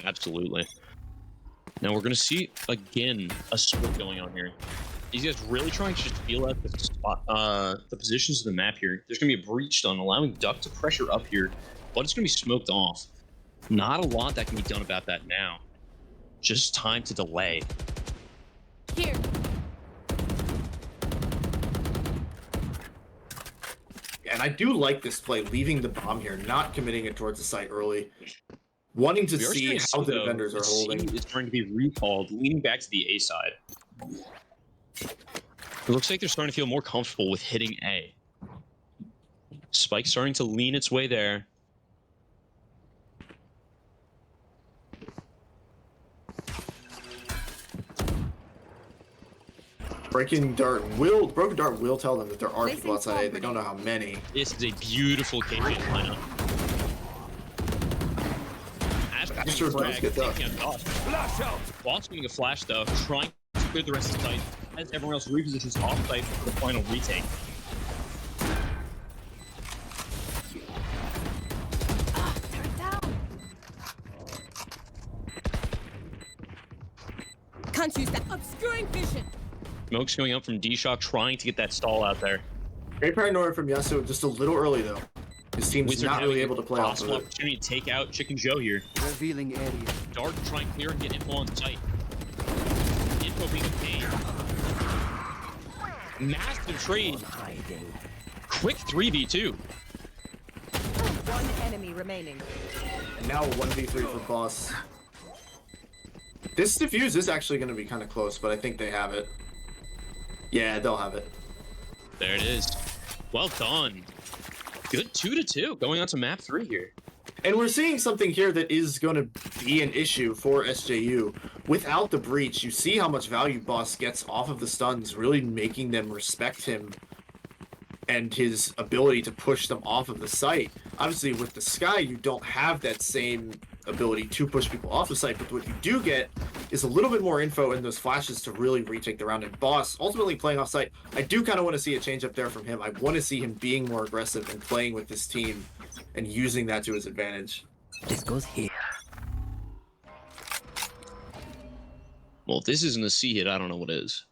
Absolutely. Now we're going to see, again, a split going on here. These guys really trying to just feel out the positions of the map here. There's going to be a breach done, allowing Duck to pressure up here, but it's going to be smoked off. Not a lot that can be done about that now. Just time to delay. Here. And I do like this play, leaving the bomb here, not committing it towards the site early. Wanting to see how the defenders are holding. It's trying to be recalled, leaning back to the A side. It looks like they're starting to feel more comfortable with hitting A. Spike starting to lean its way there. Broken Dart will tell them that there are people outside A. They don't know how many. This is a beautiful KJ lineup. Sure does get done. Boss getting a flash though, trying to clear the rest of the site as everyone else repositions off site for the final retake. Can't use that. Obscuring vision. Smoke's going up from D-Shock, trying to get that stall out there. Great paranoia from Yasuo, just a little early though. His team's Wizard not really having able to play off of possible it. opportunity to take out Chicken Joe here. Revealing area. Dart trying to clear and get info on site. Info being obtained. Massive trade. quick 3v2. One enemy remaining. And now a 1v3 for Boss. This defuse is actually going to be kind of close, but I think they have it. Yeah, they'll have it. There it is. Well done. Good 2-2 going on to map 3 here. And we're seeing something here that is going to be an issue for SJU. Without the breach, you see how much value Boss gets off of the stuns, really making them respect him and his ability to push them off of the site. Obviously, with the Sky, you don't have that same ability to push people off the site, but what you do get is a little bit more info in those flashes to really retake the round. And Boss, ultimately playing off site, I do kind of want to see a change up there from him. I want to see him being more aggressive and playing with this team and using that to his advantage. This goes here. Well, if this isn't a C hit, I don't know what is.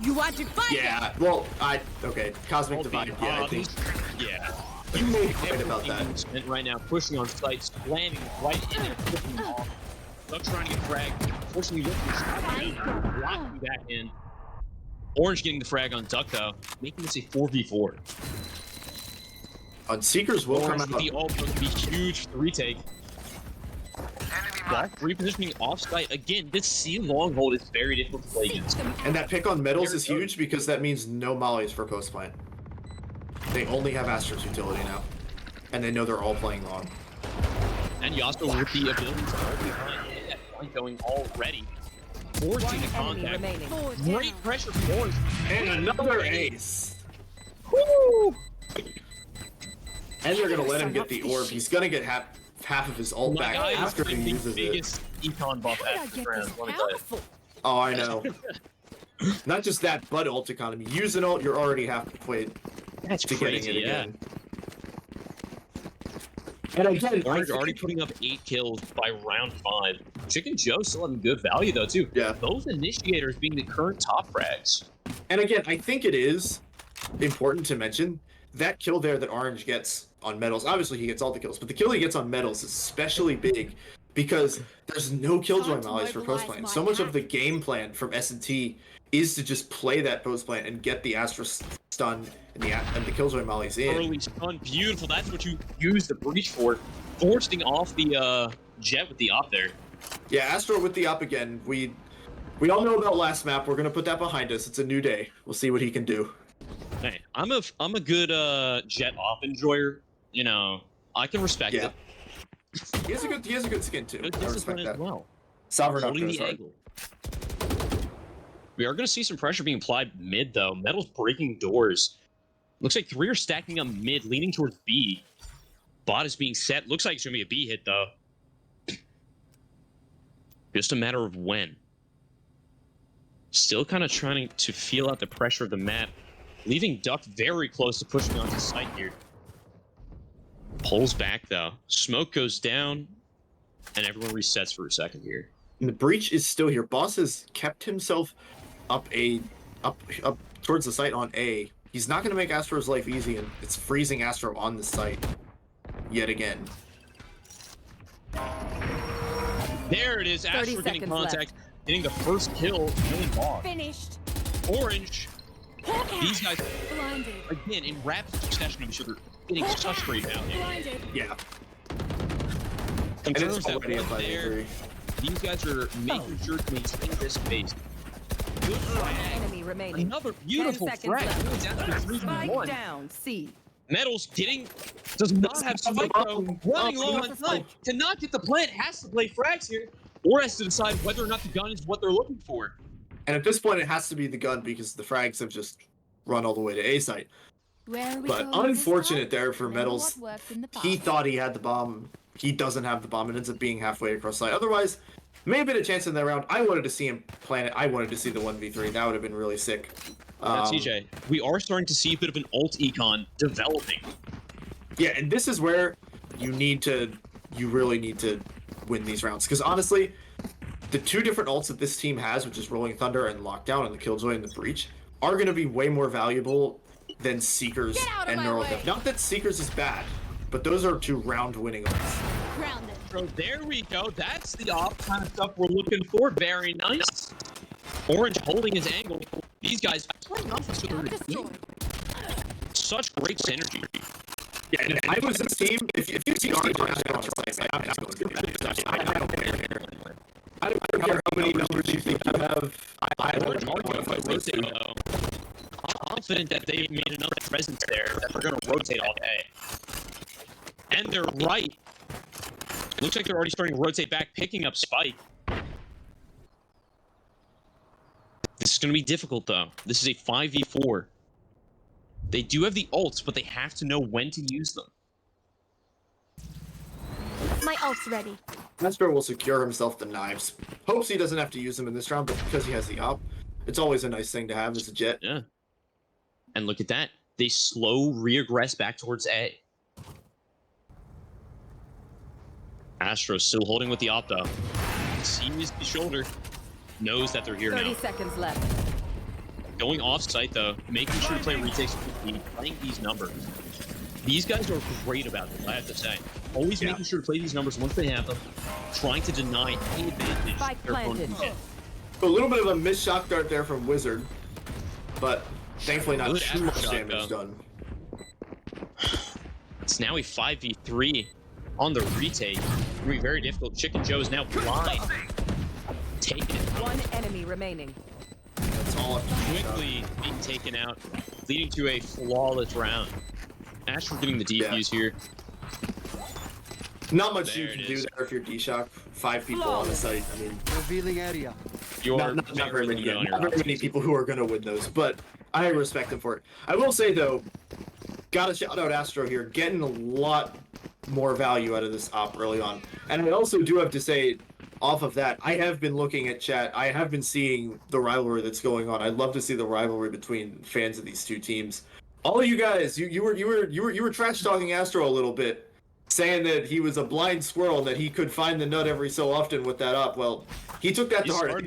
You want to fight? Yeah, well, okay, Cosmic Divide, yeah, I think. Yeah. You may be right about that. And right now, pushing on site, slamming right in there, flipping them off. Duck trying to get fragged, forcing the blocking back in. Orange getting the frag on Duck, though, making this a 4v4. On Seekers will come Orange out. the ult would be huge for the retake. Block repositioning off site. Again, this C long hold is very difficult to play against. And that pick on metals is huge because that means no mollies for post plant. They only have Astra's utility now. And they know they're all playing long. And Yasuo with the ability to hold behind that point going already. Forcing the Enemy contact. remaining. Great pressure from Orange. And another ace! Woo! And they're gonna let him get the orb. He's gonna get half of his ult back guy after is he the uses it. biggest econ buff How did I at the get ground. this Let me tell you. powerful? Oh, I know. Not just that, but ult economy. Use an ult, you're already halfway That's to crazy, getting it yeah. again. And again, Orange already putting up 8 kills by round 5. Chicken Joe still having good value though too. Yeah. Both initiators being the current top frags. And again, I think it is important to mention that kill there that Orange gets on metals. Obviously, he gets all the kills, but the kill he gets on metals is especially big because there's no killjoy mollies for post plant. So much of the game plan from S&T is to just play that post plant and get the Astra stun and the killjoy mollies in. Early stun, beautiful. That's what you use the breach for. Forcing off the jet with the op there. Yeah, Astra with the up again. We all know about last map. We're gonna put that behind us. It's a new day. We'll see what he can do. Hey, I'm a good jet op enjoyer. You know, I can respect Yeah. it. He has a good skin too. Good I discipline respect as that. well. Sovereign up Holding goes the hard. angle. We are going to see some pressure being applied mid, though. Metal's breaking doors. Looks like 3 are stacking up mid, leaning towards B. Bot is being set. Looks like it's going to be a B hit, though. Just a matter of when. Still kind of trying to feel out the pressure of the map. Leaving Duck very close to pushing onto site here. Pulls back, though. Smoke goes down, and everyone resets for a second here. And the breach is still here. Boss has kept himself up towards the site on A. He's not going to make Astro's life easy, and it's freezing Astro on the site yet again. There it is. 30 Astro getting seconds contact, getting the first kill. Killing Bog. Finished. Orange. These guys, Blinded. again, in rapid succession of each other, getting such great value. Blinded. Yeah. And Confirms it's that already a one there. 5v3. These guys are making sure to maintain this pace. Good frag. Enemy remaining. Another beautiful 10 frag. seconds Going down to the Spike 3v1. down. C. Metals does not have spike though. Running Oh, low no. on time. To not get the plant, has to play frags here, or has to decide whether or not the gun is what they're looking for. And at this point, it has to be the gun because the frags have just run all the way to A site. Where are we But going this unfortunate time? there for Remember Metals. what worked in the He past. thought he had the bomb. He doesn't have the bomb. It ends up being halfway across site. Otherwise, may have been a chance in that round. I wanted to see him plant it. I wanted to see the 1v3. That would have been really sick. Now, TJ, we are starting to see a bit of an ult econ developing. Yeah, and this is where you really need to win these rounds. Because honestly, the 2 different ults that this team has, which is Rolling Thunder and Lockdown and the Killjoy and the Breach, are going to be way more valuable than Seekers Get out of and my Neural way. Depth. Not that Seekers is bad, but those are 2 round-winning ults. Grounded. So there we go. That's the off kind of stuff we're looking for. Very nice. Orange holding his angle. These guys playing off each other. Destroyed. such great synergy. Yeah, and if I was this team, if you see our Astro on a site, I'm just going to do that. I don't care. I don't care how many numbers you think you have. I don't know if I rotate. I'm confident that they've made enough presence there that they're going to rotate all day. And they're right. It looks like they're already starting to rotate back, picking up Spike. This is going to be difficult, though. This is a 5v4. They do have the ults, but they have to know when to use them. My ult's ready. Astro will secure himself the knives. Hopes he doesn't have to use them in this round, but because he has the op, it's always a nice thing to have as a Jet. Yeah. And look at that. They slow regress back towards A. Astro still holding with the op, though. Sees the shoulder. Knows that they're here 30 now. seconds left. Going off-site, though, making sure to play retakes quickly, playing these numbers. These guys are great about it, I have to say. Always making sure to play these numbers once they have them, trying to deny any advantage Spike their opponent planted. can get. A little bit of a missed shock dart there from Wizard, but thankfully not Good too much Astro shot, damage though. done. It's now a 5v3 on the retake. It's going to be very difficult. Chicken Joe is now blind. Taking it One enemy remaining. That's all up to quickly being taken out, leading to a flawless round. Astro getting the defuse here. Not much There you can it do is. there if you're D-Shock. 5 people on the site. I mean, Revealing area. You're not very many, good on your not very many options. people who are going to win those, but I respect them for it. I will say, though, gotta shout out Astro here, getting a lot more value out of this op early on. And I also do have to say, off of that, I have been looking at chat. I have been seeing the rivalry that's going on. I'd love to see the rivalry between fans of these two teams. All of you guys, you were trash talking Astro a little bit, saying that he was a blind squirrel and that he could find the nut every so often with that up. Well, he took that to heart.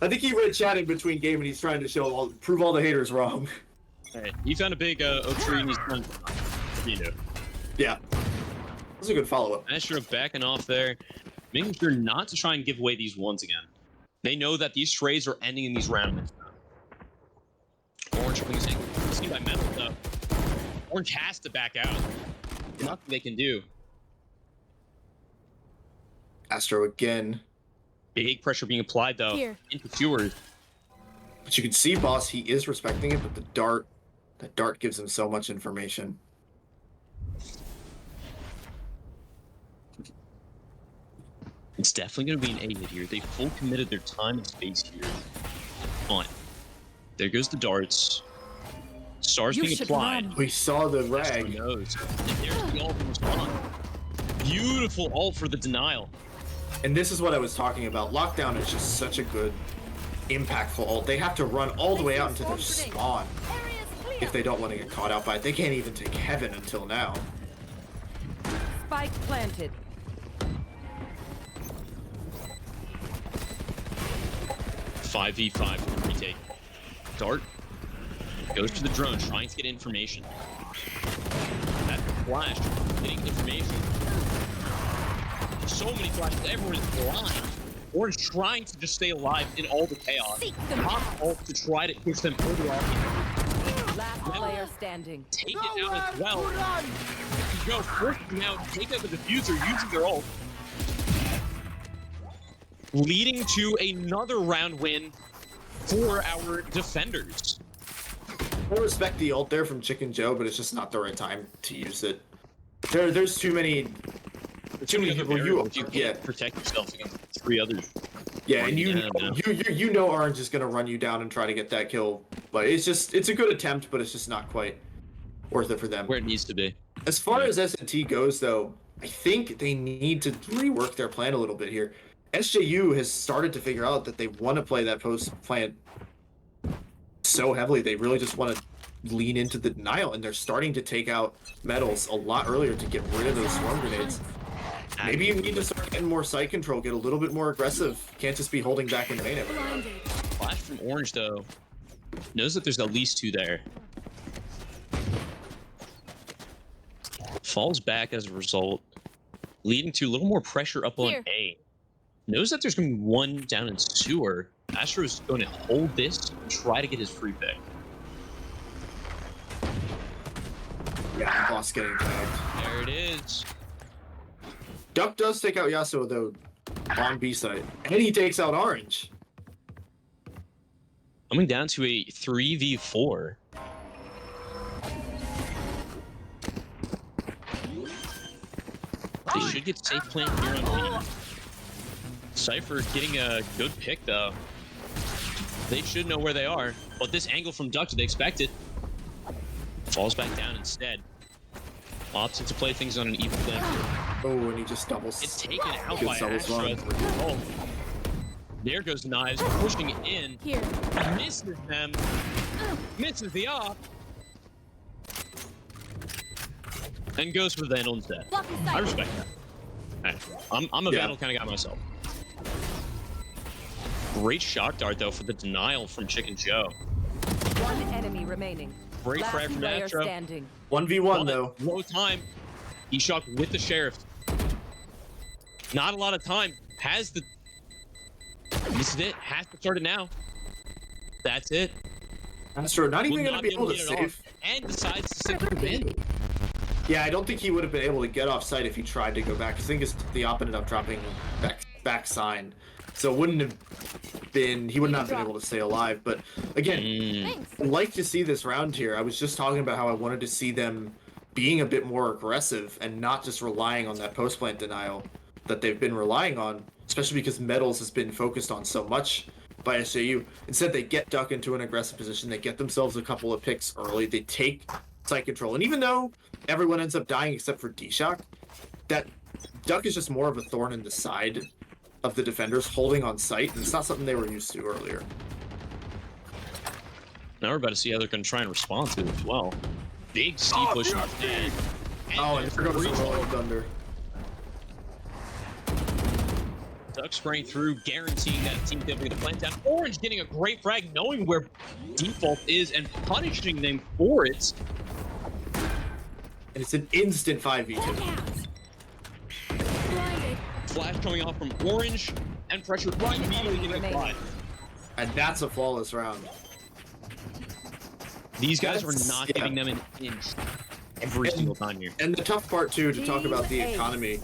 I think he read chat in between game and he's trying to prove all the haters wrong. Hey, he found a big oak tree and he's done. You know. Yeah, that was a good follow-up. Astro backing off there, making sure not to try and give away these ones again. They know that these trades are ending in these rounds. Orange losing. Seen by Metal though. Orange has to back out. Nothing they can do. Astro again. Big pressure being applied though Here. into Fjord. But you can see, boss, he is respecting it, but the dart gives him so much information. It's definitely going to be an A hit here. They full committed their time and space here. On. There goes the darts. Stars You being should applied. run. We saw the Astro rag. knows. And there's the ult in response. Beautiful ult for the denial. And this is what I was talking about. Lockdown is just such a good, impactful ult. They have to run all the way out into their spawn if they don't want to get caught out by it. They can't even take heaven until now. Spike planted. Five v 5 retake. Dart goes to the drone, trying to get information. That flash, getting information. So many flashes, everyone is blind. Orange trying to just stay alive in all the chaos. Pop ult to try to push them further off. Last player standing. Take it out as well. Go forcing out, take out the diffuser using their ult. Leading to another round win for our defenders. I respect the ult there from Chicken Joe, but it's just not the right time to use it. There's too many people You can't protect yourself against 3 others. Yeah, and Yeah, you know Orange is gonna run you down and try to get that kill, but it's a good attempt, but it's just not quite worth it for them. Where it needs to be. As far as S&T goes, though, I think they need to rework their plan a little bit here. SJU has started to figure out that they want to play that post plant so heavily. They really just want to lean into the denial, and they're starting to take out metals a lot earlier to get rid of those swarm grenades. Maybe you need to start getting more side control, get a little bit more aggressive. Can't just be holding back in main every round. Flash from Orange, though, knows that there's at least 2 there. Falls back as a result, leading to a little more pressure up on Here. A. Knows that there's going to be 1 down in sewer. Astro's going to hold this and try to get his free pick. Yeah, boss getting tagged. There it is. Duck does take out Yasuo though on B side, and he takes out Orange. Coming down to a 3v4. They should get safe plant here on B. Cypher getting a good pick though. They should know where they are, but this angle from Duck, did they expect it? Falls back down instead. Opts to play things on an even playing field. Oh, and he just doubles. It's taken out Good by doubles Astra. run. Oh. There goes Knives, pushing it in. Here. Misses them. Misses the op. And goes for the Vandal instead. Blocking I sight. respect that. Hey, I'm a Yeah. Vandal kind of guy myself. Great shock dart though for the denial from Chicken Joe. One enemy remaining. Great Last frag from player Astro. standing. 1v1 though. Low time. He shot with the Sheriff. Not a lot of time. Has the... This is it. Has to start it now. That's it. Astro not even Will gonna not be able to get it save. off, and decides to stick with the win. Yeah, I don't think he would have been able to get off site if he tried to go back. I think the op ended up dropping back sign, so it wouldn't have been. He would not have been able to stay alive. But again, Thanks. I'd like to see this round here. I was just talking about how I wanted to see them being a bit more aggressive and not just relying on that post plant denial that they've been relying on, especially because Metals has been focused on so much by SJU. Instead, they get Duck into an aggressive position. They get themselves a couple of picks early. They take site control. And even though everyone ends up dying except for D-Shock, that Duck is just more of a thorn in the side of the defenders holding on site. And it's not something they were used to earlier. Now we're about to see how they're going to try and respond to it as well. Big C push on dead. Oh, and I forgot to Rolling Thunder. Duck spraying through, guaranteeing that team will be the plant down. Orange getting a great frag, knowing where default is and punishing them for it. And it's an instant 5v2. Blinded. Flash coming off from Orange, and pressure immediately getting applied. And that's a flawless round. These guys were That's- not yeah. giving them an inch every single time here. And the tough part, too, to talk about the economy,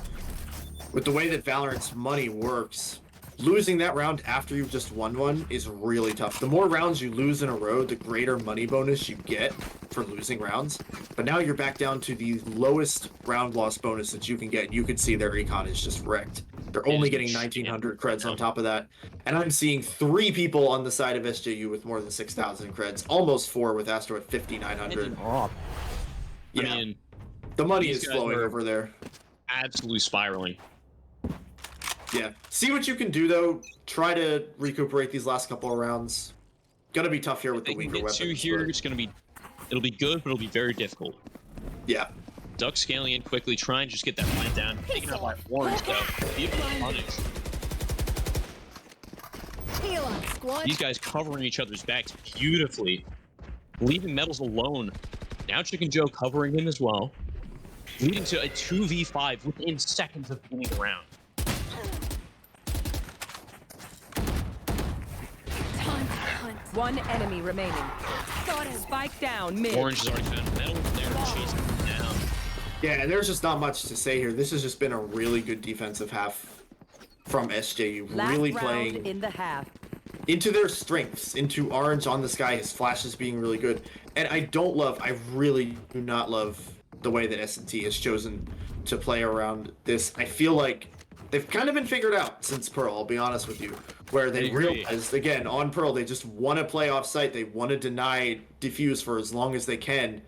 with the way that Valorant's money works, losing that round after you've just won one is really tough. The more rounds you lose in a row, the greater money bonus you get for losing rounds. But now you're back down to the lowest round loss bonus that you can get. You can see their econ is just wrecked. They're only getting 1,900 creds on top of that. And I'm seeing 3 people on the side of SJU with more than 6,000 creds. Almost 4 with Astro at 5,900. Yeah, I mean, the money these is guys flowing are- over there. absolutely spiraling. Yeah. See what you can do, though. Try to recuperate these last couple of rounds. Gonna be tough here with They the can weaker get 2 weapons. here. but- It's going to be, it'll be good, but it'll be very difficult. Yeah. Duck scaling in quickly, trying to just get that plant down. Taken out by Orange, though. Beautiful punish. Heal on, squad. These guys covering each other's backs beautifully, leaving Metals alone. Now Chicken Joe covering him as well, leading to a 2v5 within seconds of beginning the round. Time to hunt. One enemy remaining. Got him. Spike down mid. Orange has already found Metal there to chase him down. Yeah, and there's just not much to say here. This has just been a really good defensive half from SJU. Last Really round playing in the half. into their strengths, into Orange on the sky, his flashes being really good. And I really do not love the way that S&T has chosen to play around this. I feel like they've kind of been figured out since Pearl, I'll be honest with you, where I they agree. realized, again, on Pearl, they just want to play off site. They want to deny diffuse for as long as they can.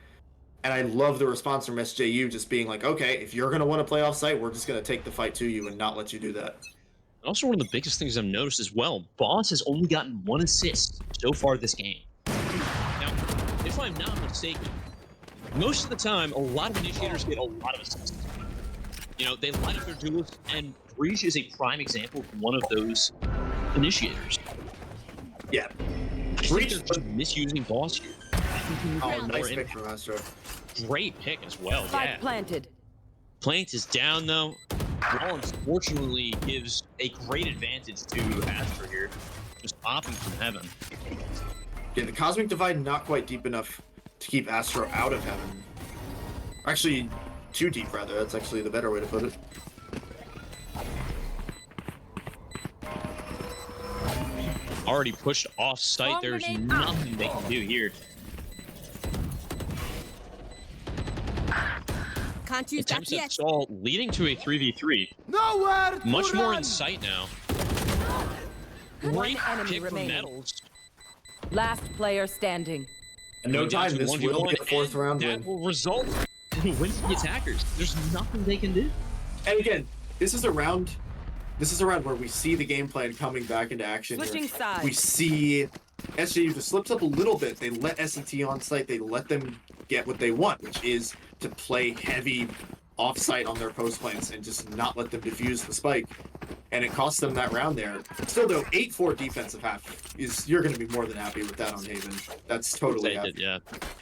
And I love the response from SJU just being like, okay, if you're going to want to play off site, we're just going to take the fight to you and not let you do that. Also, one of the biggest things I've noticed as well, Boss has only gotten 1 assist so far this game. Now, if I'm not mistaken, most of the time, a lot of initiators get a lot of assists. You know, they line up their duelists, and Breach is a prime example of one of those initiators. Yeah. I think Breach- they're just misusing Boss here. I think he needs Oh, more nice pick impact. from Astro. Great pick as well, Spike yeah. planted. Plant is down, though. Wall, unfortunately, gives a great advantage to Astra here. Just popping from heaven. Yeah, the Cosmic Divide not quite deep enough to keep Astro out of heaven. Actually, too deep, rather. That's actually the better way to put it. Already pushed off site. There's nothing they can do here. Can't use that Attempts at yet. stall leading to a 3v3. Nowhere to Much more run. in sight now. One Great enemy pick for remaining. medals. Last player standing. And no Going down time, to this 1v1, will be a fourth and round that win. will result in a win for the attackers. There's nothing they can do. And again, this is a round where we see the game plan coming back into action. Here. Switching sides. We see SJU just slips up a little bit. They let SET on site. They let them get what they want, which is to play heavy off-site on their post plans and just not let them defuse the spike. And it cost them that round there. Still though, 8-4 defensive half is you're going to be more than happy with that on Haven. That's totally They happy. did, yeah.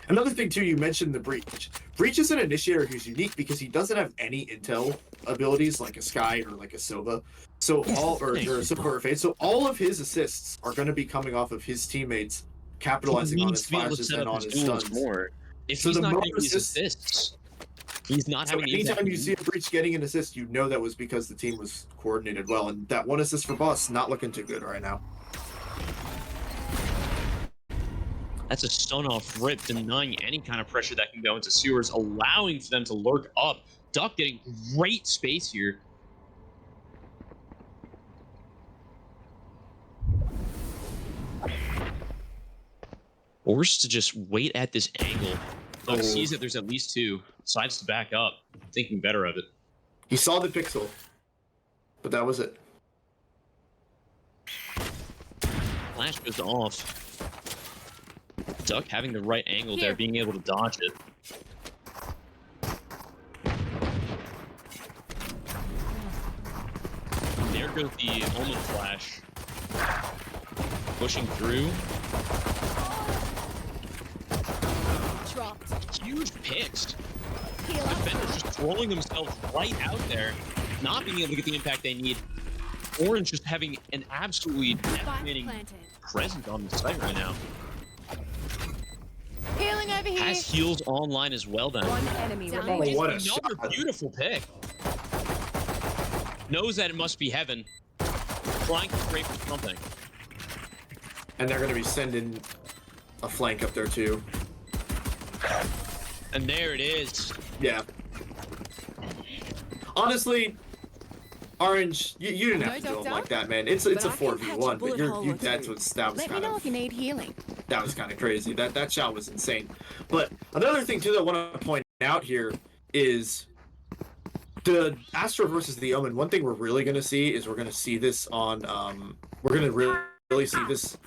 Another thing too, you mentioned the Breach. Breach is an initiator who's unique because he doesn't have any intel abilities like a Sky or like a Sova. So all or a Sova or a Fade. So all of his assists are going to be coming off of his teammates capitalizing He on needs his to be able to flashes set and up on his his duels stuns. more. If So he's the not more getting these assists- assists, he's not So having the anytime impact. you see a Breach getting an assist, you know that was because the team was coordinated well. And that one assist for Boss, not looking too good right now. That's a stun off rip, denying any kind of pressure that can go into sewers, allowing for them to lurk up. Duck getting great space here. Forced to just wait at this angle. Duck Oh. sees that there's at least two, decides to back up, thinking better of it. He saw the pixel, but that was it. Flash goes off. Duck having the right angle there, Here. being able to dodge it. There goes the Omen flash. Pushing through. Dropped. Huge picks. Heal up. Defenders just throwing themselves right out there, not being able to get the impact they need. Orange just having an absolutely Spike devastating planted. presence on the site right now. Healing over here. Has heals online as well then. One enemy Down. remaining. What a Another shot. beautiful pick. Knows that it must be heaven. Flying straight for something. And they're going to be sending a flank up there too. And there it is. Yeah. Honestly, Orange, you didn't have No, to do it Doctor? like that, man. It's a But I can patch a 4v1, but bullet hole or that two. was Let me kind know of if you need healing. that was kind of crazy. That shot was insane. But another thing too that I want to point out here is the Astra versus the Omen. One thing we're really going to see is we're going to see this on we're going to really see this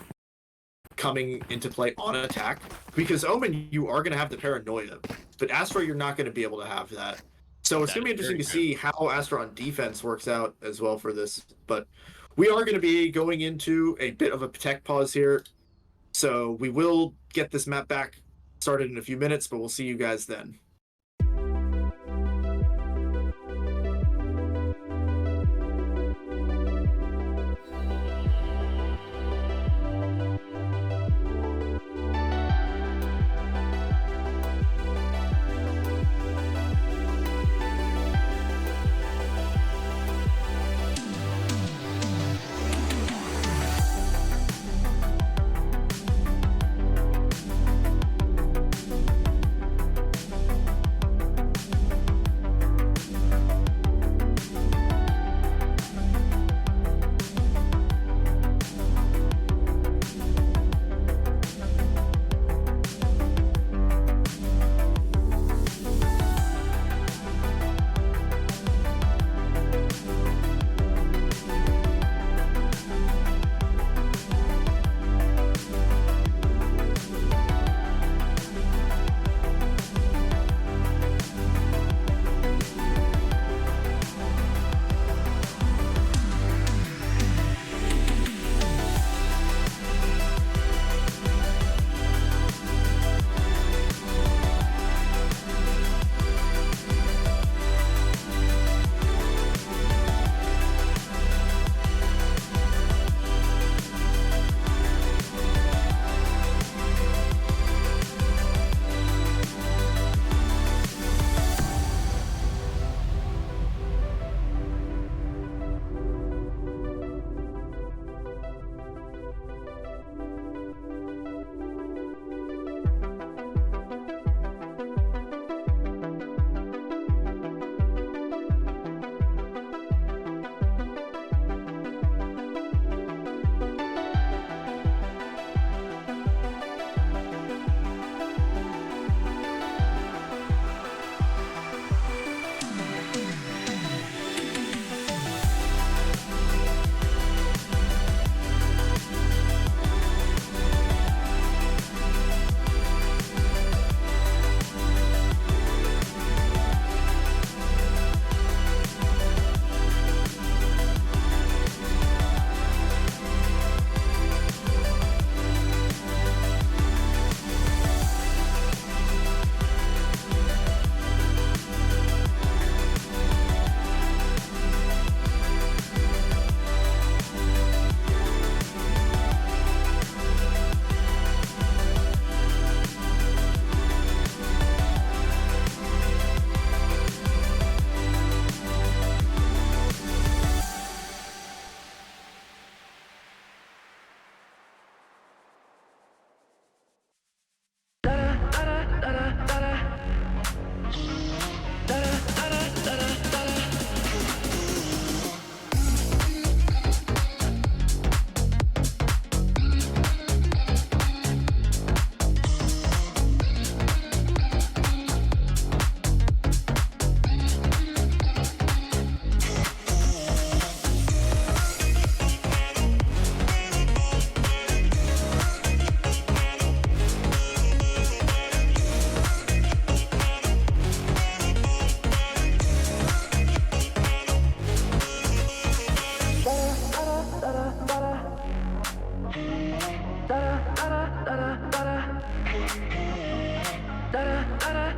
coming into play on attack, because Omen, you are going to have the paranoia, but Astra, you're not going to be able to have that. So it's That going to be is interesting very to see how Astra on defense works out as well for this. But we are going to be going into a bit of a tech pause here, so we will get this map back started in a few minutes, but we'll see you guys then.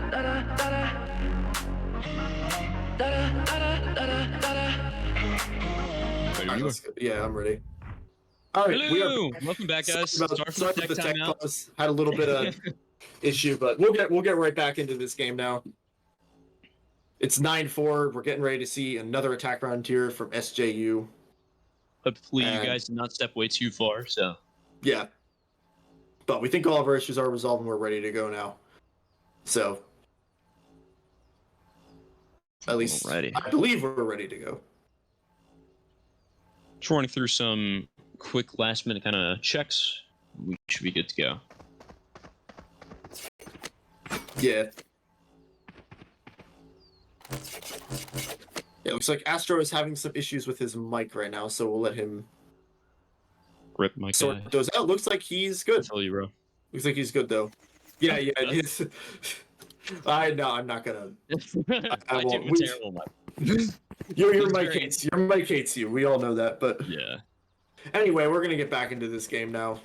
Ready Alright, when you let's go. Yeah, I'm ready. All right, we are. Hello! Welcome back, guys. Sorry Sorry for the tech timeout. pause. Had a little bit of issue, but we'll get right back into this game now. It's 9-4. We're getting ready to see another attack round here from SJU. Hopefully, you And- guys did not step way too far, so. Yeah. But we think all of our issues are resolved and we're ready to go now. So, at least Alrighty. I believe we're ready to go. Just running through some quick last minute kind of checks. We should be good to go. Yeah. It looks like Astro is having some issues with his mic right now, so we'll let him Rip my guy. sort those out. Looks like he's good. Tell you, bro. Looks like he's good though. Yeah, yeah. Good. It's, I know. I'm not gonna. I do won't. a terrible mic. Your He's mic very- hates. Your mic hates you. We all know that. But Yeah. anyway, we're gonna get back into this game now.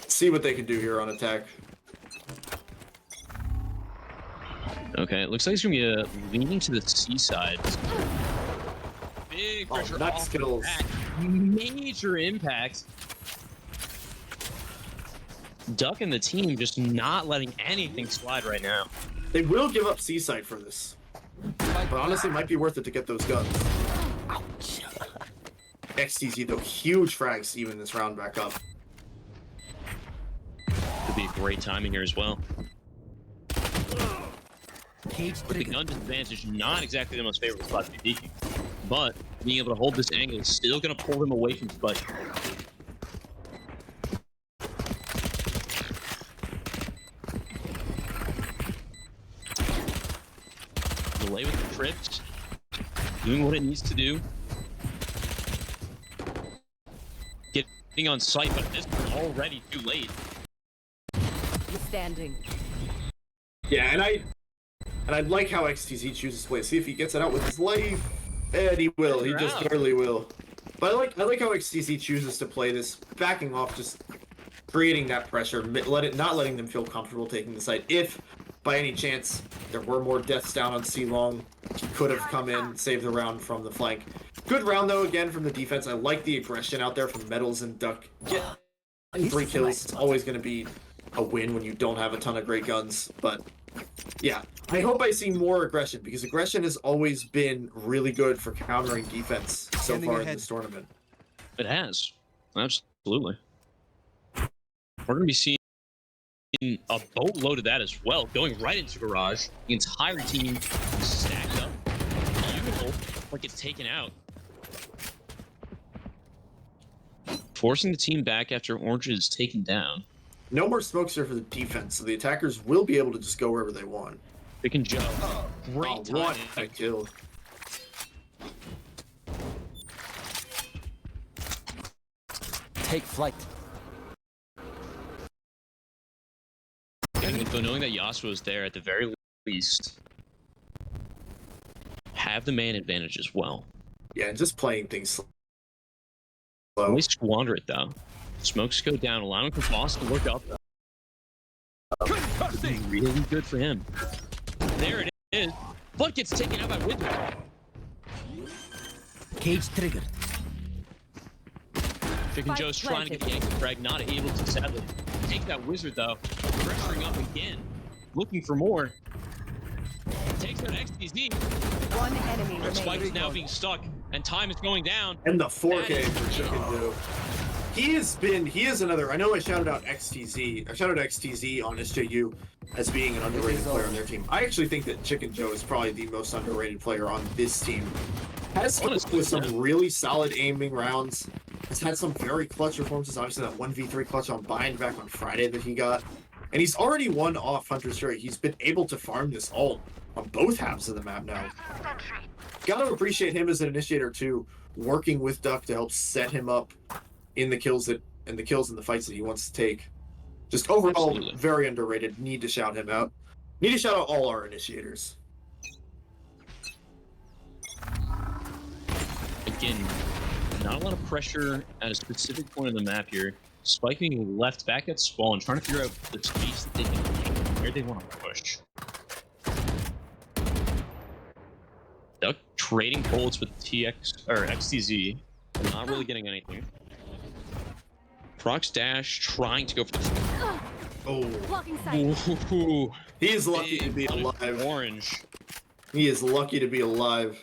See what they can do here on attack. Okay, it looks like he's gonna be leaning to the seaside. Big pressure nice off the kills. back. Major impact. Duck and the team just not letting anything slide right now. They will give up Seaside for this, but honestly, it might be worth it to get those guns. Ouch. XTZ though, huge frags even this round back up. Could be a great timing here as well. Cage With the trigger. gun disadvantage, not exactly the most favorable spot to be peeking. But being able to hold this angle is still going to pull him away from Spike. Delay with the trips. Doing what it needs to do. Getting on sight, but this is already too late. Standing. Yeah, and I like how XTZ chooses to play. See if he gets it out with his life, and he will. He just Out. barely will. But I like how XTZ chooses to play this, backing off, just creating that pressure, not letting them feel comfortable taking the site. If by any chance there were more deaths down on C long, he could have come in, saved the round from the flank. Good round though again from the defense. I like the aggression out there from Metals and Duck. Getting 3 kills. It's always going to be a win when you don't have a ton of great guns, but yeah, I hope I see more aggression because aggression has always been really good for countering defense so Standing far in ahead. this tournament. It has. Absolutely. We're going to be seeing a boatload of that as well, going right into Garage. The entire team stacked up. Beautiful. Like it's taken out. Forcing the team back after Orange is taken down. No more smokes here for the defense, so the attackers will be able to just go wherever they want. They can jump. Great Oh, what timing. a kill. Take flight. Getting info, knowing that Yasuo is there at the very least. Have the man advantage as well. Yeah, and just playing things slow. Always squander it though. Smokes go down, allowing for Boss to work up. Really good for him. There it is. But gets taken out by Wizard. Cage trigger. Chicken Spike Joe's trying to get the planted. ankle frag, not able to sadly take that Wizard though. Pressuring up again. Looking for more. Takes out XTZ. One enemy Spike is remaining. now being stuck, and time is going down. And the 4K for Chicken Joe. He is another. I know I shouted out XTZ. I shouted out XTZ on SJU as being an underrated player on their team. I actually think that Chicken Joe is probably the most underrated player on this team. Has come up with some really solid aiming rounds. Has had some very clutch performances. Obviously, that 1v3 clutch on Bind back on Friday that he got. And he's already won off Hunter Straight. He's been able to farm this ult on both halves of the map now. Gotta appreciate him as an initiator too, working with Duck to help set him up in the kills and the fights that he wants to take. Just overall, Absolutely. very underrated. Need to shout him out. Need to shout out all our initiators. Again, not a lot of pressure at a specific point on the map here. Spike being left back at spawn, trying to figure out the space that they can take, where they want to push. trading bullets with TX or XTZ. Not really getting anything. Prox dash trying to go for the. Oh, Blocking sight. Ooh, he is lucky to big be punish alive. for Orange. He is lucky to be alive.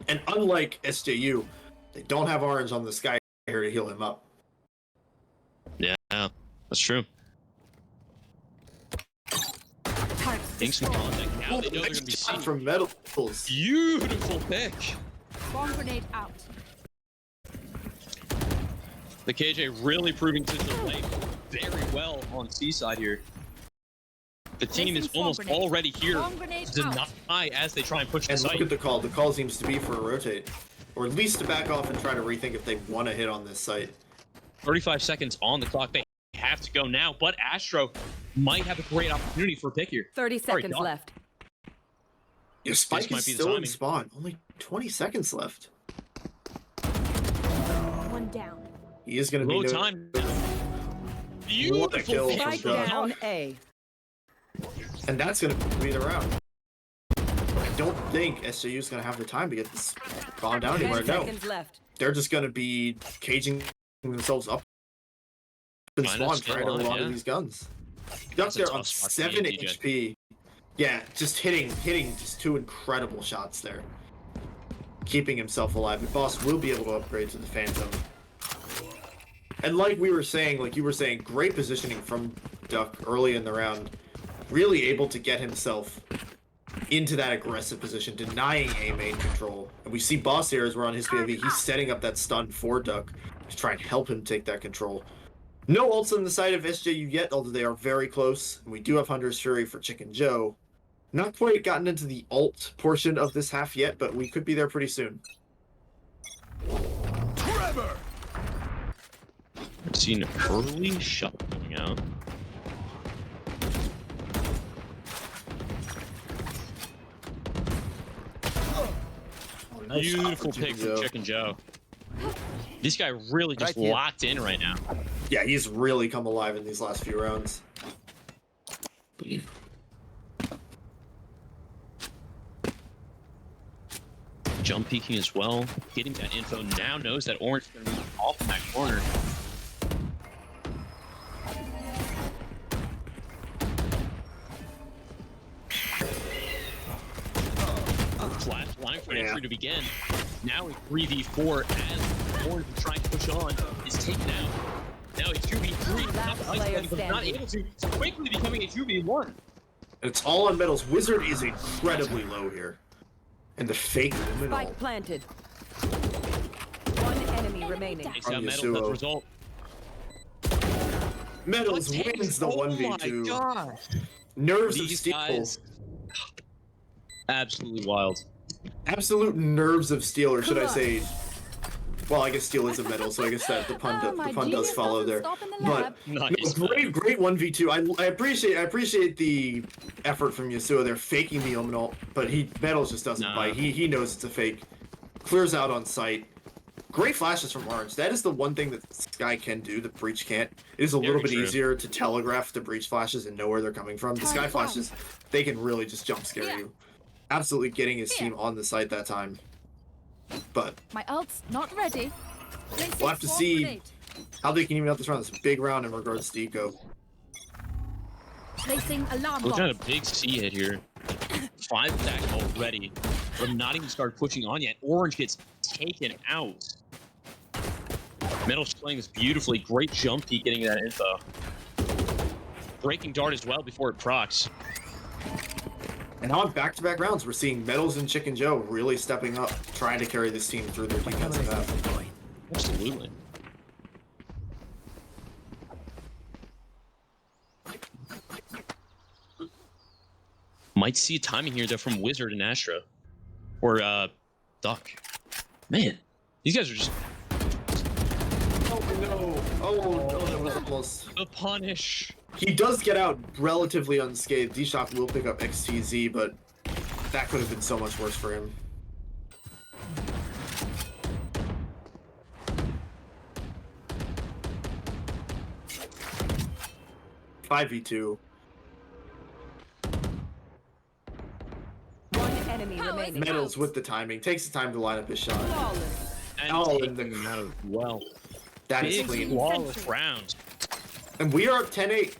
And unlike SJU, they don't have Orange on the sky here to heal him up. Yeah, that's true. Getting some contact. Now they know they're going to be Shot seen. from Metals. Beautiful pick. Bomb grenade out. The KJ really proving to delay very well on C-side here. The team is Placing almost swarm grenade. already here Swarm grenade to out. deny as they try and push the And look site. at the call. The call seems to be for a rotate. Or at least to back off and try to rethink if they want to hit on this site. 35 seconds on the clock. They have to go now, but Astro might have a great opportunity for a pick here. 30 Sorry, seconds Doc. left. Your Spike might is be the still in timing. spawn. Only 20 seconds left. One down. He is going to be Low no- time. What a kill Beautiful from pick Strike from Doc. down Doc. A. And that's going to be the round. I don't think SJU is going to have the time to get this bomb down 10 anywhere. No, seconds left. they're just going to be caging themselves up in Trying to spawn, stay trying to alive, hold on yeah. to these guns. Duck That's a there tough on spot to 7 be in, DJ. HP. Yeah, just hitting just two incredible shots there. Keeping himself alive. And Boss will be able to upgrade to the Phantom. And like we were saying, like you were saying, great positioning from Duck early in the round. Really able to get himself into that aggressive position, denying A main control. And we see Boss here as we're on his POV. He's setting up that stun for Duck to try and help him take that control. No ults on the side of SJU yet, although they are very close. And we do have Hunter's Fury for Chicken Joe. Not quite gotten into the ult portion of this half yet, but we could be there pretty soon. I've seen an early shot coming out. Beautiful pick from Chicken Joe. This guy really just Right here. locked in right now. Yeah, he's really come alive in these last few rounds. Jump peeking as well. Getting that info now, knows that Orange is going to move off in that corner. Flash line for entry to begin. Now it's 3v4 as Orange is trying to push on. Is taken out. Now it's 2v3. Last Not player isolating, but not standing. able to. It's quickly becoming a 2v1. And it's all on Metals. Wizard is incredibly low here. And the fake luminal. Spike planted. One enemy remaining. Takes out From Metals as Yasuo. a result. Metals What takes- wins the oh 1v2. my God. Nerves of These steel. guys. Absolutely wild. Absolute nerves of steel, or should I say... Well, I guess steel is a metal, so I guess that the pun does follow there. But Nice. no, great 1v2. I appreciate the effort from Yasuo there, faking the Omenal, but Metals just doesn't Nah. bite. He knows it's a fake. Clears out on sight. Great flashes from Orange. That is the one thing that Sky can do that Breach can't. It is a little bit true. easier to telegraph the Breach flashes and know where they're coming from. The Sky flashes, they can really just jump scare you. Absolutely getting his team on the site that time. But My ult's not ready. we'll have to see how they can even out this round. It's a big round in regards to Eco. Placing alarm Looking bomb. at a big C hit here. 5 stack already. But not even started pushing on yet. Orange gets taken out. Metal's playing this beautifully. Great jump peek getting that info. Breaking dart as well before it procs. And now on back-to-back rounds, we're seeing Metals and Chicken Joe really stepping up, trying to carry this team through their defensive half. Absolutely. Might see a timing here though from Wizard and Astro. Or Duck. Man, these guys are just Oh no! Oh, that was almost. the punish. He does get out relatively unscathed. D-Shock will pick up XTZ, but that could have been so much worse for him. $5v2. One enemy remaining. Metals with the timing. Takes the time to line up his shot. Flawless. And Oh, taking and the- them out as well. That is Big clean. flawless rounds. And we are up 10-8.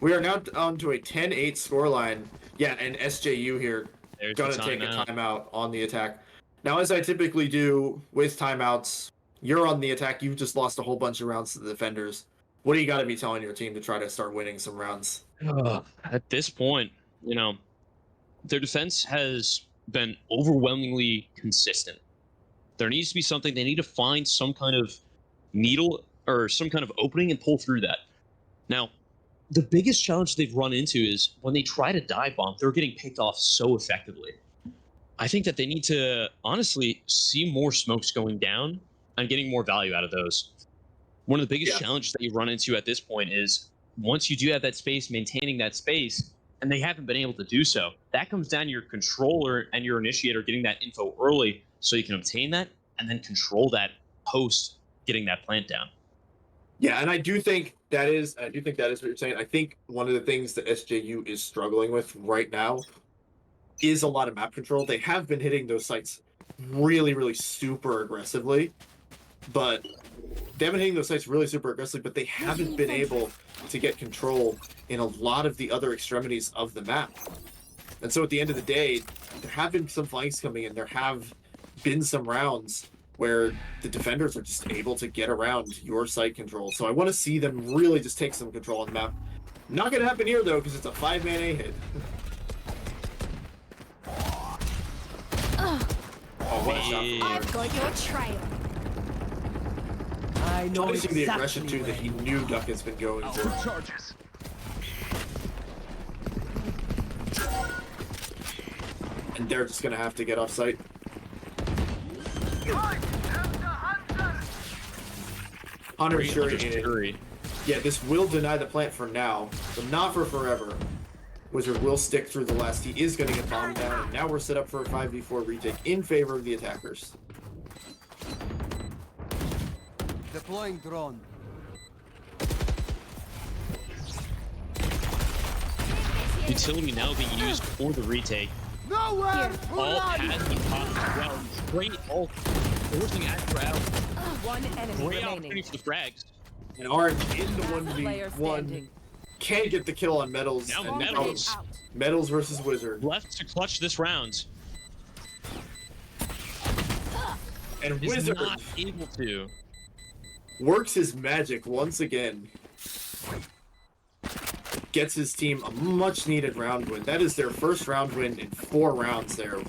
We are now on to a 10-8 scoreline. Yeah, and SJU here There's gonna the take a timeout. timeout on the attack. Now, as I typically do with timeouts, you're on the attack. You've just lost a whole bunch of rounds to the defenders. What do you got to be telling your team to try to start winning some rounds? At this point, you know, their defense has been overwhelmingly consistent. There needs to be something. They need to find some kind of needle or some kind of opening and pull through that. Now, the biggest challenge they've run into is when they try to dive bomb, they're getting picked off so effectively. I think that they need to honestly see more smokes going down and getting more value out of those. One of the biggest challenges that you run into at this point is once you do have that space, maintaining that space, and they haven't been able to do so. That comes down to your controller and your initiator getting that info early so you can obtain that and then control that post getting that plant down. Yeah, and I do think that is what you're saying. I think one of the things that SJU is struggling with right now is a lot of map control. They have been hitting those sites really, really super aggressively, but they haven't hitting those sites really super aggressively, but they haven't been able to get control in a lot of the other extremities of the map. And so at the end of the day, there have been some flanks coming in. There have been some rounds where the defenders are just able to get around your site control. So I want to see them really just take some control on the map. Not going to happen here, though, because it's a 5-man A hit. Oh, what a shot. I've got your trail. I know Noticing the exactly aggression, too, that he knew Duck has been going for. charges. And they're just going to have to get off site. Hunter Great Shuri under in it. Shuri. Yeah, this will deny the plant for now, but not for forever. Wizard will stick through the last. He is going to get bombed down, and now we're set up for a 5v4 retake in favor of the attackers. Deploying drone. Utility now being used for the retake. Nowhere! Alt has been popped as well. Great ult. Forcing Astra out. One enemy Great remaining. opportunity for the frags. And Orange in the Player 1v1 standing. can't get the kill on Metals. Now And Metals. Out. Metals versus Wizard. Left to clutch this round. And Is Wizard not able to. works his magic once again. Gets his team a much needed round win. That is their first round win in 4 rounds there.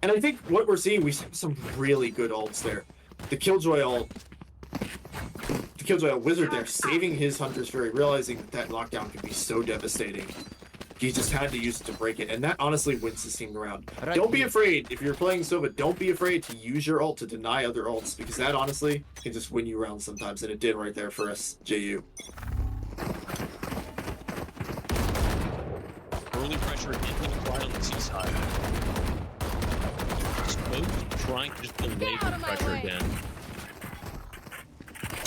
And I think what we're seeing, we have some really good ults there. The Killjoy ult. The Killjoy Wizard there, saving his Hunter's Fury, realizing that that knockdown could be so devastating. He just had to use it to break it, and that honestly wins his team around. Right. Don't be afraid, if you're playing Sova, don't be afraid to use your ult to deny other ults, because that honestly can just win you rounds sometimes, and it did right there for SJU. Early pressure into the quiet on the C side. Both trying to just delay the pressure again.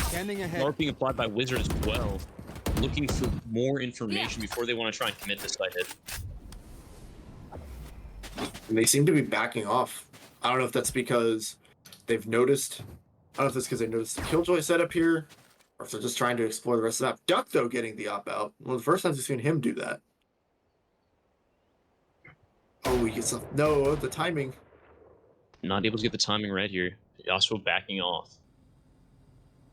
Scanning ahead. Narc being applied by Wizard as well. Looking for more information before they want to try and commit this side hit. And they seem to be backing off. I don't know if that's because they've noticed. I don't know if that's because they noticed the Killjoy setup here, or if they're just trying to explore the rest of the map. Duck, though, getting the op out. One of the first times we've seen him do that. Oh, he gets up. No, the timing. Not able to get the timing right here. Yasuo backing off.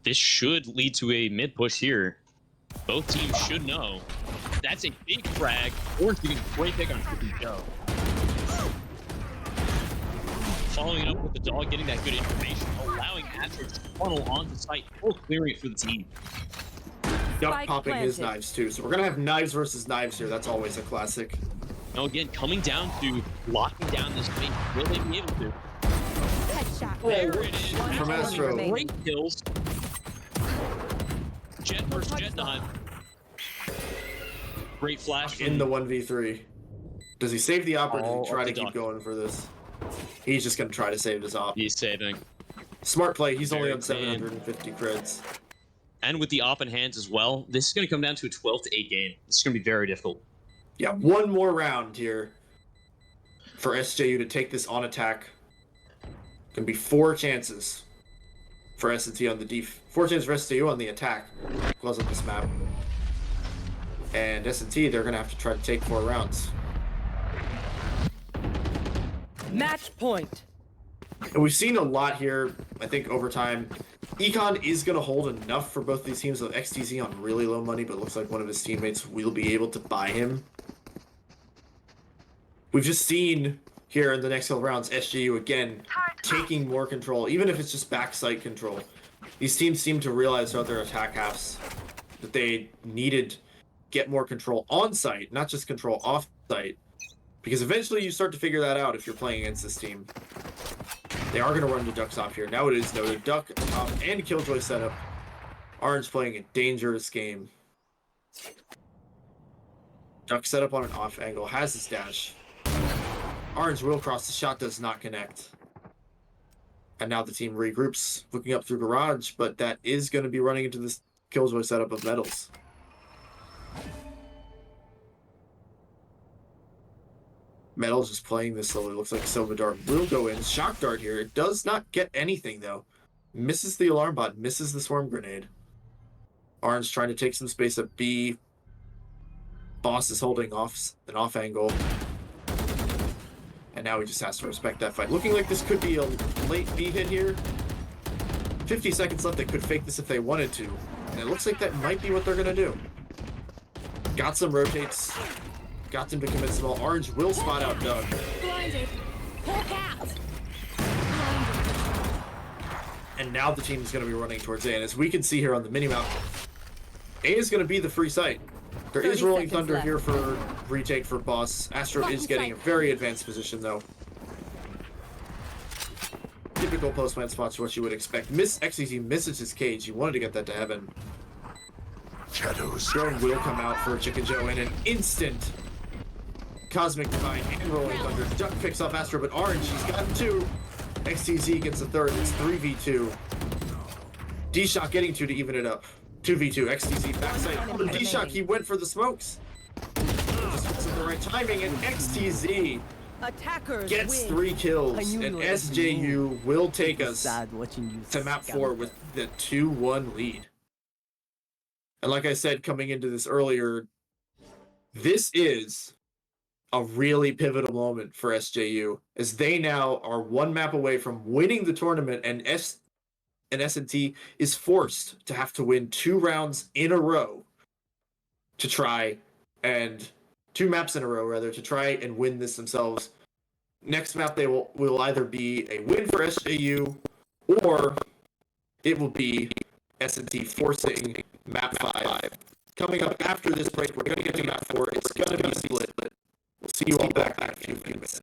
This should lead to a mid push here. Both teams should know. That's a big frag. Orange getting a great pick on Tricky Joe. Following it up with the dog, getting that good information, allowing Astro to funnel onto site, full clearing it for the team. Duck Spike popping his planted. knives, too. So we're going to have knives versus knives here. That's always a classic. Now again, coming down to locking down this fight. Will they be able to? Headshot. There it is. From Astro. Great kills. Jet versus Jet 9. Great flash In the 1v3. Does he save the op, or All does he try up to the keep duck. going for this? He's just going to try to save his op. He's saving. Smart play. He's only Very on 750 creds. And with the op in hands as well, this is going to come down to a 12-8 game. This is going to be very difficult. Yeah, one more round here for SJU to take this on attack. Gonna be 4 chances for S&T on the 4 chances for SJU on the attack. Close up this map. And S&T, they're gonna have to try to take 4 rounds. Match point. And we've seen a lot here, I think, over time. Econ is going to hold enough for both these teams with XTZ on really low money, but it looks like one of his teammates will be able to buy him. We've just seen here in the next couple rounds, SGU again taking more control, even if it's just backside control. These teams seem to realize throughout their attack halves that they needed to get more control on site, not just control off site. Because eventually you start to figure that out if you're playing against this team. They are going to run the Ducks off here. Now it is noted. Duck and Killjoy setup. Orange playing a dangerous game. Duck set up on an off angle. Has his dash. Orange will cross. The shot does not connect. And now the team regroups, looking up through garage. But that is going to be running into this Killjoy setup of metals. Metal's just playing this slowly. Looks like Silva Dart will go in. Shock Dart here. It does not get anything, though. Misses the alarm bot. Misses the swarm grenade. Orange trying to take some space at B. Boss is holding off an off angle. And now he just has to respect that fight. Looking like this could be a late B hit here. 50 seconds left. They could fake this if they wanted to. And it looks like that might be what they're going to do. Got some rotates. Got them to convince them all. Orange will spot out Doug. Blinded. Hulk out. And now the team is going to be running towards A. And as we can see here on the minimap, A is going to be the free site. There is 30 Rolling seconds Thunder left. here for retake for Boss. Astro is getting a very advanced position, though. Typical post-plant spots are what you would expect. XCZ misses his cage. He wanted to get that to heaven. Drone will come out for Chicken Joe in an instant. Cosmic Divine and Rolling Thunder. Duck picks off Astro, but Orange, he's gotten 2. XTZ gets the 3rd. It's 3v2. D-Shock getting 2 to even it up. 2v2. XTZ backside. Oh, D-Shock, he went for the smokes. Just wasn't the right timing, and XTZ Attackers gets win. 3 kills, I knew and it was SJU will take us Sad watching you to map scam. 4 with the 2-1 lead. And like I said coming into this earlier, this is a really pivotal moment for SJU, as they now are 1 map away from winning the tournament, and S&T is forced to have to win 2 rounds in a row to try, and 2 maps in a row rather, to try and win this themselves. Next map they will either be a win for SJU, or it will be S&T forcing map 5. Coming up after this break, we're going to get to map 4. It's going to be split. We'll see you all back in a few minutes.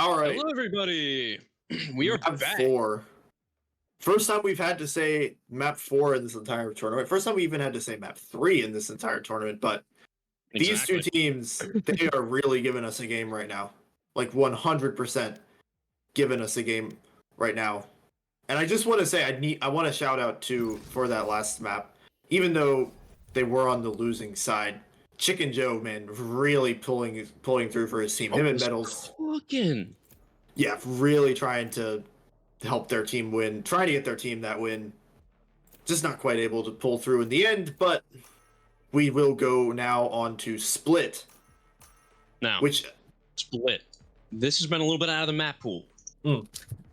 All right. Hello, everybody. We are Map back. 4. First time we've had to say map 4 in this entire tournament. First time we even had to say map 3 in this entire tournament. But these two teams, they are really giving us a game right now. Like 100% giving us a game right now. And I just want to say, I want to shout out for that last map, even though they were on the losing side. Chicken Joe, man, really pulling through for his team. Him and Metals, Cooking. yeah, really trying to help their team win, trying to get their team that win. Just not quite able to pull through in the end, but we will go now on to Split. Now, Which Split. This has been a little bit out of the map pool. Mm.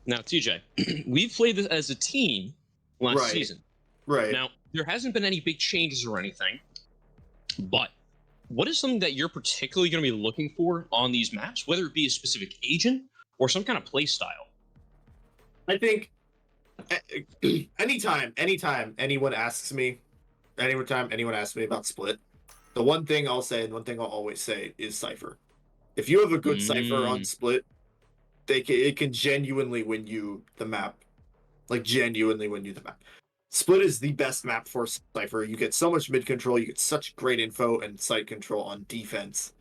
Now, TJ, we've played this as a team last Right. season. right. Now, there hasn't been any big changes or anything, but what is something that you're particularly going to be looking for on these maps, whether it be a specific agent or some kind of play style? I think anytime anyone asks me about Split, the one thing I'll say and one thing I'll always say is Cypher. If you have a good Cypher on Split, it can genuinely win you the map. Like, genuinely win you the map. Split is the best map for Cypher. You get so much mid control, you get such great info and site control on defense.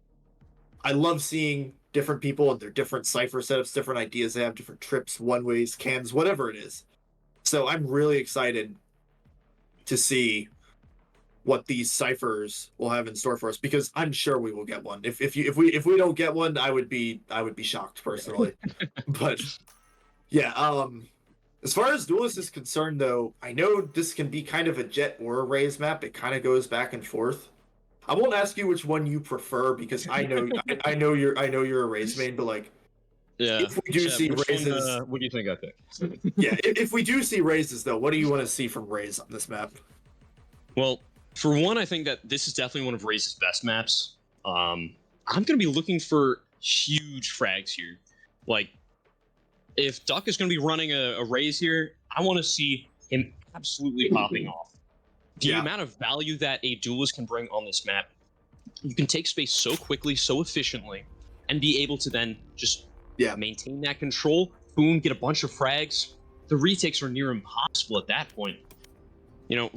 I love seeing different people and their different Cypher setups, different ideas they have, different trips, one-ways, cams, whatever it is. So I'm really excited to see what these Cyphers will have in store for us, because I'm sure we will get one. If we don't get one, I would be shocked personally. But yeah, as far as Duelist is concerned, though, I know this can be kind of a Jet or a Raze map. It kind of goes back and forth. I won't ask you which one you prefer, because I know you're a Raze main, but like, Yeah. if we do see Razes, what do you think I pick? yeah, if we do see Razes, though, what do you want to see from Raze on this map? Well, for one, I think that this is definitely one of Raze's best maps. I'm going to be looking for huge frags here. Like, if Duck is going to be running a Raze here, I want to see him absolutely popping off. The amount of value that a duelist can bring on this map, you can take space so quickly, so efficiently, and be able to then just maintain that control, boom, get a bunch of frags. The retakes are near impossible at that point. You know,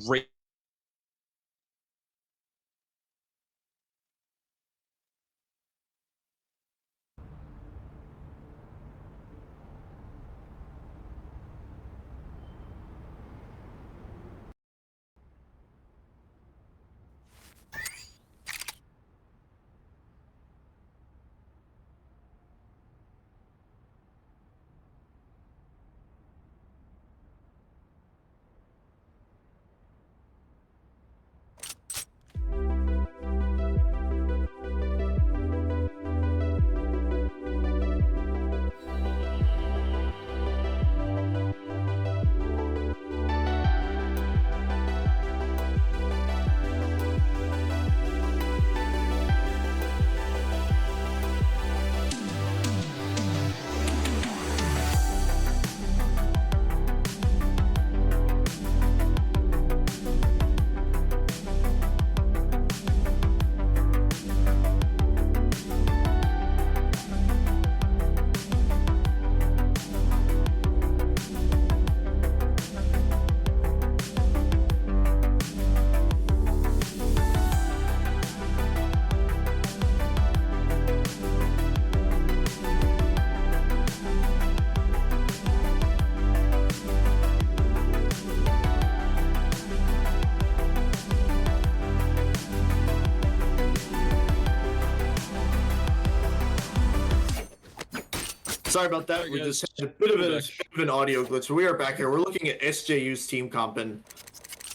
Sorry about that. We just had a bit of an audio glitch. We are back here. We're looking at SJU's team comp, and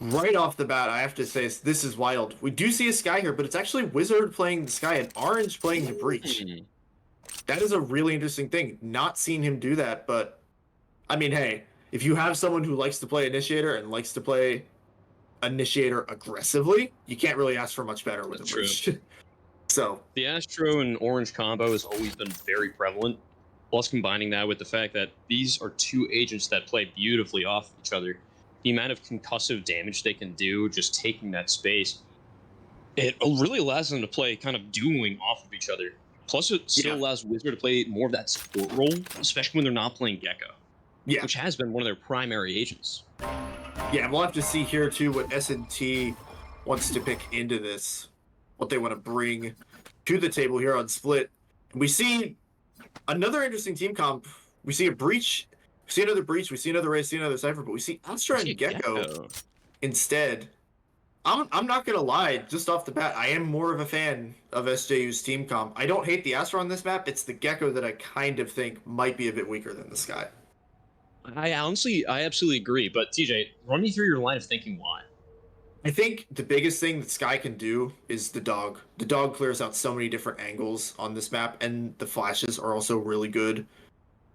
right off the bat, I have to say this is wild. We do see a Sky here, but it's actually Wizard playing the Sky and Orange playing the Breach. That is a really interesting thing. Not seen him do that, but I mean, hey, if you have someone who likes to play Initiator and likes to play Initiator aggressively, you can't really ask for much better with a Breach. So the Astro and Orange combo has always been very prevalent. Plus, combining that with the fact that these are two agents that play beautifully off of each other, the amount of concussive damage they can do just taking that space, it really allows them to play kind of dueling off of each other. Plus, it still Yeah. allows Wizard to play more of that support role, especially when they're not playing Gecko, Yeah, which has been one of their primary agents. yeah. We'll have to see here too what S&T wants to pick into this, what they want to bring to the table here on Split. We see another interesting team comp. We see a breach. We see another breach. We see another race. See another cipher. But we see Astra and Gecko instead. I'm not gonna lie, just off the bat, I am more of a fan of SJU's team comp. I don't hate the Astra on this map. It's the Gecko that I kind of think might be a bit weaker than the Sky. I absolutely agree. But TJ, run me through your line of thinking why. I think the biggest thing that Sky can do is the dog. The dog clears out so many different angles on this map, and the flashes are also really good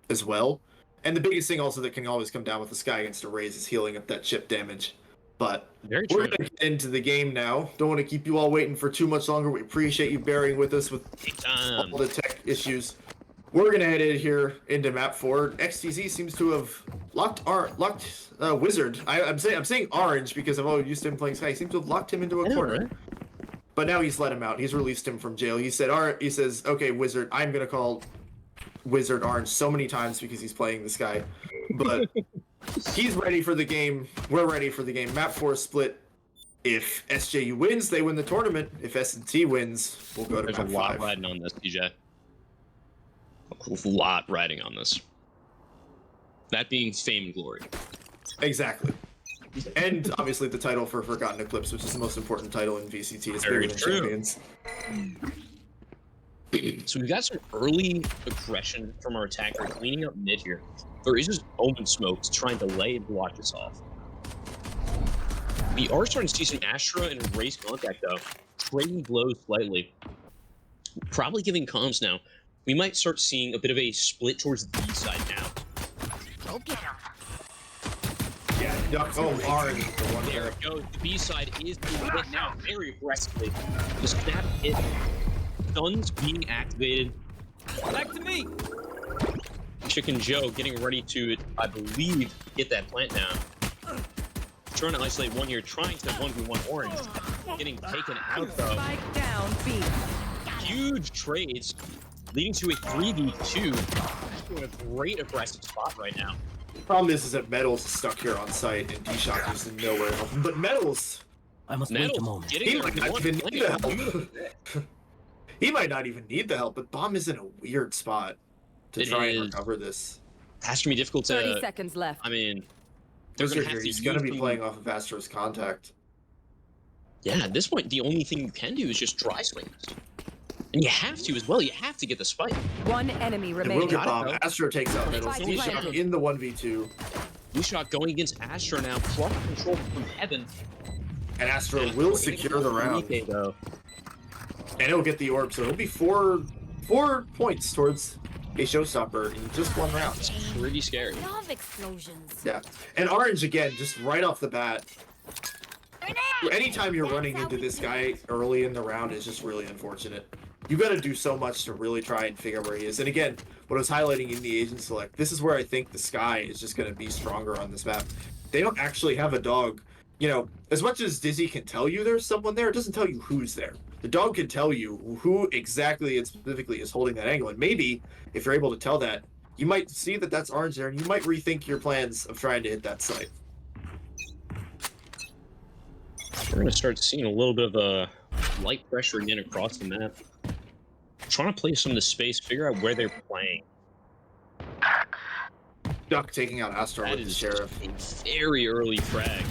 as well. And the biggest thing also that can always come down with the Sky against a Raze is healing up that chip damage. But Very we're true. going to get into the game now. Don't want to keep you all waiting for too much longer. We appreciate you bearing with us with Take time. all the tech issues. We're going to head in here into map 4. XTZ seems to have locked Wizard. I'm saying Orange because I've always used him playing Sky. He seems to have locked him into a corner. Right? But now he's let him out. He's released him from jail. He says, okay, Wizard, I'm going to call Wizard Orange so many times because he's playing this guy. But he's ready for the game. We're ready for the game. Map 4 split. If SJU wins, they win the tournament. If S&T wins, we'll go to There's a map lot 5. riding on this, TJ. A lot riding on this. That being fame and glory. Exactly. And obviously the title for Forgotten Eclipse, which is the most important title in VCT. It's Very bigger than true. Champions. So we've got some early aggression from our attacker cleaning up mid here. There is just open smoke to try and delay and block this off. We are starting to see some Astra and Race contact though. Trading blows slightly. Probably giving comms now. We might start seeing a bit of a split towards the B side now. Go get him. Yeah, Orange. The one There there. it goes. The B side is being hit now very aggressively. The snap hit. Guns being activated. Back to me. Chicken Joe getting ready to, I believe, get that plant down. Trying to isolate one here, trying to 1v1 Orange. Getting taken out though. Spike down B. Huge trades leading to a 3v2. Doing a great aggressive spot right now. Problem is that Metals is stuck here on site and D-Shock is nowhere else. But Metals, I must wait a Metals moment. getting he there might with not one even plant. need the help. He might not even need the help, but Bomb is in a weird spot to It try and is. recover this. Has to be difficult 30 to. seconds left. I mean, they're Wizard gonna here, have to he's going to use be some- playing off of Astra's contact. Yeah, at this point, the only thing you can do is just dry swing this. And you have to as well. You have to get the spike. One enemy It will remaining. get Got it, Bomb. though. Astra takes out Metals. Spike D-Shock planted. in the 1v2. Shot going against Astra now, plus control from Heaven. And Astra will secure the round. Though. And it'll get the orb, so it'll be four points towards a showstopper in just one round. It's pretty scary. Love explosions. Yeah. And Orange, again, just right off the bat, anytime you're running into this guy early in the round is just really unfortunate. You got to do so much to really try and figure out where he is. And again, what I was highlighting in the agent select, this is where I think the Sky is just going to be stronger on this map. They don't actually have a dog. You know, as much as Dizzy can tell you there's someone there, it doesn't tell you who's there. The dog can tell you who exactly and specifically is holding that angle. And maybe, if you're able to tell that, you might see that that's Orange there, and you might rethink your plans of trying to hit that site. We're going to start seeing a little bit of a light pressure again across the map. Trying to play some of the space, figure out where they're playing. Duck taking out Astra That with the is Sheriff. a very early frag.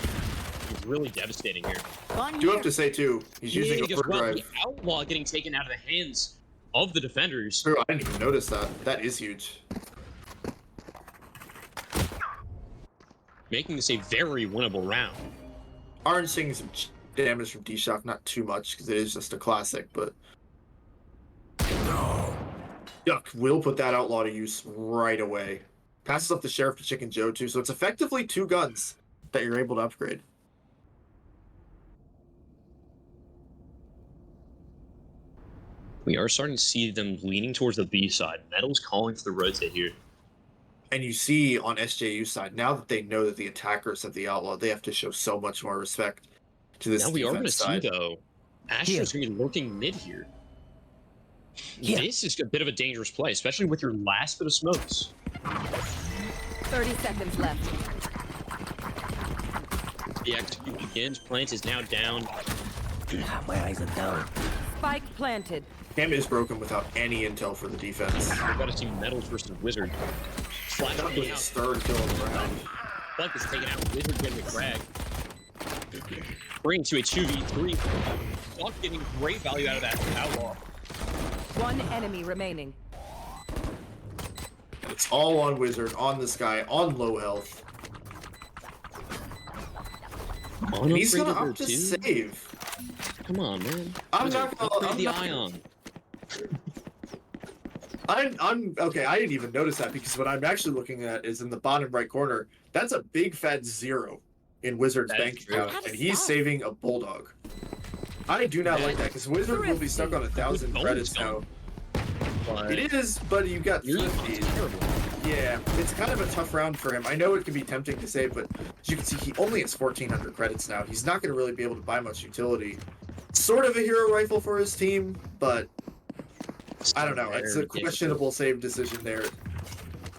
It's really devastating here. One Do here. have to say, too, he's using a Big as well. overdrive. The Outlaw getting taken out of the hands of the defenders. True, I didn't even notice that. That is huge. Making this a very winnable round. Orange seeing some damage from D-Shock, not too much, because it is just a classic, but... Duck will put that Outlaw to use right away. Passes up the Sheriff to Chicken Joe, too, so it's effectively 2 guns that you're able to upgrade. We are starting to see them leaning towards the B side. Metal's calling for the rotate here. And you see on SJU's side, now that they know that the attackers have the Outlaw, they have to show so much more respect to this Now we are going to defense see, side. though, Astra's going to be lurking mid here. This is a bit of a dangerous play, especially with your last bit of smokes. 30 seconds left. The execute begins. Plant is now down. My eyes are down. Spike planted. Cam is broken without any intel for the defense. We've got to see Metals versus Wizard. Flash That was being his out. third kill of the round. Flank is taken out. Wizard getting a frag. Bringing to a 2v3. Duck getting great value out of that outlaw. One enemy remaining. It's all on Wizard, on this guy, on low health. And he's gonna opt to save. Come on, man. I'm Wizard, not gonna- upgrade I'm the not- ion. I'm okay. I didn't even notice that because what I'm actually looking at is in the bottom right corner. That's a big fat 0 in Wizard's That is bank true. account, and he's saving a bulldog. I do not like that because Wizard will be stuck on 1,000 Bonus credits gone. now. But It is, but you got you're 50. terrible. Yeah, it's kind of a tough round for him. I know it can be tempting to save, but as you can see, he only has 1,400 credits now. He's not going to really be able to buy much utility. Sort of a hero rifle for his team, but I don't know. It's a questionable save decision there.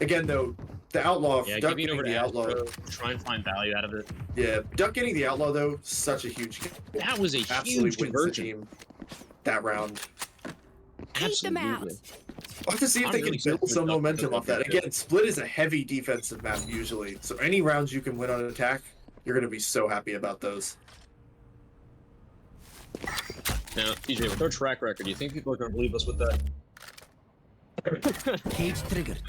Again, though, the outlaw, Yeah, Duck giving it getting over to the outlaw. Astro, try and find value out of it. Yeah, Duck getting the outlaw though, such a huge. That was a Absolutely huge wins the conversion. team that round. Take them out. Absolutely. We'll have to see if I'm they really can build excited some for Duck momentum to off that. go good. Again, Split is a heavy defensive map usually, so any rounds you can win on attack, you're going to be so happy about those. Now, TJ, with our track record, do you think people are going to believe us with that? Cage triggered.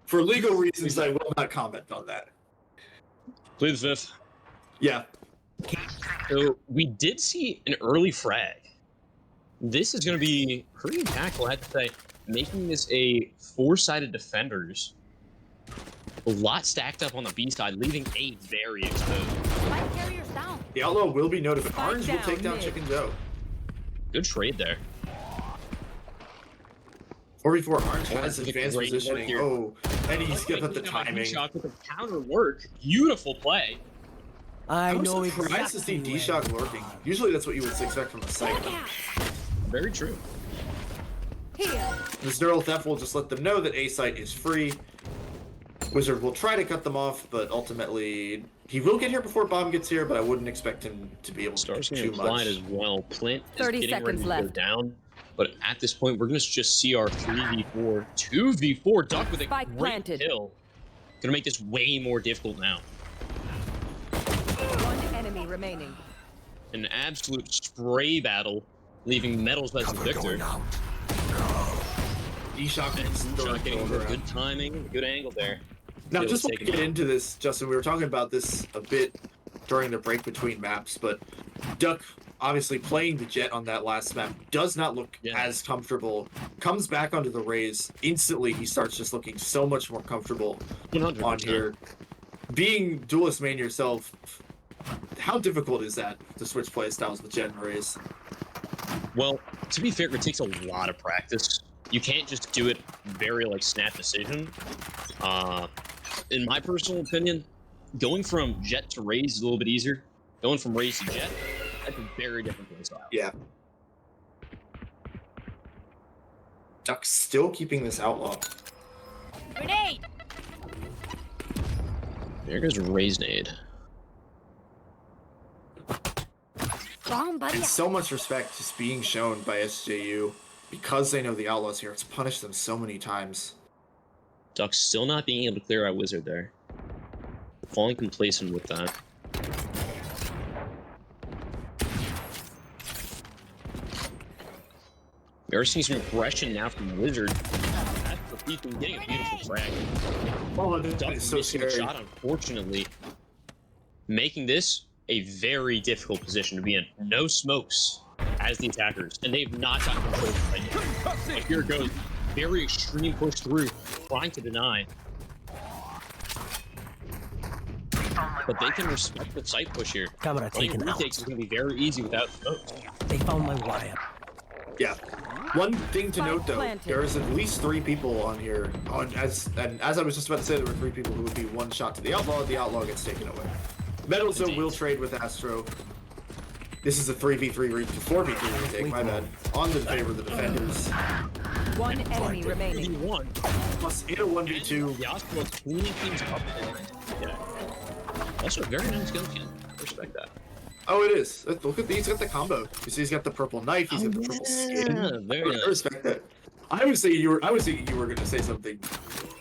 For legal reasons, I will not comment on that. Plead the fifth. Yeah, So we did see an early frag. This is going to be pretty impactful, I have to say, making this a 4-sided defenders. A lot stacked up on the B side, leaving A very exposed. Spike carriers down. the outlaw will be noted, but Spike Orange will down take down mid. Chicken Joe. Good trade there. 44 Orange has Orange advanced great work positioning. here. Oh, and he's good at the Making a timing. D-Shock with a counter work. Beautiful play. I I'm know surprised to see exactly where D-Shock you lurking. are. Usually that's what you would expect from a Look site. out. Very true. Here. This neural theft will just let them know that A site is free. Wizard will try to cut them off, but ultimately he will get here before Bomb gets here, but I wouldn't expect him to be able to Stars do getting too applied much. as well. Plant is 30 getting ready seconds to go left. down. But at this point, we're going to just see our 3v4, 2v4 Duck with a Spike great planted. kill. Going to make this way more difficult now. One enemy remaining. An absolute spray battle, leaving Metals as the victor. D-Shock is Shot getting good timing, good angle there. Now, Kill just want to taken get out. into this, Justin, we were talking about this a bit during the break between maps, but Duck, obviously playing the Jet on that last map, does not look Yeah. as comfortable. Comes back onto the Raze. Instantly, he starts just looking so much more comfortable 100%. on here. Being duelist main yourself, how difficult is that to switch play styles with Jet and Raze? Well, to be fair, it takes a lot of practice. You can't just do it very like snap decision. In my personal opinion, going from Jet to Raze is a little bit easier. Going from Raze to Jet, that's a very different play style. Yeah. Duck's still keeping this outlaw. Grenade. There goes Raze nade. Wrong, buddy. And so much respect just being shown by SJU because they know the outlaws here. It's punished them so many times. Duck still not being able to clear out Wizard there. Falling complacent with that. We are seeing some aggression now from Wizard. That's the peak and getting a beautiful frag. Oh, Duck that is so missing a scary. shot, unfortunately. Making this a very difficult position to be in. No smokes as the attackers, and they've not gotten control of it yet. But here it goes. Very extreme push through, trying to deny. But they can respect the site push here. Camera Playing taken out. retakes is going to be very easy without smokes. They found my wire. Yeah. One thing to Spike note though, planted. there's at least 3 people on here. As I was just about to say, there were 3 people who would be one shot to the outlaw gets taken away. Metals though Indeed. will trade with Astro. This is a 3v3 4v3 retake, my bad. On the favor of the defenders. One enemy remaining. 3v1. Plus in a 1v2. Yasuo's cleaning things up. Yeah. Also, very nice gun skin. Respect that. Oh, it is. Look at he's got the combo. You see, he's got the purple knife. He's got the purple skin. Very I nice. respect that. I was thinking you were going to say something.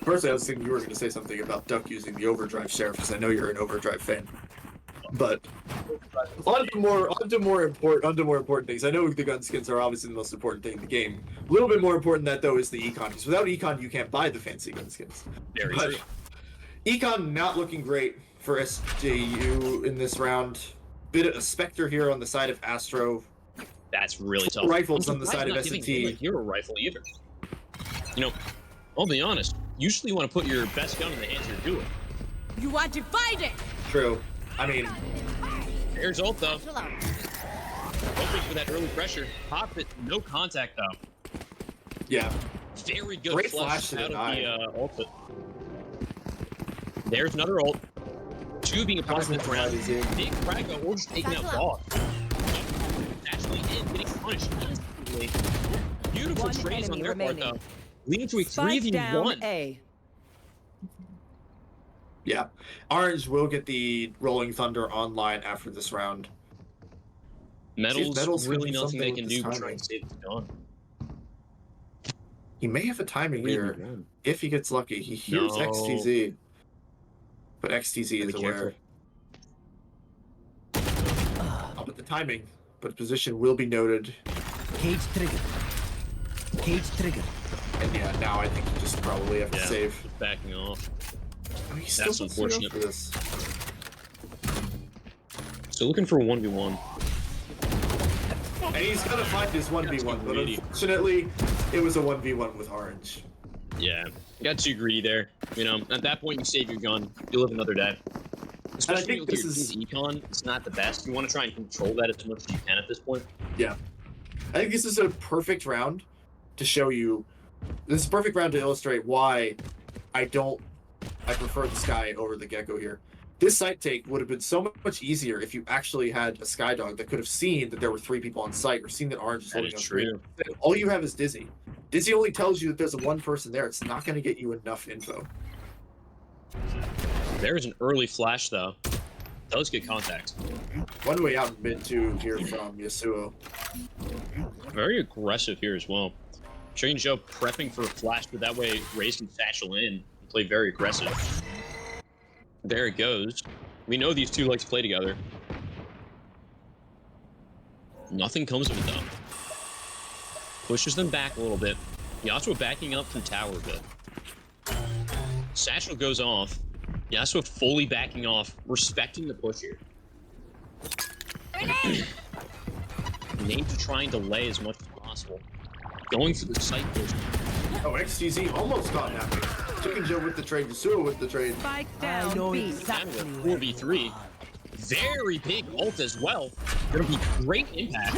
Personally, I was thinking you were going to say something about Duck using the overdrive sheriff because I know you're an overdrive fan. But on to more important things. I know the gun skins are obviously the most important thing in the game. A little bit more important than that though is the econ. Because without econ, you can't buy the fancy gun skins. Very But true. econ not looking great for SJU in this round. Bit of a Spectre here on the side of Astro. That's really tough. Rifles I'm on the surprised side of not giving S&T. him a hero rifle either. You know, I'll be honest. Usually, you want to put your best gun in the hands of your duo. You want to fight it? True. I mean, There's ult though. Chill out. Hoping for that early pressure. Pop it. No contact though. yeah. Very good Great flush flash to out the of eye. the ult. There's another ult. Two being applied Thousand this round. varieties in. Big frag or just taking out boss. Actually in, getting punished instantly. Beautiful One trades on enemy their part remaining. though. Leading to a Spike down 3v1. A. Yeah. Orange will get the Rolling Thunder online after this round. Metals can really do nothing they something can with do this but try timing. and save the gun. He may have a timing here 3v1. if he gets lucky. He hears No. XTZ. But XTZ is Be aware. But the timing, but position will be noted. Cage trigger. Cage trigger. And yeah, now I think you just probably have to Yeah, save. just backing off. I mean, he's That's still puts it up unfortunate. for this. So looking for a 1v1. And he's gonna find his 1v1, but greedy. unfortunately, it was a 1v1 with Orange. Yeah, got too greedy there. You know, at that point you save your gun, you live another day. Especially think with this your is- team's econ, it's not the best. You want to try and control that as much as you can at this point. Yeah. I think this is a perfect round to show you. This is a perfect round to illustrate why I prefer the Sky over the Gecko here. This site take would have been so much easier if you actually had a Sky Dog that could have seen that there were 3 people on site or seen that Orange is That holding is up screen. true. All you have is Dizzy. Dizzy only tells you that there's one person there. It's not going to get you enough info. There's an early flash though. Does get contact. One way out in mid 2 here from Yasuo. Very aggressive here as well. Showing Joe prepping for a flash, but that way Raze can satchel in and play very aggressive. There it goes. We know these two like to play together. Nothing comes of it though. Pushes them back a little bit. Yasuo backing up from tower a bit. Satchel goes off. Yasuo fully backing off, respecting the push here. Need to try and delay as much as possible. Going for the site push. Oh, XTZ almost caught happening. Chicken Joe with the trade. Yasuo with the trade. Spike I down know B. exactly. Down to a 4v3. Very big ult as well. Gonna be great impact.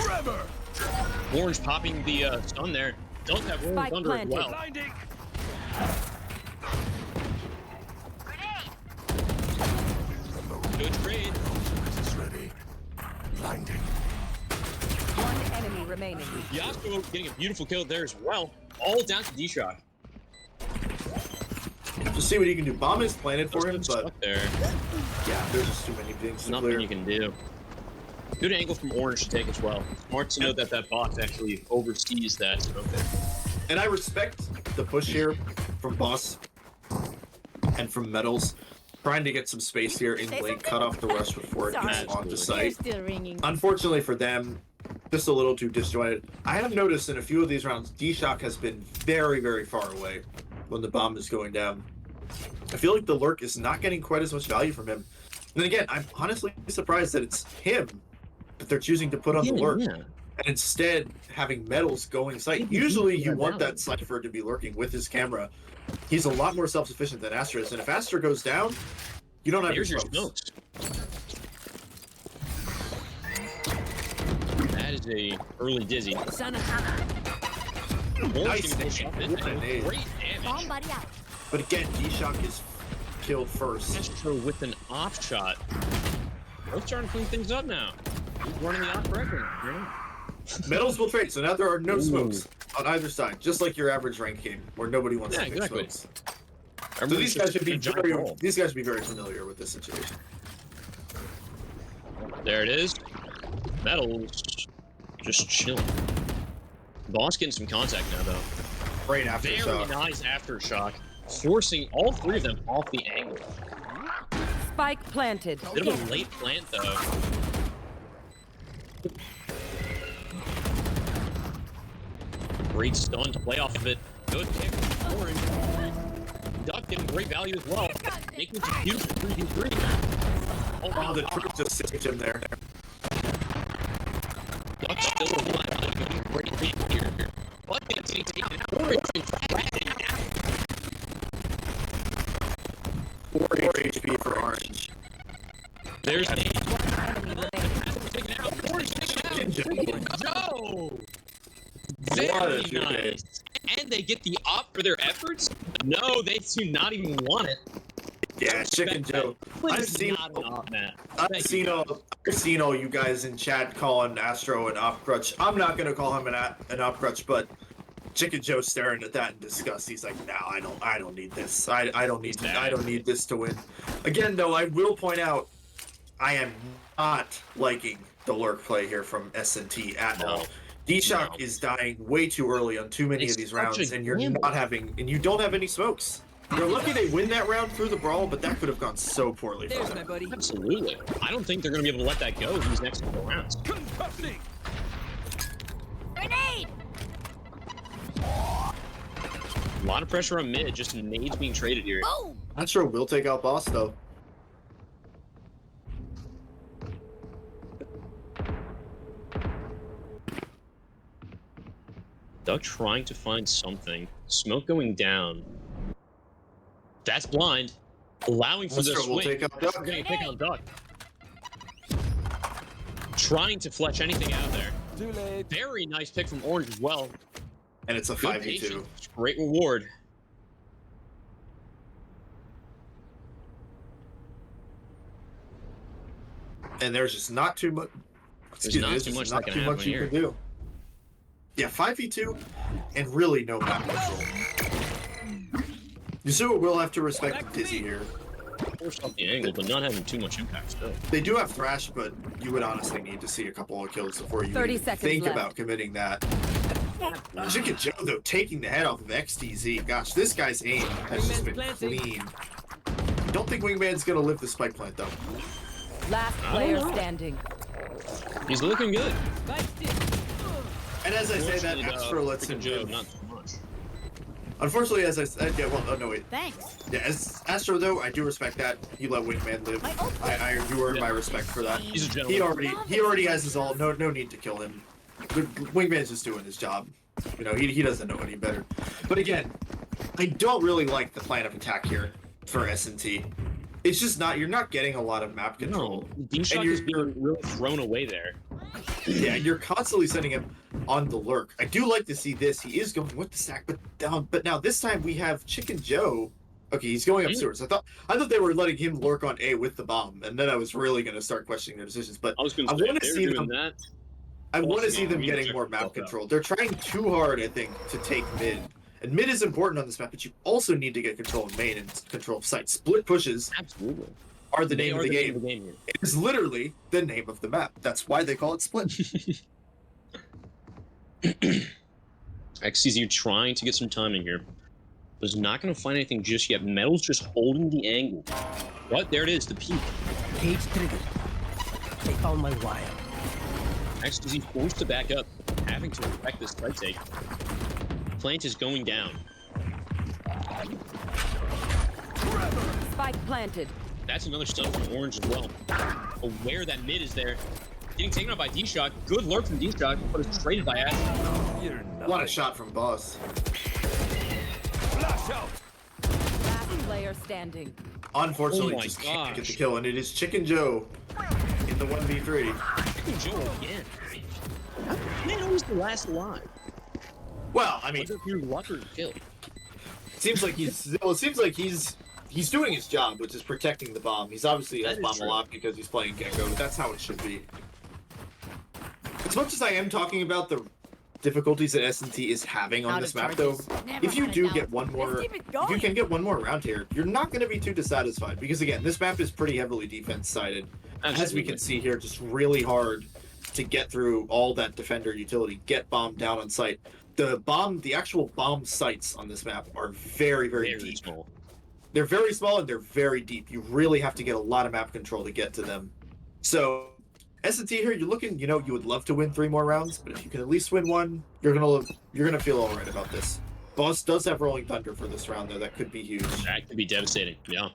Orange popping the stun there. Does have Rolling Spike Thunder as planted. well. Good trade. One enemy remaining. Yasuo getting a beautiful kill there as well. All down to D-Shock. Just see what he can do. Bomb is planted for him, but Stuck there. yeah, there's just too many things to Nothing clear. you can do. Good angle from Orange to take as well. Smart to know that that box actually oversees that. Okay. And I respect the push here from Boss and from Metals. Trying to get some space here in lane, cut off the rush before it gets Sorry. onto They're site. still ringing. Unfortunately for them, just a little too disjointed. I have noticed in a few of these rounds, D-Shock has been very, very far away when the bomb is going down. I feel like the lurk is not getting quite as much value from him. And then again, I'm honestly surprised that it's him that they're choosing to put on the lurk. Yeah. And instead having Metals going site. Usually you want that Cypher to be lurking with his camera. He's a lot more self-sufficient than Astra is, and if Astra goes down, you don't have Here's your smokes. smokes. That is a early dizzy. Son of Orange Nice can push nade. up in What a there. nade. Great Bomb damage. buddy out. But again, D-Shock is killed first. Astro with an off shot. Both trying to clean things up now. He's running the off correctly. Metals will trade, so now there are no smokes on either side, just like your average rank game where nobody wants to pick smokes. So these guys should be very familiar with this situation. There it is. Metals just chilling. Boss getting some contact now though. Great aftershock. Very nice aftershock, forcing all three of them off the angle. Spike planted. Bit of a late plant though. Great stun to play off of it. Good pick from Orange. Duck getting great value as well. Making it a beautiful 3v3. Oh, wow, the trick just saved him there. Duck's still alive. Getting great lead here. But it's taken Orange and dragging down. 4 HP for Orange. There's the taken out. Orange taken out. Joe! Very nice. And they get the op for their efforts? No, they do not even want it. Yeah, Chicken Joe. I've seen all you guys in chat calling Astro an op crutch. I'm not gonna call him an op crutch, but Chicken Joe's staring at that in disgust. He's like, no, I don't need this. I don't need this to win. Again, though, I will point out, I am not liking the lurk play here from S&T at all. D-Shock is dying way too early on too many of these rounds, and you don't have any smokes. You're lucky they win that round through the brawl, but that could have gone so poorly for them. My buddy. Absolutely. I don't think they're going to be able to let that go these next couple rounds. Grenade! A lot of pressure on mid, just nades being traded here. Boom! Astro will take out boss, though. Duck trying to find something. Smoke going down. That's blind. Allowing for this will swing. take out Duck. We're going to pick on Duck. Trying to fletch anything out there. Too late. Very nice pick from Orange as well. And it's a Good 5v2. patience. Great reward. And there's just not too much. There's not too much that can happen you here. can do. Yeah, 5v2, and really no map control. Yasuo will have to respect Dizzy here. Force off the angle, but not having too much impact still. They do have Thrash, but you would honestly need to see a couple of kills before you 30 even seconds think left. about committing that. Chicken Joe, though, taking the head off of XTZ. Gosh, this guy's aim has just been clean. I don't think Wingman's going to live the spike plant, though. Last player standing. He's looking good. And as I say that, Astro lets him Joe, live. not too much. Unfortunately, as I said, yeah, well, oh, no, wait. Thanks. Yeah, as Astro, though, I do respect that. You let Wingman live. I do earn my respect for that. He's a gentleman. He already has his ult. No need to kill him. Wingman's just doing his job. You know, he doesn't know any better. But again, I don't really like the plan of attack here for S&T. It's just not, you're not getting a lot of map control. No, D-Shock is being really thrown away there. Yeah, you're constantly sending him on the lurk. I do like to see this. He is going with the stack, but now this time we have Chicken Joe. Okay, he's going up sewers. I thought they were letting him lurk on A with the bomb, and then I was really going to start questioning their decisions. But I want to see them. I want to see them getting more map control. They're trying too hard, I think, to take mid. And mid is important on this map, but you also need to get control of main and control of site. Split pushes Absolutely. are the name of the game. It is literally the name of the map. That's why they call it Split. XCZ trying to get some time in here. Was not going to find anything just yet. Metal's just holding the angle. But there it is, the peak. Cage triggered. They found my wire. XCZ forced to back up, having to respect this side take. Plant is going down. Spike planted. That's another stun from Orange as well. Aware that mid is there. Getting taken out by D-Shock. Good lurk from D-Shock, but it's traded by Ash. What a shot from Boss. Last player standing. Unfortunately, Oh my just can't get gosh. the kill, and it is Chicken Joe in the 1v3. Chicken Joe again. Man, always the last alive. Well, I mean, Wonder if you're lucky to kill. it seems like he's doing his job, which is protecting the bomb. He's obviously has That is bomb true. a lot because he's playing Gecko. That's how it should be. As much as I am talking about the difficulties that S&T is having on Out this of map, though, charges. Never if you had a do doubt. get one more, Let's keep it if you going. can get one more round here, you're not going to be too dissatisfied because again, this map is pretty heavily defense-sided. As we Absolutely. can see here, just really hard to get through all that defender utility, get bomb down on site. The actual bomb sites on this map are very, very Very deep. small. They're very small and they're very deep. You really have to get a lot of map control to get to them. So S&T here, you're looking, you know, you would love to win 3 more rounds, but if you can at least win 1, you're gonna feel all right about this. Boss does have Rolling Thunder for this round though. That could be huge. That could be devastating. Yeah.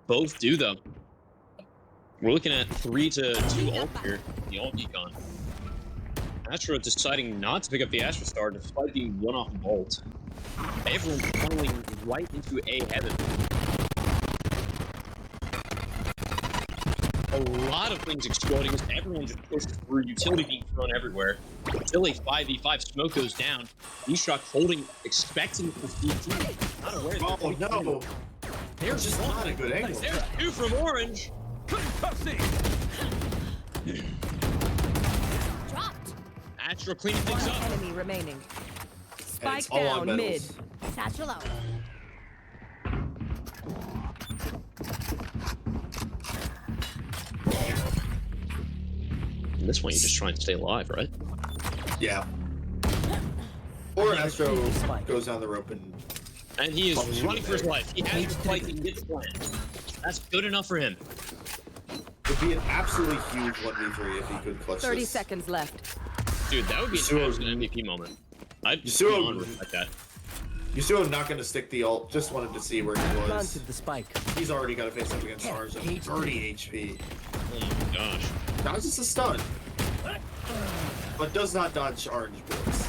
Both do though. We're looking at 3 to 2 ult here. The ult econ. Astro deciding not to pick up the Astro Star despite being one off the bolt. Everyone funneling right into A heaven. A lot of things exploding as everyone just pushes through, utility being thrown everywhere. Until a 5v5 smoke goes down. D-Shock holding, expecting to see 2. Not aware that Oh no! there's Just not a good angle. There's 2 from Orange. Dropped. Astro cleaning One things up. enemy remaining. And Spike it's all on down mid. medals. Satchel out. And this one, you just try and stay alive, right? Yeah. Or never Astro seen the spike. goes down the rope and And he is Probably should running have for his there. life. He has to fight and get plan. That's good enough for him. would be an absolutely huge 1v3 if he could clutch 30 this. seconds left. Dude, that would be Yasuo- an MVP moment. I'd just Yasuo- be on with like that. Yasuo not going to stick the ult, just wanted to see where he was. Planted the spike. He's already got to face up against Orange at 30 HP. Oh my gosh. Dodges a stun, but does not dodge Orange bullets.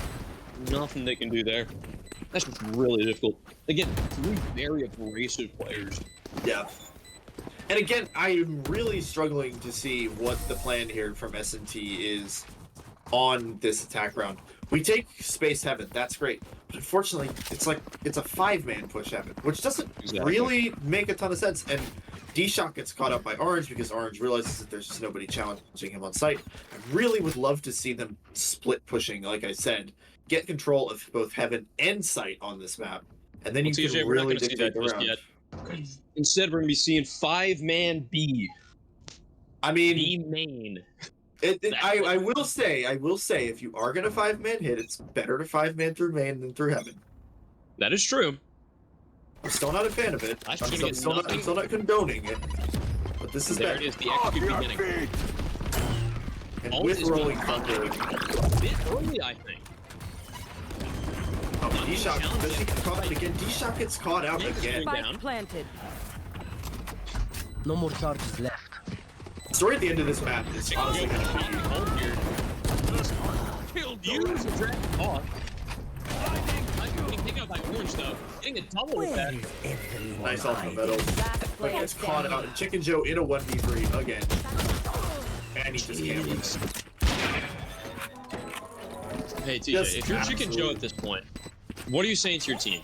Nothing they can do there. That's just really difficult. Again, 3 very abrasive players. Yeah. And again, I am really struggling to see what the plan here from S&T is on this attack round. We take Space Heaven, that's great. But unfortunately, it's a 5-man push Heaven, which doesn't Exactly. really make a ton of sense. And D-Shock gets caught up by Orange because Orange realizes that there's just nobody challenging him on site. I really would love to see them split pushing, like I said. Get control of both Heaven and site on this map. And then you TJ, can we're not really gonna see dictate that the just round. yet. Instead, we're going to be seeing 5-man B. I mean, B main. I will say, if you are gonna 5-man hit, it's better to 5-man through main than through Heaven. That is true. I'm still not a fan of it. I I'm think still, it's still not, nothing- I'm still not condoning it. But this is There better. it is, the execute beginning. And Ult with is Rolling being Thunder, a bit early, I think. oh, D-Shock, does he get caught out again? D-Shock gets caught out again. Spike Down. planted. No more charges left. The story at the end of this map is honestly gonna be Ult here. Killed you. Dragon off. Getting taken out by Orange, though. Getting a double with that. Where is everyone nice off the hiding? metal. Last But player gets caught standing. out, and Chicken Joe in a 1v3 again. And he just can't win it. Hey, TJ, Just if you're Chicken Joe absolute- at this point, what are you saying to your team?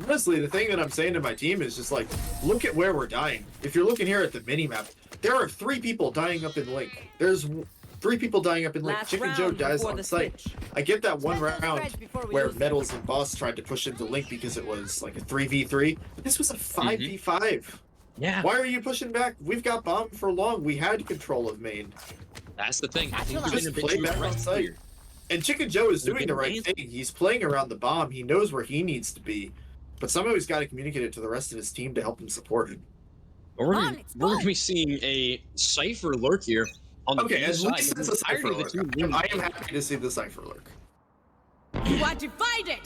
Honestly, the thing that I'm saying to my team is just like, look at where we're dying. If you're looking here at the mini-map, there are 3 people dying up in Link. There's 3 people dying up in Link. Last Chicken Joe round dies before on the site. switch. I get that one Let those round spreads before we where lose them. Metals and Boss tried to push into Link because it was like a 3v3. This was a 5v5. Yeah. Why are you pushing back? We've got bomb for long. We had control of main. That's the thing. I think Just we've been a bit play too back on aggressive site. here. And Chicken Joe is We've doing been the right amazing. thing. He's playing around the bomb. He knows where he needs to be. But somehow he's got to communicate it to the rest of his team to help him support him. We're Come going on, it's to fun. be seeing a Cypher lurk here on the Okay, B at side. least The it's a Cypher entirety of lurk. the team I am happy to see the Cypher lurk. You are divided.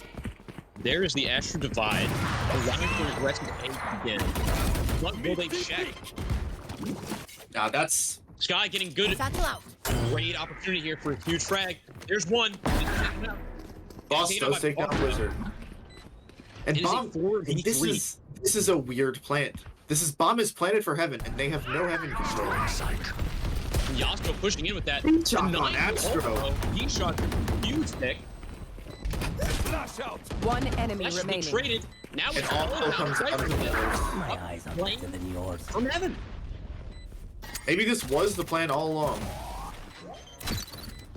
There is the Astro Divide. Allowing for aggressive aim again. What will they check? Now that's... Sky getting good. Satchel out. Great opportunity here for a huge frag. There's one. Boss Taken does by take down Bomb. Wizard. And It is a Bomb... 4v3. This is a weird plant. Bomb is planted for Heaven, and they have no Heaven control. Yasuo pushing in with that. Shot on Denying the Astro. ult, though. He shot huge pick. One enemy That should be remaining. traded. Now And it's all all comes out of the middle. My eyes are Playing better than yours. from heaven. Maybe this was the plan all along.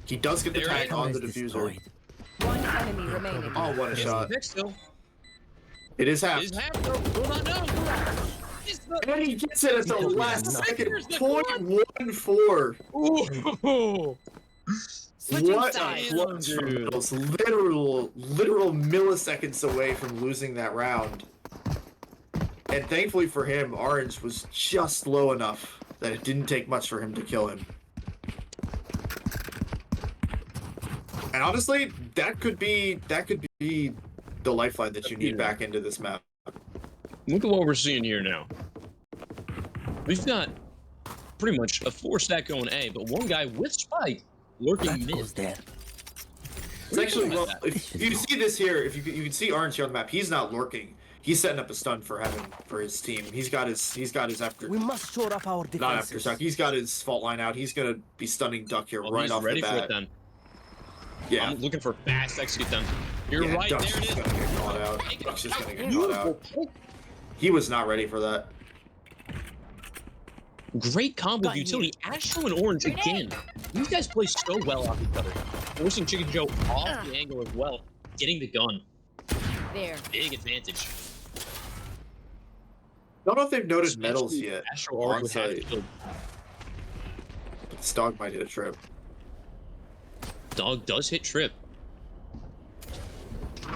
He does get the There tag it on the Is diffuser. destroyed. One enemy remaining. Oh, what a shot. Next still. It is half. It is half though. Will not know. It's the... And he gets it at the last second. Here's the 0.14. Ooh. Switching What a sides. clutch from Dude. Middles. Literal milliseconds away from losing that round. And thankfully for him, Orange was just low enough that it didn't take much for him to kill him. And honestly, that could be the lifeline that you need back into this map. Look at what we're seeing here now. We've got pretty much a 4-stack going A, but one guy with Spike lurking That mid. goes there. It's actually, well, that? if you see this here, if you can see Orange here on the map, he's not lurking. He's setting up a stun for heaven for his team. He's got his after, We must shore up our defenses. not after shock. He's got his fault line out. He's gonna be stunning Duck here Well, right he's off ready the for it bat. then. Yeah, I'm looking for fast execute then. You're yeah, right, Duck's there it just is. gonna get caught out. Duck's just gonna get caught out. Beautiful. He was not ready for that. Great combo of utility. Astro and Orange again. These guys play so well off each other. Forcing Chicken Joe off the angle as well. Getting the gun. There. Big advantage. Don't know if they've noted medals Especially yet. Astro Orange would have Onsite. to This dog might hit a trip. Dog does hit trip.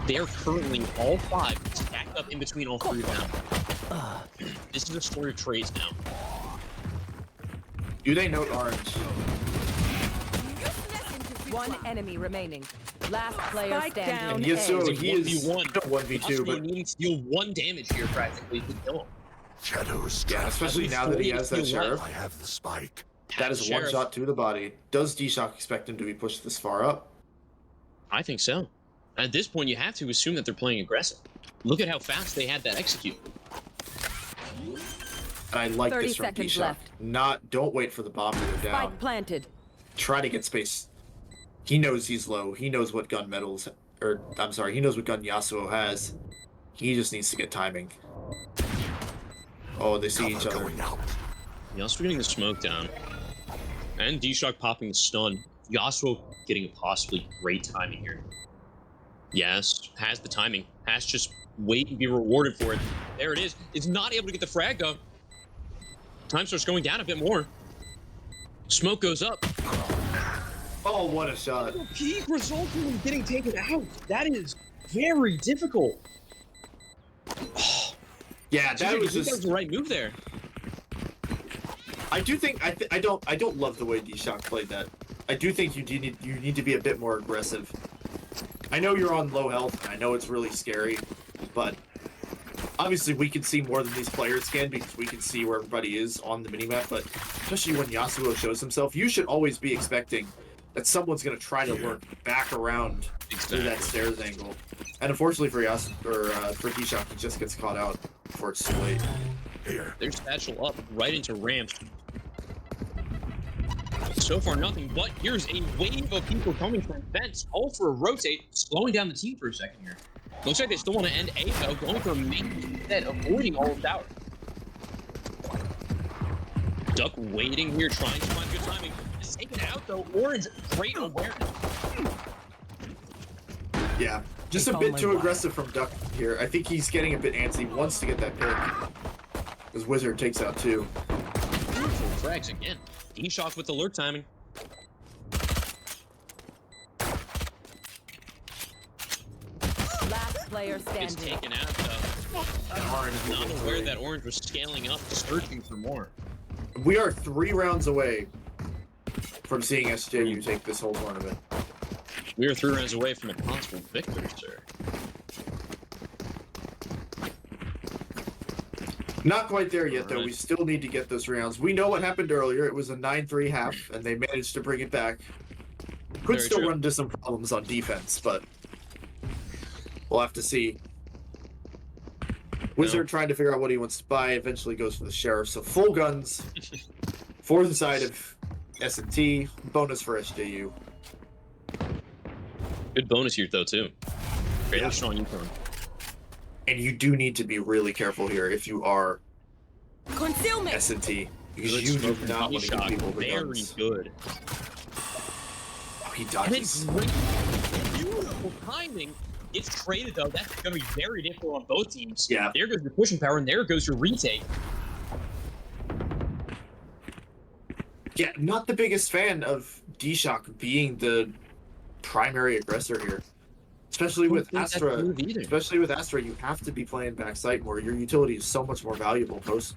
They are currently all 5 stacked up in between all 3 of them. This is a story of trades now. Do they note Orange? One enemy remaining. Last player Spike standing. down. And yes, so It's a he is 1v1. 1v2, Astro but needing to deal 1 damage here practically to kill him. Shadows. yeah, especially now that he has that sheriff. I have the spike. That is one Sheriff. shot to the body. Does D-Shock expect him to be pushed this far up? I think so. At this point, you have to assume that they're playing aggressive. Look at how fast they had that execute. And I like 30 this from seconds D-Shock. left. Don't wait for the bomb to go down. Spike planted. Try to get space. He knows he's low. He knows what gun metals, or I'm sorry, he knows what gun Yasuo has. He just needs to get timing. Oh, they see each Cover other. going out. Yasuo getting the smoke down. And D-Shock popping the stun. Yasuo getting a possibly great timing here. Yes, has the timing. Has to just wait and be rewarded for it. There it is. It's not able to get the frag up. Time starts going down a bit more. Smoke goes up. Oh, what a shot. Peak resulting in getting taken out. That is very difficult. Yeah, that was That was just. the right move there. I do think I don't love the way D-Shock played that. I do think you need to be a bit more aggressive. I know you're on low health, and I know it's really scary, but obviously we can see more than these players can because we can see where everybody is on the minimap. But especially when Yasuo shows himself, you should always be expecting that someone's going to try to lurk back around through that stairs angle. And unfortunately for for D-Shock, he just gets caught out before it's too late. Here. Their satchel up right into ramp. So far, nothing, but here's a wave of people coming from vents. All for a rotate, slowing down the team for a second here. Looks like they still want to end A, though, going for a main instead, avoiding all of tower. Duck waiting here, trying to find good timing. Is taken out, though. Orange, great awareness. Yeah, just a Take bit all too my aggressive from Duck here. I think he's getting a bit antsy. Wants to get that pick. His Wizard takes out 2. Beautiful frags again. D-Shock with the lurk timing. Last player It's standing. taken out, though. Orange Not aware that Orange was scaling up, searching for more. We are 3 rounds away from seeing SJU take this whole tournament. We are 3 rounds away from a possible victory, sir. Not quite there yet, though. Alright. We still need to get those rounds. We know what happened earlier. It was a 9-3 half, and they managed to bring it back. Could Very still true. run into some problems on defense, but we'll have to see. Wizard trying to figure out what he wants to buy, eventually goes for the Sheriff. So full guns for the side of S&T, bonus for SJU. Good bonus here, though, too. Fairly Yeah. strong Yukon. And you do need to be really careful here if you are Concealment. S&T, because Good you do smoke from not want to give D-Shock. people the Very guns. good. He And then dodges. great, beautiful timing. Gets traded though. That's going to be very difficult on both teams. Yeah. There goes your pushing power, and there goes your retake. Yeah, not the biggest fan of D-Shock being the primary aggressor here. Especially with Astra. Especially with Astra, you have to be playing backside more. Your utility is so much more valuable post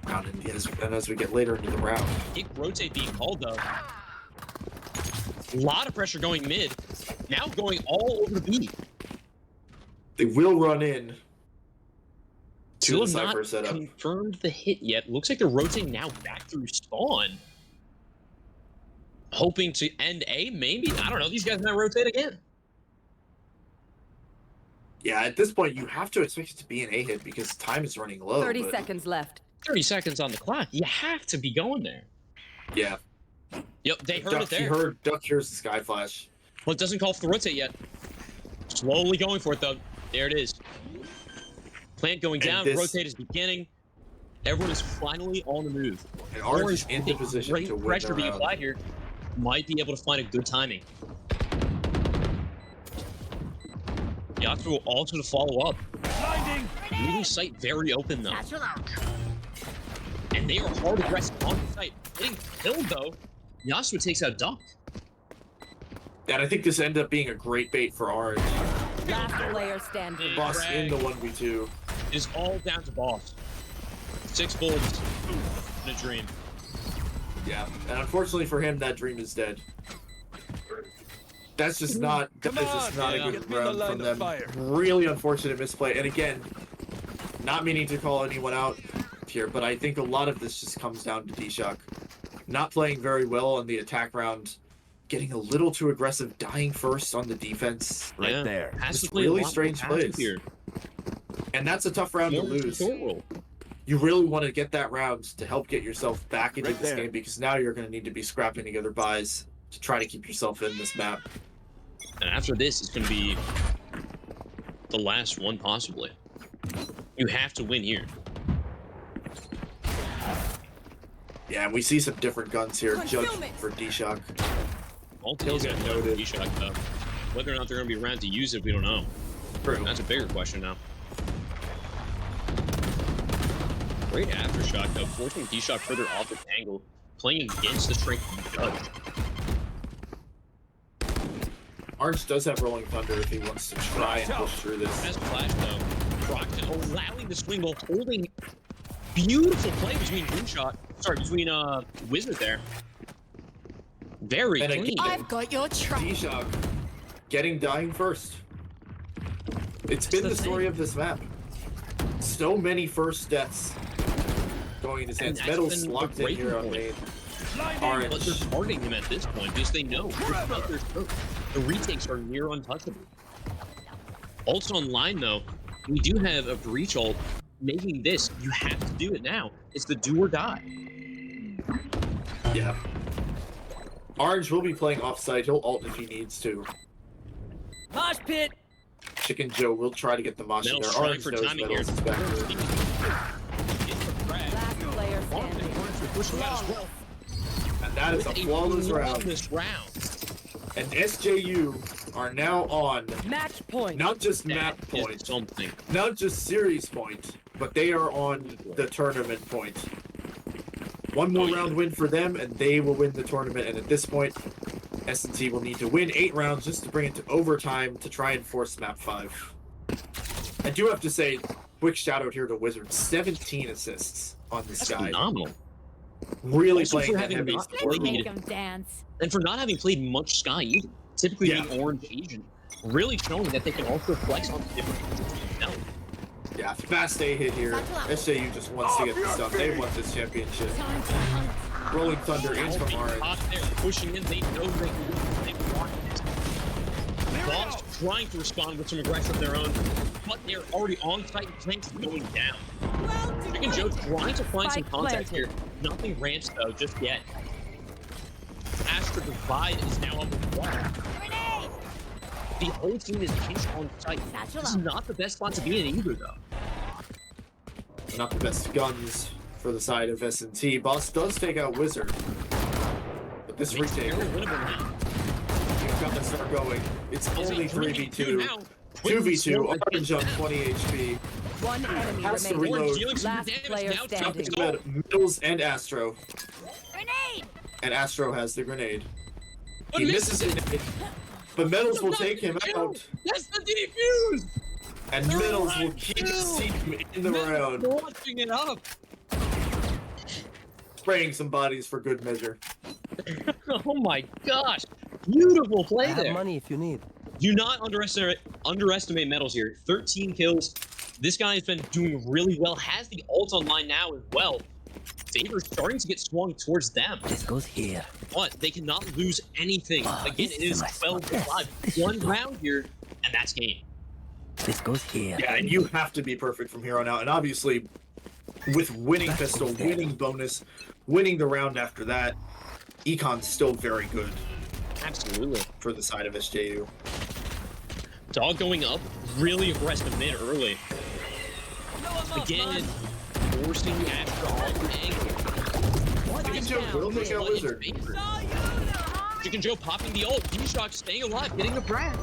round, and as we get later into the round. Big rotate being called though. A lot of pressure going mid. Now going all over the B. They will run in to Still the Cypher not setup. confirmed the hit yet. Looks like they're rotating now back through spawn. Hoping to end A, maybe? I don't know. These guys might rotate again. Yeah, at this point, you have to expect it to be an A hit because time is running low. 30 but- seconds left. 30 seconds on the clock. You have to be going there. Yeah. Yep, they heard Duck, it there. You heard Duck hears the Sky Flash. Well, it doesn't call for the rotate yet. Slowly going for it, though. There it is. Plant going And down. this- Rotate is beginning. Everyone is finally on the move. And Orange is Orange in the with position great to win pressure the being round. applied here. Might be able to find a good timing. Yatsu will also to follow up. Leaving site very open though. Satchel out. And they are hard aggressive on the site. Getting killed though. Yasuo takes out Duck. And I think this ended up being a great bait for Orange. Last player standing. Boss in the 1v2. It is all down to boss. 6 bullets. In a dream. Yeah. And unfortunately for him, that dream is dead. That's just not a good round from them. Really unfortunate misplay. And again, not meaning to call anyone out here, but I think a lot of this just comes down to D-Shock. Not playing very well on the attack round, getting a little too aggressive, dying first on the defense. Right there. Has to Just play a really lot strange more passive plays. here. And that's a tough round to More lose. short roll. You really want to get that round to help get yourself back into Right this there. game, because now you're going to need to be scrapping together buys to try to keep yourself in this map. And after this, it's going to be the last one, possibly. You have to win here. Yeah, and we see some different guns here, judged Concealment. for D-Shock. All He'll teams get have no noted. D-Shock, though. Whether or not they're going to be around to use it, we don't know. True. That's a bigger question now. Great aftershock, though, forcing D-Shock further off its angle, playing against the strength of the judge. Orange does have Rolling Thunder if he wants to try and push through this. Has flash, though. Brockton allowing the swing while holding beautiful play between between Wizard there. Very And clean. again- I've got your track. D-Shock getting dying first. It's been the the story thing. of this map. So many first deaths going in his hands. that's Metal's been locked the in here on breaking main. But Orange. they're targeting him at this point because they know the retakes are near untouchable. Also online though, we do have a breach ult making this. You have to do it now. It's the do or die. Yeah. Orange will be playing offside. He'll ult if he needs to. Mosh pit. Chicken Joe will try to get the mosh in Metal's there. trying Orange for knows timing here. Metal's back there. It's a frag. Last player standing. Pushing out as well. And that is a flawless round. Flawless round. And SJU are now on Match point. not just That map is point, something. not just series point, but they are on the tournament point. One more Oh, yeah. round win for them, and they will win the tournament. And at this point, S&T will need to win 8 rounds just to bring it to overtime to try and force map 5. I do have to say, quick shout out here to Wizard. 17 assists on this That's guy. phenomenal. Really Also playing for that having heavy not support. played- Make them dance. And for not having played much Sky either. Typically Yeah. being Orange Asian. Really showing that they can also flex on different no. Yeah, fast A hit here. SJU just wants to get this done. They want this championship. Time to hunt. Rolling Thunder in from Orange. Out there pushing in, they know they can win. They want it. Boss trying to respond with some aggression of their own, but they're already on site and Plank's going down. Chicken Joe trying to find some Spike contact planted. here. Nothing ramps though, just yet. Astra Divide is now up with the wall. The whole team is pinched on site. Satchel This is out. not the best spot to be in either though. Not the best guns for the side of S&T. Boss does take out Wizard. But this It's retake, very winnable now. You've got to start going. It's only 3v2. now. 2v2. Orange on 20 HP. One enemy Has to remaining. reload. Dealing some Last damage player now. standing. Middles and Astro. Grenade! And Astro has the grenade. But He misses it. But Metals will take him out. That's the defuse. And Metals will keep his team in the round. Launching it up. Spraying some bodies for good measure. Oh my gosh. Beautiful I play have there. money if you need. Do not underestimate Metals here. 13 kills. This guy has been doing really well. Has the ult online now as well. Favor's starting to get swung towards them. This goes here. But they cannot lose anything. Oh, Again, this it is is my 12 to spot. 5. This One should do. round here, and that's game. This goes here. Yeah, and you have to be perfect from here on out. And obviously, with winning pistol, winning bonus, winning the round after that, Econ's still very good Absolutely. for the side of SJU. Dog going up, really aggressive mid early. Again, forcing Astra off the angle. Chicken Joe will take out Wizard. Chicken Joe popping the ult. D-Shock staying alive, getting the brand.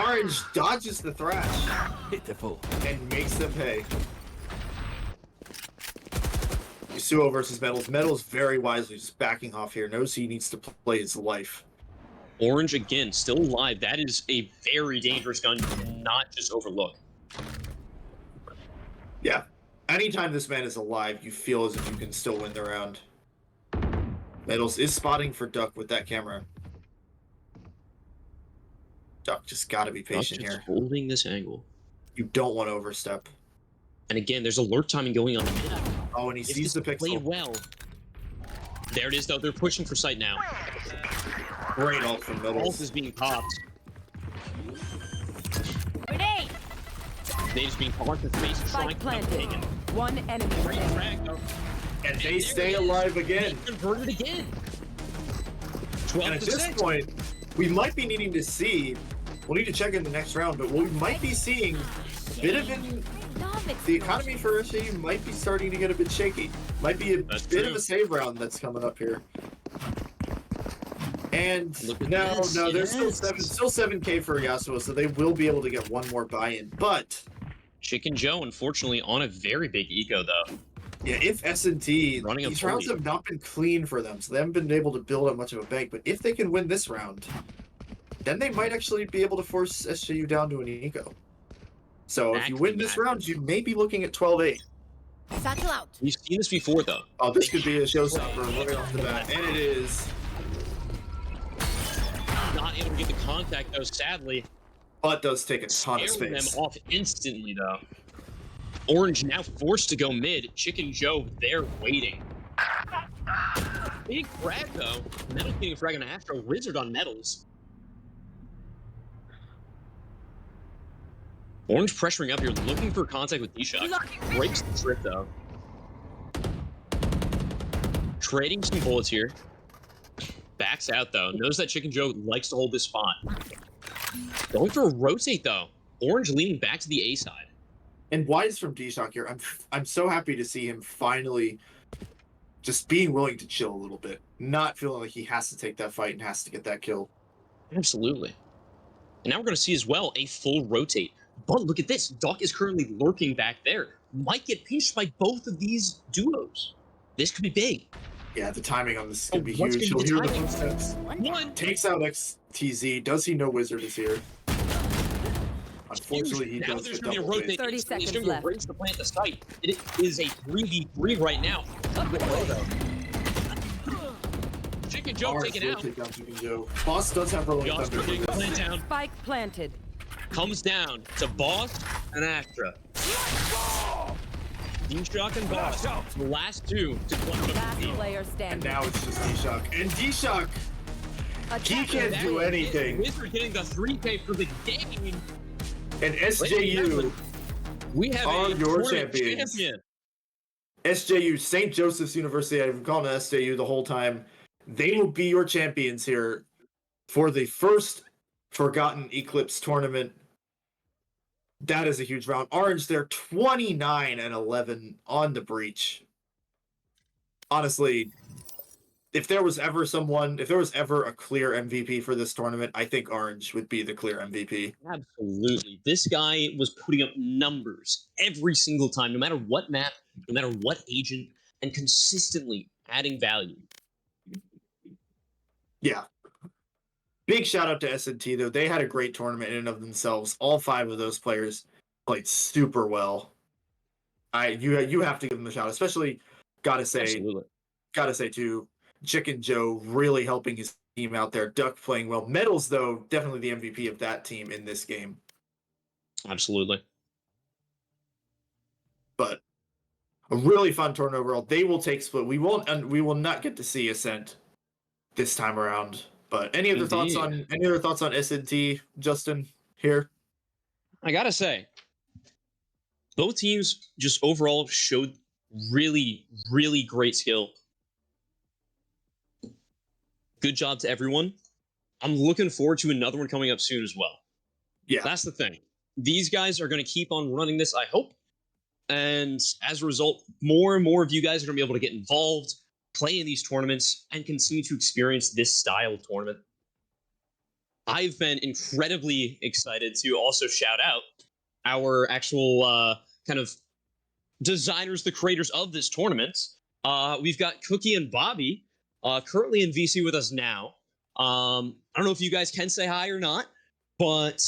Orange dodges the thrash Pitiful. and makes them pay. Yasuo versus Metals. Metals very wisely just backing off here. Knows he needs to play his life. Orange again, still alive. That is a very dangerous gun you cannot just overlook. Yeah. Anytime this man is alive, you feel as if you can still win the round. Metals is spotting for Duck with that camera. Duck just gotta be patient Just here. holding this angle. You don't want to overstep. And again, there's alert timing going on. Oh, and he If sees this the is played pixel. well. There it is, though. They're pushing for sight now. Great ult from Ult Metals. is being popped. Grenade! Nade's being caught in the face, trying Spike to not planted. take it. One enemy Great remaining. frag, though. And they there stay it is. alive again. They converted again. 12 And at to this 6. point, we might be needing to see. We'll need to check in the next round, but we might be seeing a bit of an. The economy for SJU might be starting to get a bit shaky. Might be a That's bit true. of a save round that's coming up here. And Look at no, this, there's yes. still 7K for Yasuo, so they will be able to get one more buy-in. But Chicken Joe, unfortunately, on a very big eco, though. yeah, if S&T, Running a these rounds 40. have not been clean for them, so they haven't been able to build up much of a bank. But if they can win this round, then they might actually be able to force SJU down to an eco. So if you win this round, you may be looking at 12-8. Satchel out. We've seen this before, though. Oh, this could be a showstopper right off the bat, and it is. Not able to get the contact, though, sadly. But does take a ton of Scaring them space. off instantly, though. Orange now forced to go mid. Chicken Joe there waiting. Big frag, though. Metals getting a frag on Astro. Wizard on Metals. Orange pressuring up here, looking for contact with D-Shock. Breaks the trip, though. Trading some bullets here. Backs out, though. Knows that Chicken Joe likes to hold this spot. Going for a rotate, though. Orange leaning back to the A side. And wise from D-Shock here. I'm so happy to see him finally just being willing to chill a little bit. Not feeling like he has to take that fight and has to get that kill. Absolutely. And now we're going to see as well a full rotate. But look at this. Duck is currently lurking back there. Might get pinched by both of these duos. This could be big. Yeah, the timing on this is going to be What's huge. gonna He'll be hear the the timing? footsteps. One. Takes out XTZ. Does he know Wizard is here? Unfortunately, he Now does there's get going to be a double rotate. 30 He's seconds going to left. race to plant the site. It is a 3v3 right now. Up the low, though. Chicken Joe Ours taken will out. take down Chicken Joe. Boss does have Rolling Josh Thunder for getting this. plant down. Spike planted. Comes down to Boss and Astra. D-Shock and Boss. The last two to clutch up Last the team. player And standing. now it's just D-Shock. And D-Shock, he can't do anything. Wizard getting the 3K for the game. And SJU, We have are a your tournament champions. champion. SJU, St. Joseph's University, I've been calling it SJU the whole time. They will be your champions here for the first Forgotten Eclipse tournament. That is a huge round. Orange, they're 29-11 on the breach. Honestly, if there was ever a clear MVP for this tournament, I think Orange would be the clear MVP. Absolutely. This guy was putting up numbers every single time, no matter what map, no matter what agent, and consistently adding value. Yeah. Big shout out to S&T though. They had a great tournament in and of themselves. All 5 of those players played super well. You have to give them a shout, especially gotta say too, Chicken Joe really helping his team out there. Duck playing well. Medals though, definitely the MVP of that team in this game. Absolutely. But a really fun tournament overall. They will take split. We will not get to see Ascent this time around. But any other thoughts on S&T, Justin, here? I gotta say, both teams just overall showed really, really great skill. Good job to everyone. I'm looking forward to another one coming up soon as well. Yeah. That's the thing. These guys are going to keep on running this, I hope. And as a result, more and more of you guys are going to be able to get involved, play in these tournaments, and continue to experience this style of tournament. I've been incredibly excited to also shout out our actual kind of designers, the creators of this tournament. We've got Cookie and Bobby currently in VC with us now. I don't know if you guys can say hi or not, but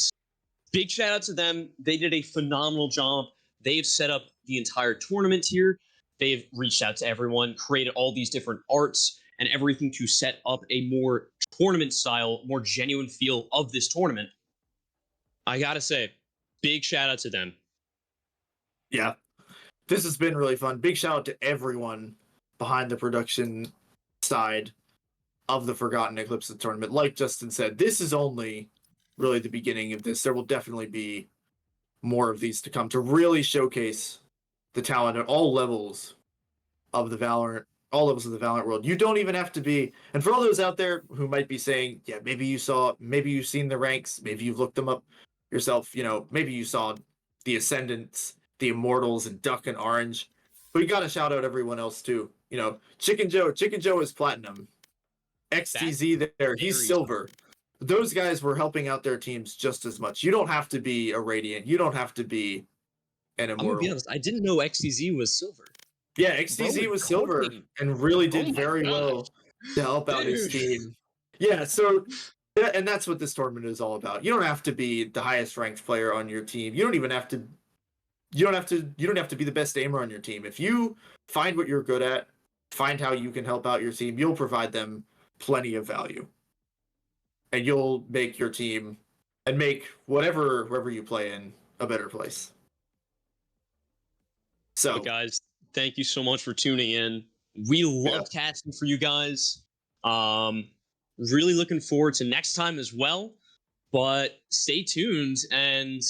big shout out to them. They did a phenomenal job. They've set up the entire tournament here. They've reached out to everyone, created all these different arts and everything to set up a more tournament style, more genuine feel of this tournament. I gotta say, big shout out to them. Yeah. This has been really fun. Big shout out to everyone behind the production side of the Forgotten Eclipse tournament. Like Justin said, this is only really the beginning of this. There will definitely be more of these to come to really showcase the talent at all levels of the Valorant world. You don't even have to be, and for all those out there who might be saying, yeah, maybe you've seen the ranks, maybe you've looked them up yourself, maybe you saw the Ascendants, the Immortals, and Duck and Orange. But you gotta shout out everyone else too. Chicken Joe is platinum. XTZ there, he's silver. Those guys were helping out their teams just as much. You don't have to be a Radiant. You don't have to be an Immortal. I'm gonna be honest, I didn't know XTZ was silver. Yeah, XTZ was silver and really did very well to help out his team. Yeah, so and that's what this tournament is all about. You don't have to be the highest ranked player on your team. You don't have to be the best aimer on your team. If you find what you're good at, find how you can help out your team, you'll provide them plenty of value. And you'll make your team and make wherever you play in a better place. So, but guys, thank you so much for tuning in. We love casting for you guys. Really looking forward to next time as well. But stay tuned, and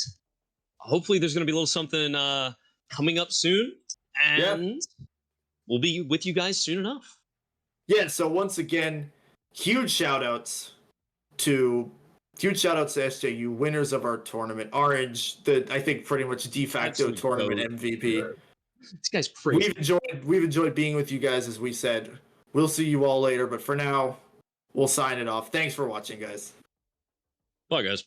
hopefully there's going to be a little something coming up soon. And we'll be with you guys soon enough. Yeah, so once again, huge shout outs to SJU, winners of our tournament. Orange, I think pretty much de facto tournament MVP. This guy's crazy. We've enjoyed being with you guys, as we said. We'll see you all later, but for now, we'll sign it off. Thanks for watching, guys. Bye, guys.